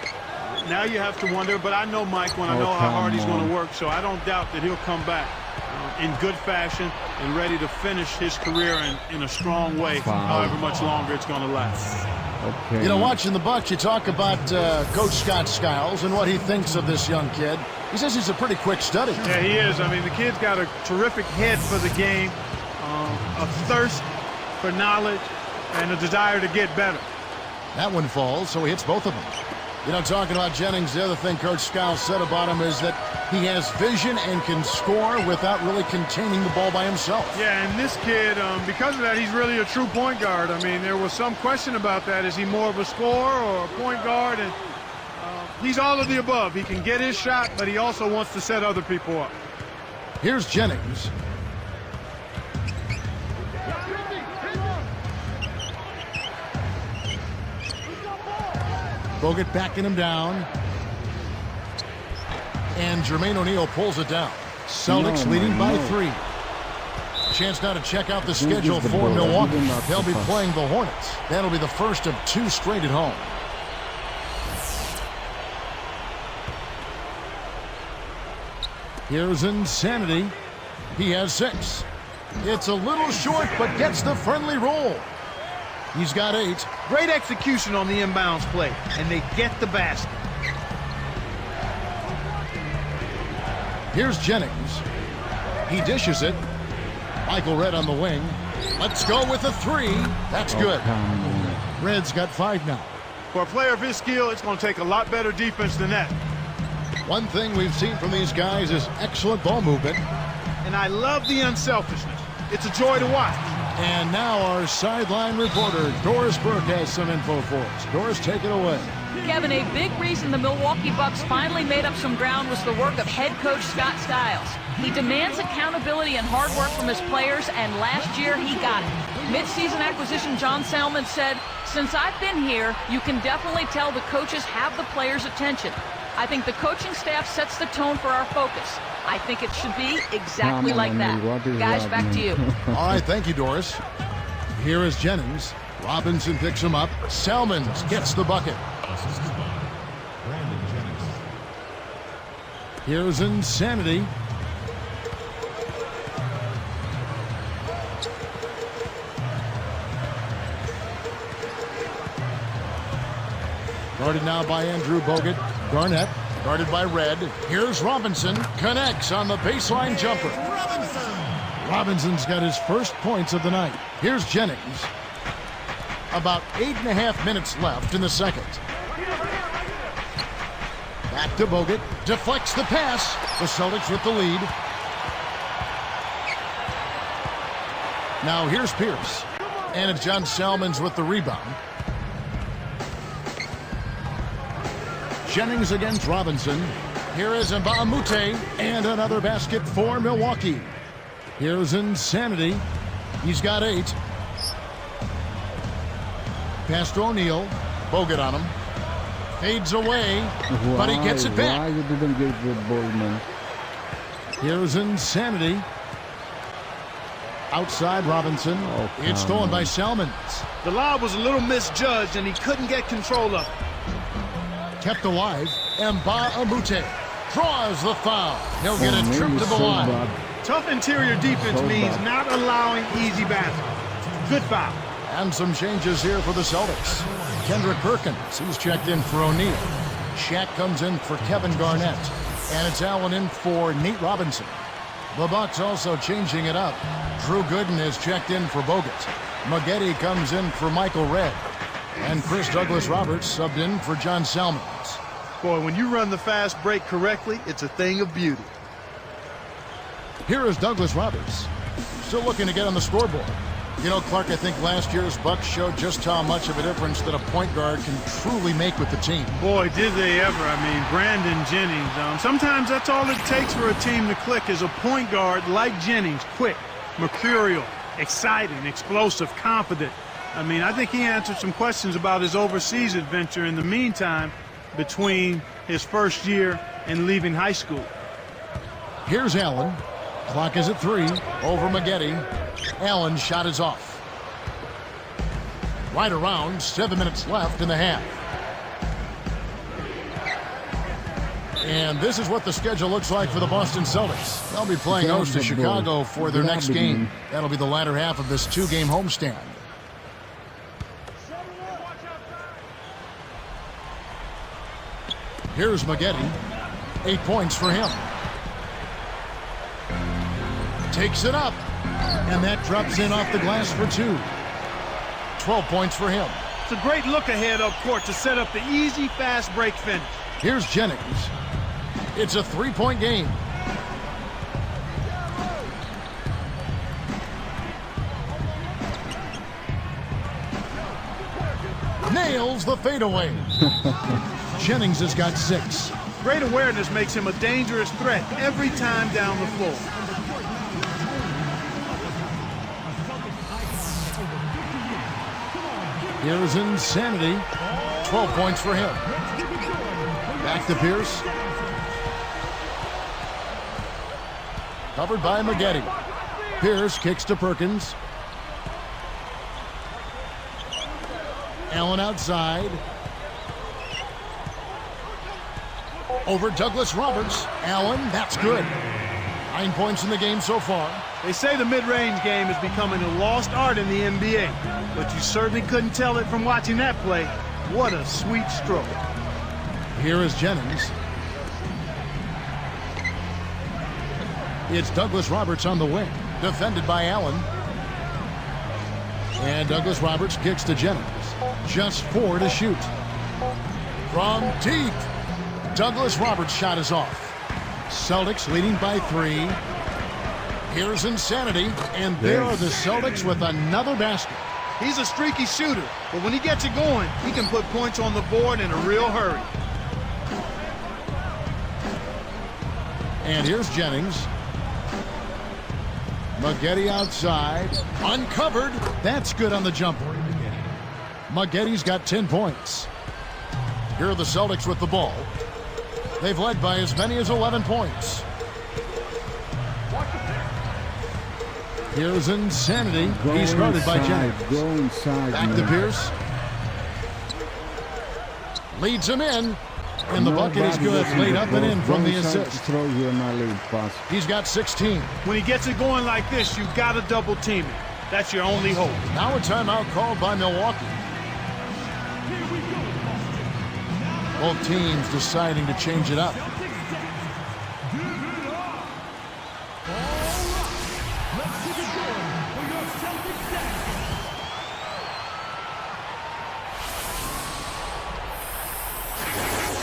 Now you have to wonder, but I know Mike when I know how hard he's going to work, so I don't doubt that he'll come back in good fashion and ready to finish his career in a strong way, however much longer it's going to last. Okay. You know, watching the Bucks, you talk about Coach Scott Skiles and what he thinks of this young kid. He says he's a pretty quick study. Yeah, he is. I mean, the kid's got a terrific head for the game, a thirst for knowledge, and a desire to get better. That one falls, so he hits both of them. You know, talking about Jennings, the other thing Coach Skiles said about him is that he has vision and can score without really containing the ball by himself. Yeah, and this kid, because of that, he's really a true point guard. I mean, there was some question about that. Is he more of a scorer or a point guard? And he's all of the above. He can get his shot, but he also wants to set other people up. Here's Jennings. Bogut backing him down. And Jermaine O'Neal pulls it down. Celtics leading by 3. Chance now to check out the schedule for Milwaukee. They'll be playing the Hornets. That'll be the first of 2 straight at home. Here's Insanity. He has 6. It's a little short, but gets the friendly roll. He's got 8. Great execution on the inbounds play, and they get the basket. Here's Jennings. He dishes it. Michael Red on the wing. Let's go with a 3. That's good. Red's got 5 now. For a player of his skill, it's going to take a lot better defense than that. One thing we've seen from these guys is excellent ball movement. And I love the unselfishness. It's a joy to watch. And now our sideline reporter, Doris Burke, has some info for us. Doris, take it away. Kevin, a big reason the Milwaukee Bucks finally made up some ground was the work of head coach Scott Skiles. He demands accountability and hard work from his players, and last year he got it. Mid-season acquisition John Salmon said, "Since I've been here, you can definitely tell the coaches have the players' attention. I think the coaching staff sets the tone for our focus. I think it should be exactly like that." Guys, back to you. All right, thank you, Doris. Here is Jennings. Robinson picks him up. Salmons gets the bucket. Here's Insanity. Guarded now by Andrew Bogut. Garnett guarded by Red. Here's Robinson. Connects on the baseline jumper. Robinson's got his first points of the night. Here's Jennings. About 8.5 minutes left in the second. Back to Bogut. Deflects the pass. The Celtics with the lead. Now here's Pierce. And it's John Salmons with the rebound. Jennings against Robinson. Here is Mbamute. And another basket for Milwaukee. Here's Insanity. He's got 8. Pass to O'Neal. Bogut on him. Fades away, but he gets it back. Why you didn't get the ball, man? Here's Insanity. Outside Robinson. Oh, it's stolen by Salmons. The lob was a little misjudged, and he couldn't get control of it. Kept alive. Mbamute draws the foul. He'll get a trip to the line. Tough interior defense means not allowing easy baskets. Good foul. And some changes here for the Celtics. Kendrick Perkins, he's checked in for O'Neal. Shaq comes in for Kevin Garnett. And it's Allen in for Nate Robinson. The Bucks also changing it up. Drew Gooden is checked in for Bogut. Maggette comes in for Michael Redd. And Chris Douglas-Roberts subbed in for John Salmons. Boy, when you run the fast break correctly, it's a thing of beauty. Here is Douglas-Roberts. Still looking to get on the scoreboard. You know, Clark, I think last year's Bucks showed just how much of a difference that a point guard can truly make with the team. Boy, did they ever. I mean, Brandon Jennings. Sometimes that's all it takes for a team to click is a point guard like Jennings. Quick, mercurial, exciting, explosive, confident. I mean, I think he answered some questions about his overseas adventure in the meantime between his first year and leaving high school. Here's Allen. Clock is at 3. Over Maggette. Allen's shot is off. Right around 7 minutes left in the half. And this is what the schedule looks like for the Boston Celtics. They'll be playing host to Chicago for their next game. That'll be the latter half of this 2-game homestand. Here's Maggette. 8 points for him. Takes it up. And that drops in off the glass for 2. 12 points for him. It's a great look ahead up court to set up the easy, fast break finish. Here's Jennings. It's a 3-point game. Nails the fadeaway. Jennings has got 6. Great awareness makes him a dangerous threat every time down the floor. Here's Insanity. 12 points for him. Back to Pierce. Covered by Maggette. Pierce kicks to Perkins. Allen outside. Over Douglas-Roberts. Allen, that's good. 9 points in the game so far. They say the mid-range game is becoming a lost art in the NBA, but you certainly couldn't tell it from watching that play. What a sweet stroke. Here is Jennings. It's Douglas-Roberts on the wing, defended by Allen. And Douglas-Roberts kicks to Jennings. Just 4 to shoot. From deep. Douglas-Roberts' shot is off. Celtics leading by 3. Here's Insanity, and there are the Celtics with another basket. He's a streaky shooter, but when he gets it going, he can put points on the board in a real hurry. And here's Jennings. Maggette outside. Uncovered. That's good on the jumper. Maggette's got 10 points. Here are the Celtics with the ball. They've led by as many as 11 points. Here's Insanity. He's guarded by Jennings. Go inside. Back to Pierce. Leads him in. And the bucket is good. Laid up and in from the assist. He's got 16. When he gets it going like this, you've got to double team it. That's your only hope. Now a timeout called by Milwaukee. Both teams deciding to change it up.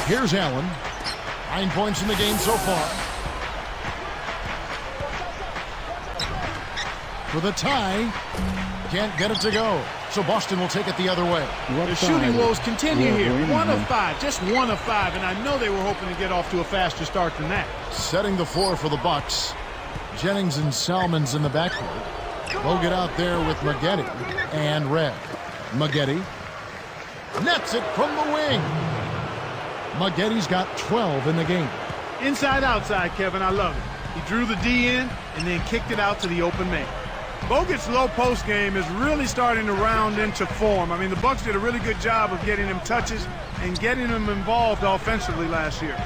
Here's Allen. 9 points in the game so far. For the tie. Can't get it to go. So Boston will take it the other way. The shooting woes continue here. 1 of 5. Just 1 of 5. And I know they were hoping to get off to a faster start than that. Setting the floor for the Bucks. Jennings and Salmon's in the backcourt. Bogut out there with Maggette and Red. Maggette nets it from the wing. Maggette's got 12 in the game. Inside outside, Kevin. I love it. He drew the D in and then kicked it out to the open man. Bogut's low post game is really starting to round into form. I mean, the Bucks did a really good job of getting him touches and getting him involved offensively last year.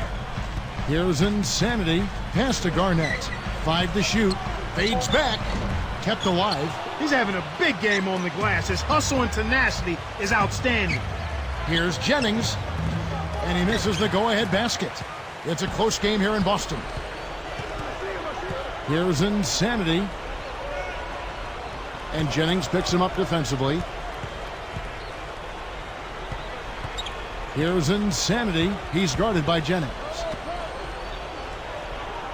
Here's Insanity. Pass to Garnett. 5 to shoot. Fades back. Kept alive. He's having a big game on the glass. His hustle and tenacity is outstanding. Here's Jennings. And he misses the go-ahead basket. It's a close game here in Boston. Here's Insanity. And Jennings picks him up defensively. Here's Insanity. He's guarded by Jennings.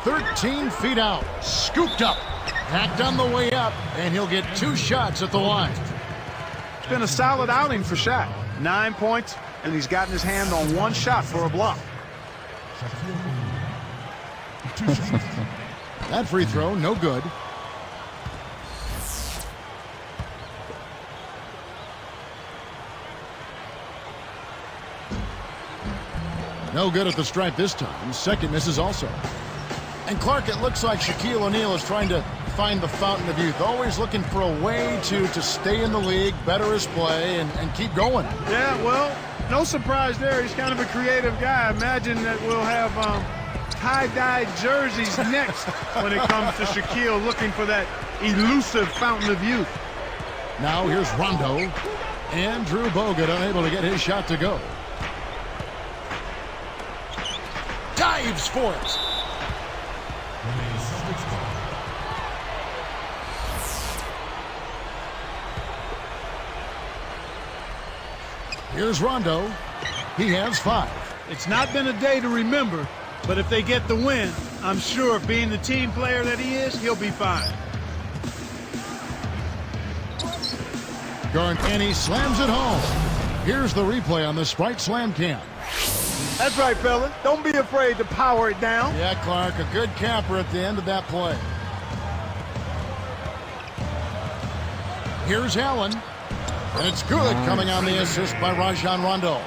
13 feet out. Scooped up. Hacked on the way up. And he'll get 2 shots at the line. It's been a solid outing for Shaq. 9 points. And he's gotten his hand on 1 shot for a block. That free throw, no good. No good at the stripe this time. Second misses also. And Clark, it looks like Shaquille O'Neal is trying to find the fountain of youth. Always looking for a way to stay in the league, better his play, and keep going. Yeah, well, no surprise there. He's kind of a creative guy. Imagine that we'll have tie-dyed jerseys next when it comes to Shaquille looking for that elusive fountain of youth. Now here's Rondo. And Drew Bogut unable to get his shot to go. Dives for it. Here's Rondo. He has 5. It's not been a day to remember, but if they get the win, I'm sure being the team player that he is, he'll be fine. And he slams it home. Here's the replay on the Sprite Slam Cam. That's right, fella. Don't be afraid to power it down. Yeah, Clark, a good capper at the end of that play. Here's Allen. And it's good coming on the assist by Rajon Rondo.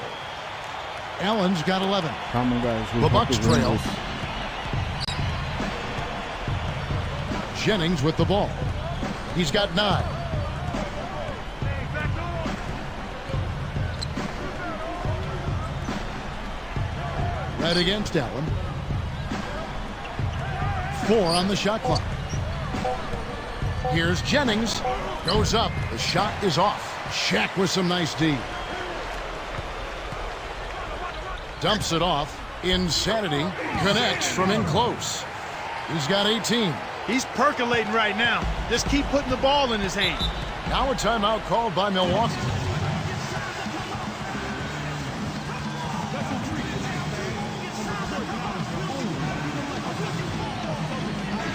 Allen's got 11. Come on, guys. The Bucks trail. Jennings with the ball. He's got 9. Right against Allen. 4 on the shot clock. Here's Jennings. Goes up. The shot is off. Shaq with some nice D. Dumps it off. Insanity connects from in close. He's got 18. He's percolating right now. Just keep putting the ball in his hand. Now a timeout called by Milwaukee.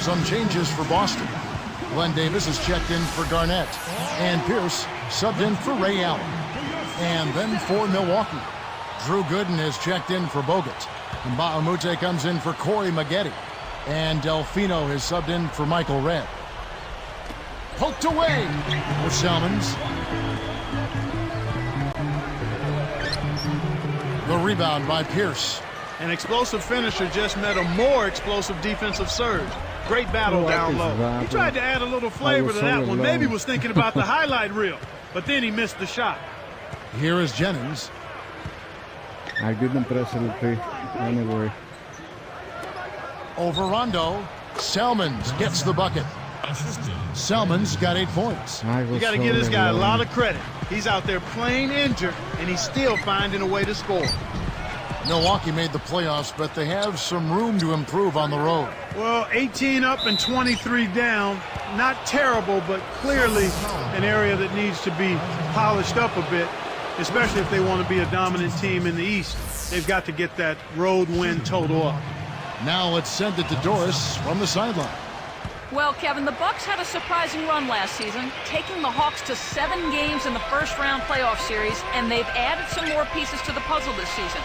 Some changes for Boston. Glenn Davis is checked in for Garnett. And Pierce subbed in for Ray Allen. And then for Milwaukee, Drew Gooden is checked in for Bogut. And Bahamute comes in for Corey Maggette. And Delfino is subbed in for Michael Redd. Poked away for Salmons. The rebound by Pierce. An explosive finisher just met a more explosive defensive surge. Great battle down low. He tried to add a little flavor to that one. Maybe was thinking about the highlight reel, but then he missed the shot. Here is Jennings. I didn't press LT anyway. Over Rondo. Salmons gets the bucket. Salmons got 8 points. You got to give this guy a lot of credit. He's out there playing injured, and he's still finding a way to score. Milwaukee made the playoffs, but they have some room to improve on the road. Well, 18 up and 23 down. Not terrible, but clearly an area that needs to be polished up a bit, especially if they want to be a dominant team in the East. They've got to get that road win total up. Now let's send it to Doris from the sideline. Well, Kevin, the Bucks had a surprising run last season, taking the Hawks to 7 games in the first-round playoff series, and they've added some more pieces to the puzzle this season.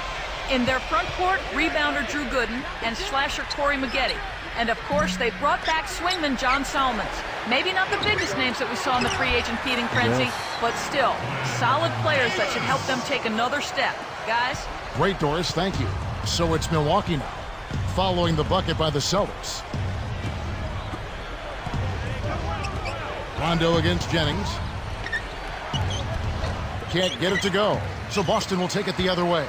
In their front court, rebounder Drew Gooden and slasher Corey Maggette. And, of course, they brought back swingman John Salmons. Maybe not the biggest names that we saw in the free agent feeding frenzy, but still, solid players that should help them take another step. Guys? Great, Doris. Thank you. So it's Milwaukee now, following the bucket by the Celtics. Rondo against Jennings. Can't get it to go, so Boston will take it the other way.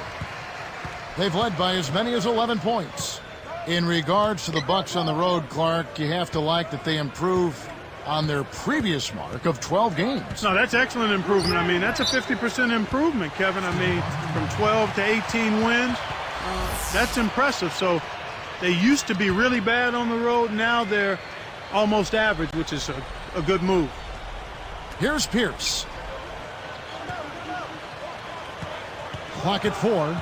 They've led by as many as 11 points. In regards to the Bucks on the road, Clark, you have to like that they improve on their previous mark of 12 games. No, that's excellent improvement. I mean, that's a 50% improvement, Kevin. I mean, from 12 to 18 wins, that's impressive. So they used to be really bad on the road. Now they're almost average, which is a good move. Here's Pierce. Clock at 4.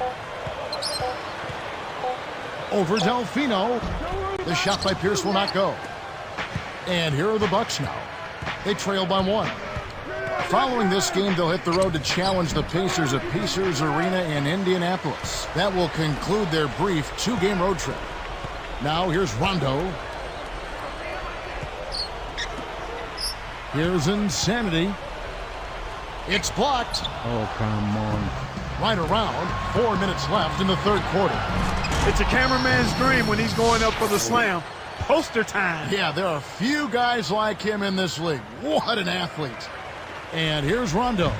Over Delfino. The shot by Pierce will not go. And here are the Bucks now. They trail by 1. Following this game, they'll hit the road to challenge the Pacers at Pacers Arena in Indianapolis. That will conclude their brief 2-game road trip. Now here's Rondo. Here's Insanity. It's blocked. Oh, come on. Right around 4 minutes left in the third quarter. It's a cameraman's dream when he's going up for the slam. Poster time. Yeah, there are few guys like him in this league. What an athlete. And here's Rondo.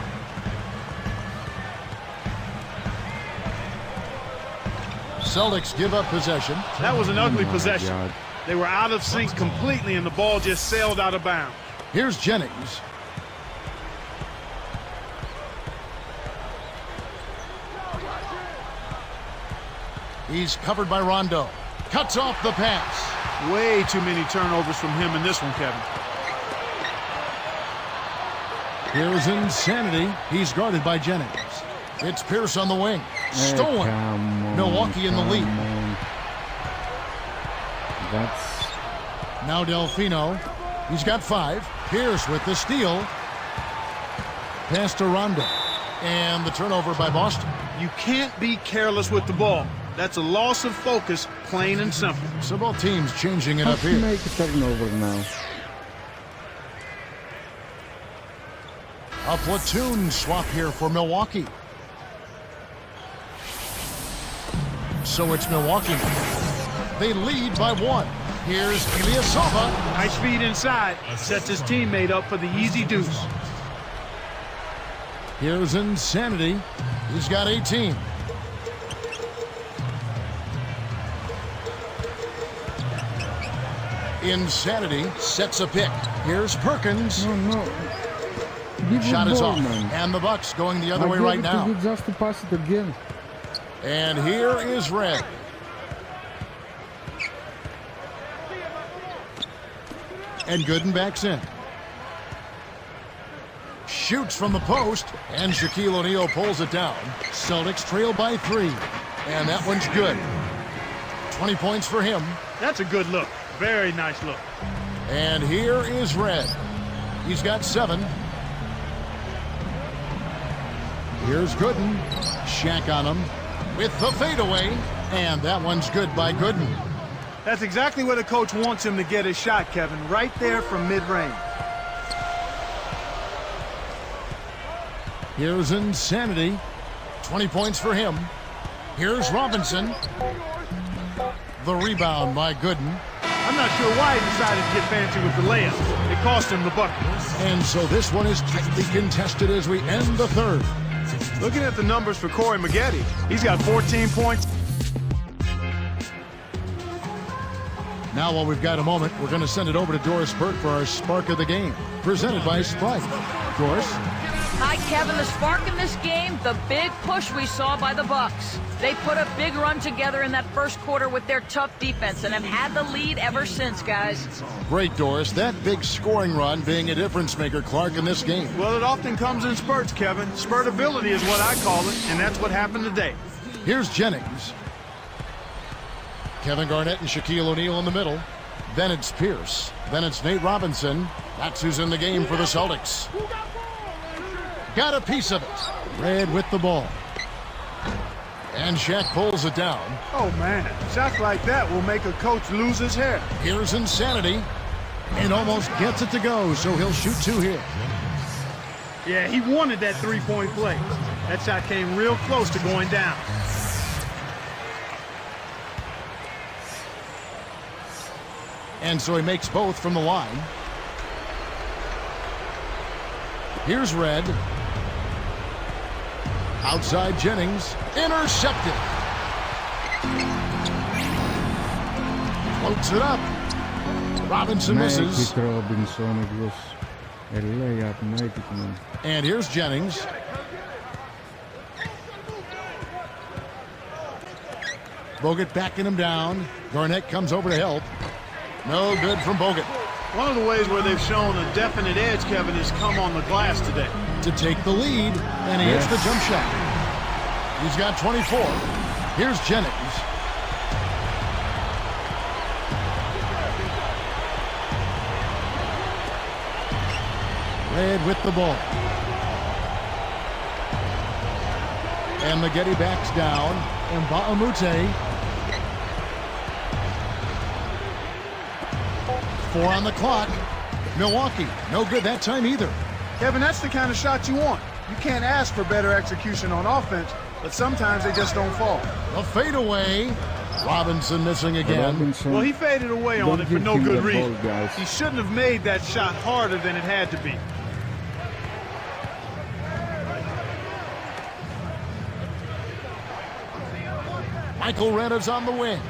Celtics give up possession. That was an ugly possession. God. They were out of sync completely, and the ball just sailed out of bounds. Here's Jennings. He's covered by Rondo. Cuts off the pass. Way too many turnovers from him in this one, Kevin. Here's Insanity. He's guarded by Jennings. It's Pierce on the wing. Stolen. Milwaukee in the lead. That's... Now Delfino. He's got 5. Pierce with the steal. Pass to Rondo. And the turnover by Boston. You can't be careless with the ball. That's a loss of focus, plain and simple. So both teams changing it up here. Make a turnover now. A platoon swap here for Milwaukee. So it's Milwaukee. They lead by 1. Here's Ilyasova. Nice feed inside. Sets his teammate up for the easy deuce. Here's Insanity. He's got 18. Insanity sets a pick. Here's Perkins. No. Shot is off. And the Bucks going the other way right now. Just to pass it again. And here is Red. And Gooden backs in. Shoots from the post. And Shaquille O'Neal pulls it down. Celtics trail by 3. And that one's good. 20 points for him. That's a good look. Very nice look. And here is Red. He's got 7. Here's Gooden. Shaq on him with the fadeaway. And that one's good by Gooden. That's exactly where the coach wants him to get his shot, Kevin. Right there from mid-range. Here's Insanity. 20 points for him. Here's Robinson. The rebound by Gooden. I'm not sure why he decided to get fancy with the layup. It cost him the bucket. And so this one is tightly contested as we end the third. Looking at the numbers for Corey Maggette, he's got 14 points. Now, while we've got a moment, we're going to send it over to Doris Burke for our Spark of the Game, presented by Sprite. Doris? Hi, Kevin. The spark in this game, the big push we saw by the Bucks. They put a big run together in that first quarter with their tough defense and have had the lead ever since, guys. Great, Doris. That big scoring run being a difference maker, Clark, in this game. Well, it often comes in spurts, Kevin. Spurtability is what I call it, and that's what happened today. Here's Jennings. Kevin Garnett and Shaquille O'Neal in the middle. Then it's Pierce. Then it's Nate Robinson. That's who's in the game for the Celtics. Got a piece of it. Red with the ball. And Shaq pulls it down. Oh, man. Shots like that will make a coach lose his hair. Here's Insanity. And almost gets it to go, so he'll shoot 2 here. Yeah, he wanted that three-point play. That shot came real close to going down. And so he makes both from the line. Here's Red. Outside Jennings. Intercepted. Floats it up. Robinson misses. Robinson, it was a layup, make it, man. And here's Jennings. Bogut backing him down. Garnett comes over to help. No good from Bogut. One of the ways where they've shown a definite edge, Kevin, is come on the glass today. To take the lead, and he hits the jump shot. He's got 24. Here's Jennings. Red with the ball. And Maggette backs down. And Baamute. 4 on the clock. Milwaukee, no good that time either. Kevin, that's the kind of shot you want. You can't ask for better execution on offense, but sometimes they just don't fall. A fadeaway. Robinson missing again. Well, he faded away on it for no good reason. Ball, he shouldn't have made that shot harder than it had to be. Michael Retta's on the wing.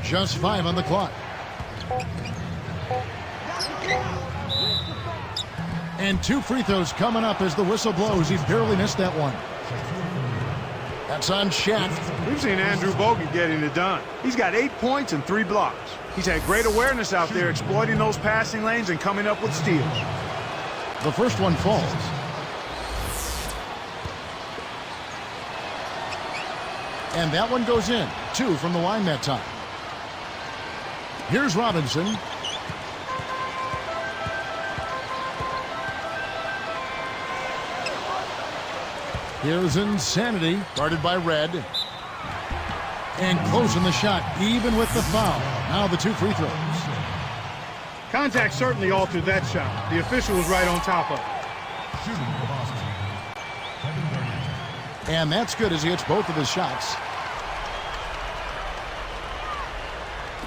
Just 5 on the clock. And 2 free throws coming up as the whistle blows. He barely missed that one. That's on Shaq. We've seen Andrew Bogut getting it done. He's got 8 points and 3 blocks. He's had great awareness out there, exploiting those passing lanes and coming up with steals. The first one falls. And that one goes in. 2 from the line that time. Here's Robinson. Here's Insanity, guarded by Red. And closing the shot, even with the foul. Now the 2 free throws. Contact certainly altered that shot. The official was right on top of it. And that's good as he hits both of his shots.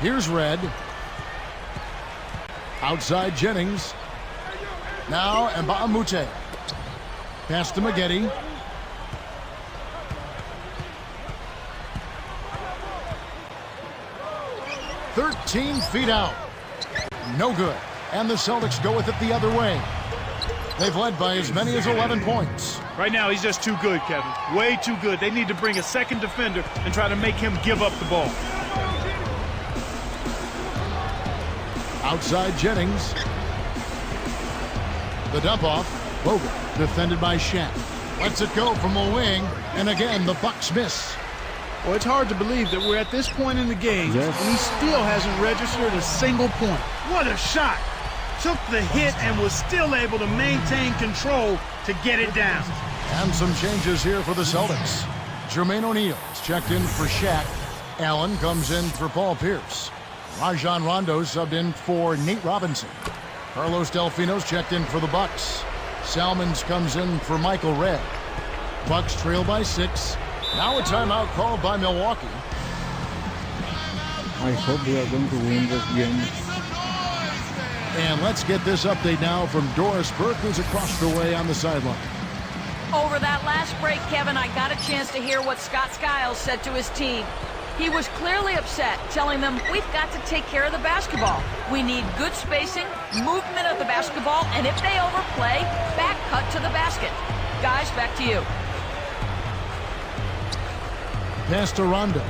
Here's Red. Outside Jennings. Now Baamute. Pass to Maggette. "13 feet out. No good. And the Celtics go with it the other way. They've led by as many as 11 points. Right now, he's just too good, Kevin. Way too good. They need to bring a second defender and try to make him give up the ball. Outside Jennings. The dump off. Bogut defended by Shaq. Lets it go from the wing. And again, the Bucks miss. Well, it's hard to believe that we're at this point in the game, and he still hasn't registered a single point. What a shot! Took the hit and was still able to maintain control to get it down. And some changes here for the Celtics. Jermaine O'Neal is checked in for Shaq. Allen comes in for Paul Pierce. Rajon Rondo subbed in for Nate Robinson. Carlos Delfino's checked in for the Bucks. Salmons comes in for Michael Redd. Bucks trail by 6. Now a timeout called by Milwaukee. I hope we are going to win this game. And let's get this update now from Doris Burke, who's across the way on the sideline. Over that last break, Kevin, I got a chance to hear what Scott Skiles said to his team. He was clearly upset, telling them, we've got to take care of the basketball. We need good spacing, movement of the basketball, and if they overplay, back cut to the basket. Guys, back to you. Pass to Rondo.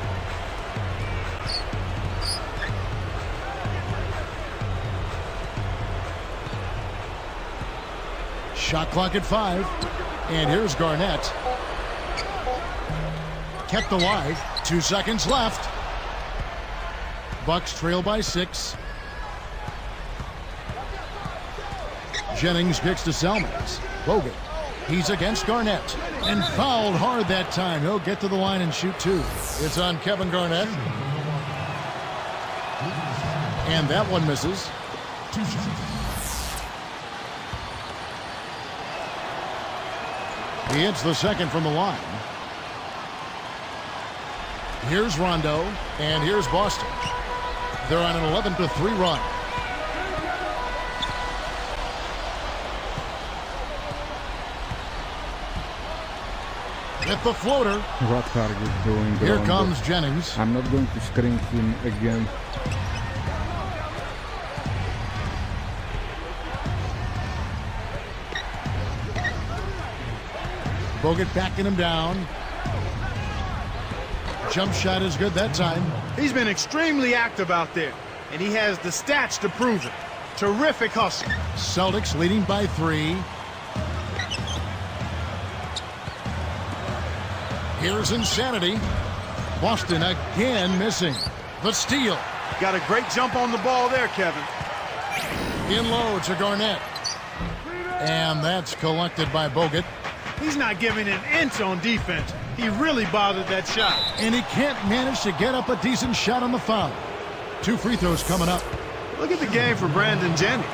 Shot clock at 5. And here's Garnett. Kept alive. 2 seconds left. Bucks trail by 6. Jennings kicks to Salmons. Bogut. He's against Garnett. And fouled hard that time. He'll get to the line and shoot 2. It's on Kevin Garnett. And that one misses. He hits the second from the line. Here's Rondo, and here's Boston. They're on an 11-3 run. With the floater. What are you doing? Here Rondo? comes Jennings. I'm not going to screen him again. Bogut backing him down. Jump shot is good that time. He's been extremely active out there, and he has the stats to prove it. Terrific hustle. Celtics leading by 3. Here's insanity. Boston again missing. The steal. Got a great jump on the ball there, Kevin. In low to Garnett. And that's collected by Bogut. He's not giving an inch on defense. He really bothered that shot. And he can't manage to get up a decent shot on the foul. 2 free throws coming up. Look at the game for Brandon Jennings.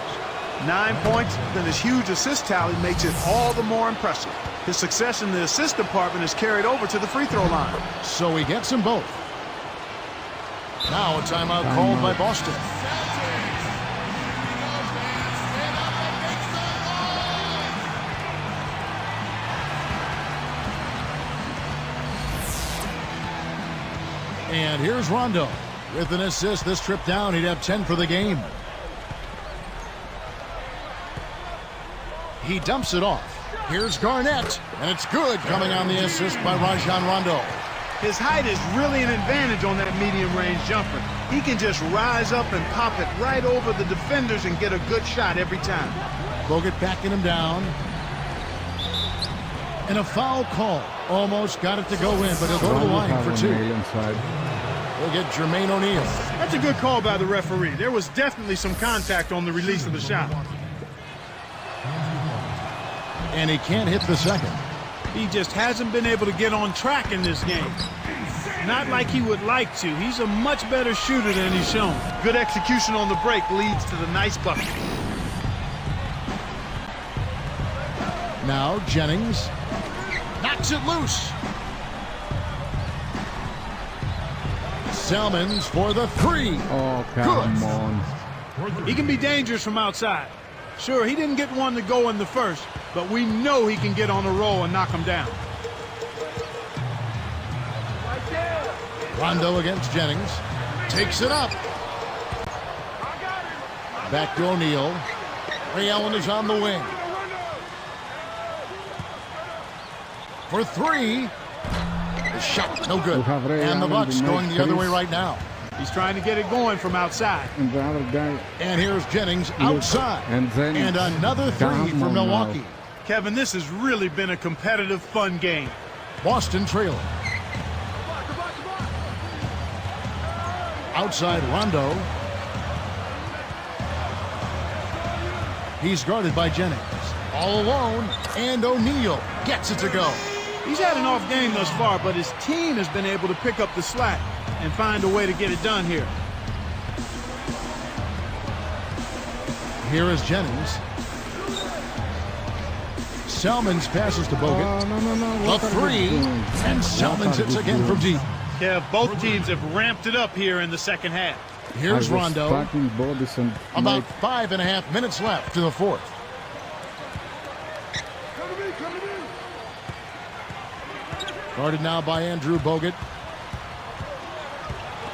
9 points, then his huge assist tally makes it all the more impressive. His success in the assist department is carried over to the free throw line. So he gets them both. Now a timeout called by Boston. And here's Rondo. With an assist this trip down, he'd have 10 for the game. He dumps it off. Here's Garnett. And it's good coming on the assist by Rajon Rondo. His height is really an advantage on that medium-range jumper. He can just rise up and pop it right over the defenders and get a good shot every time. Bogut backing him down. And a foul call. Almost got it to go in, but he'll go to the line for 2. We'll get Jermaine O'Neal. That's a good call by the referee. There was definitely some contact on the release of the shot. And he can't hit the second. He just hasn't been able to get on track in this game. Not like he would like to. He's a much better shooter than he's shown. Good execution on the break leads to the nice bucket. Now Jennings knocks it loose. Salmons for the 3. Oh, come on. He can be dangerous from outside. Sure, he didn't get one to go in the first, but we know he can get on a roll and knock him down. Rondo against Jennings. Takes it up. Back to O'Neal. Ray Allen is on the wing. For 3. The shot, no good. And the Bucks going the other way right now. He's trying to get it going from outside. And the other guy. And here's Jennings outside. And another 3 for Milwaukee. Kevin, this has really been a competitive, fun game. Boston trailing. Outside Rondo. He's guarded by Jennings. All alone, and O'Neal gets it to go. He's had an off game thus far, but his team has been able to pick up the slack and find a way to get it done here. Here is Jennings. Selmans passes to Bogut. The three, and Selmans hits again from deep. Yeah, both teams have ramped it up here in the second half. Here's Rondo. About 5.5 minutes left to the fourth. Guarded now by Andrew Bogut.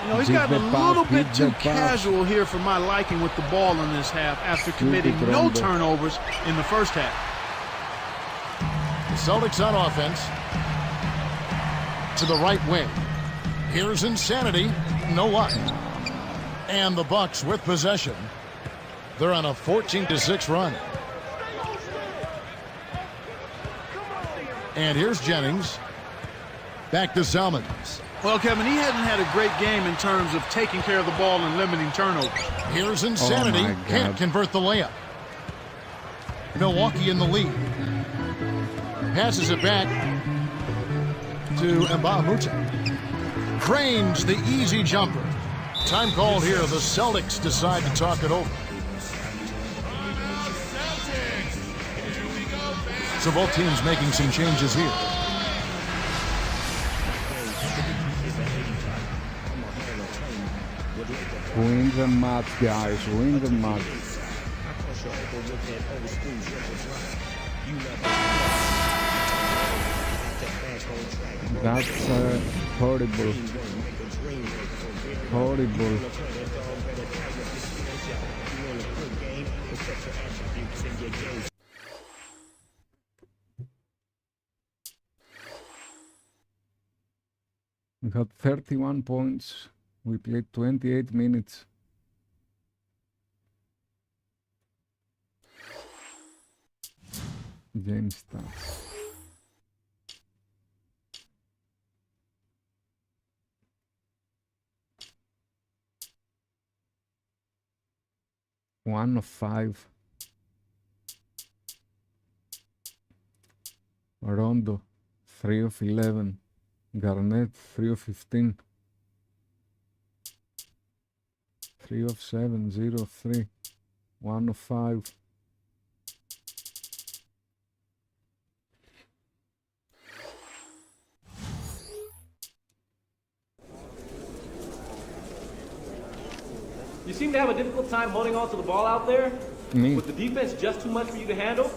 You know, he's gotten a little bit too casual here for my liking with the ball in this half after committing no turnovers in the first half. The Celtics on offense. To the right wing. Here's Insanity. No luck. And the Bucks with possession. They're on a 14-6 run. And here's Jennings. Back to Selmans. Well, Kevin, he hasn't had a great game in terms of taking care of the ball and limiting turnovers. Here's Insanity. Can't convert the layup. Milwaukee in the lead. Passes it back to Mbamute. Cranes the easy jumper. Time called here. The Celtics decide to talk it over. So both teams making some changes here. Win the match, guys. Win the match. That's horrible. Horrible. We had 31 points. We played 28 minutes. Game starts. One of 5. Rondo, 3 of 11. Garnett, 3 of 15. 3 of 7, 0 of 3. 1 of 5. You seem to have a difficult time holding on to the ball out there. Me. Was the defense just too much for you to handle?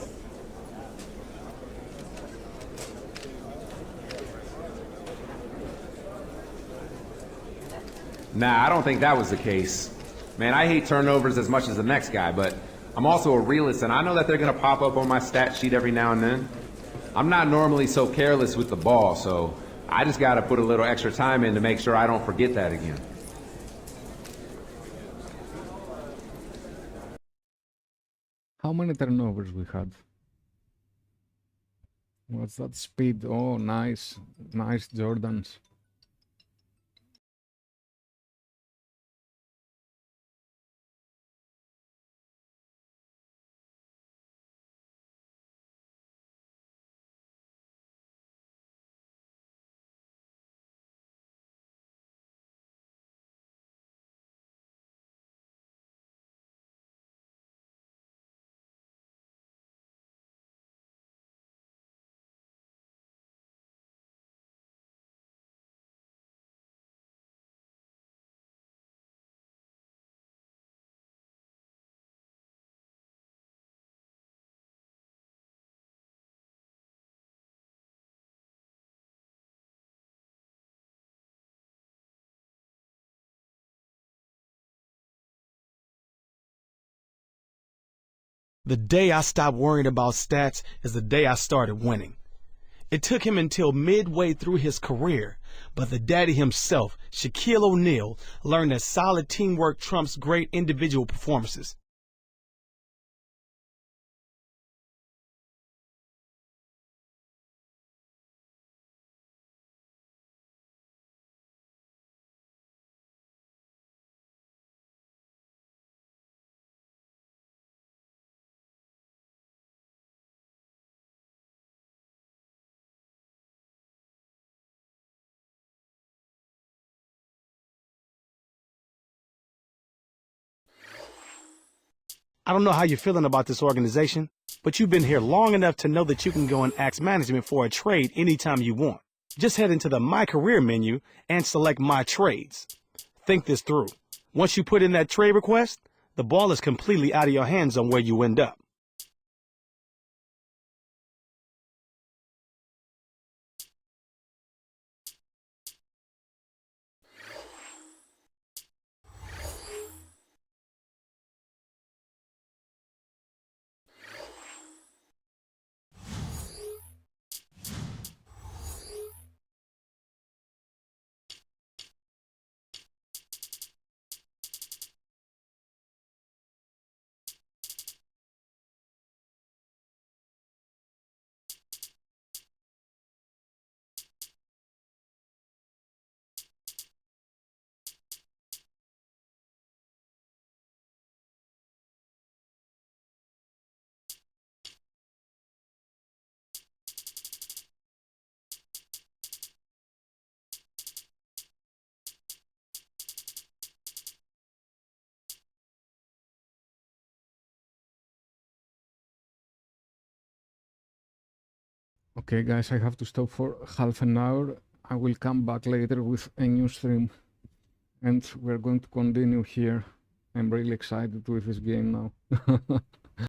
Nah, I don't think that was the case. Man, I hate turnovers as much as the next guy, but I'm also a realist, and I know that they're going to pop up on my stat sheet every now and then. I'm not normally so careless with the ball, so I just got to put a little extra time in to make sure I don't forget that again. How many turnovers we had? What's that speed? Oh, nice. Nice Jordans. The day I stopped worrying about stats is the day I started winning. It took him until midway through his career, but the daddy himself, Shaquille O'Neal, learned that solid teamwork trumps great individual performances. I don't know how you're feeling about this organization, but you've been here long enough to know that you can go and ask management for a trade anytime you want. Just head into the My Career menu and select My Trades. Think this through. Once you put in that trade request, the ball is completely out of your hands on where you end up. Okay, guys, I have to stop for half an hour. I will come back later with a new stream, and we're going to continue here. I'm really excited with this game now.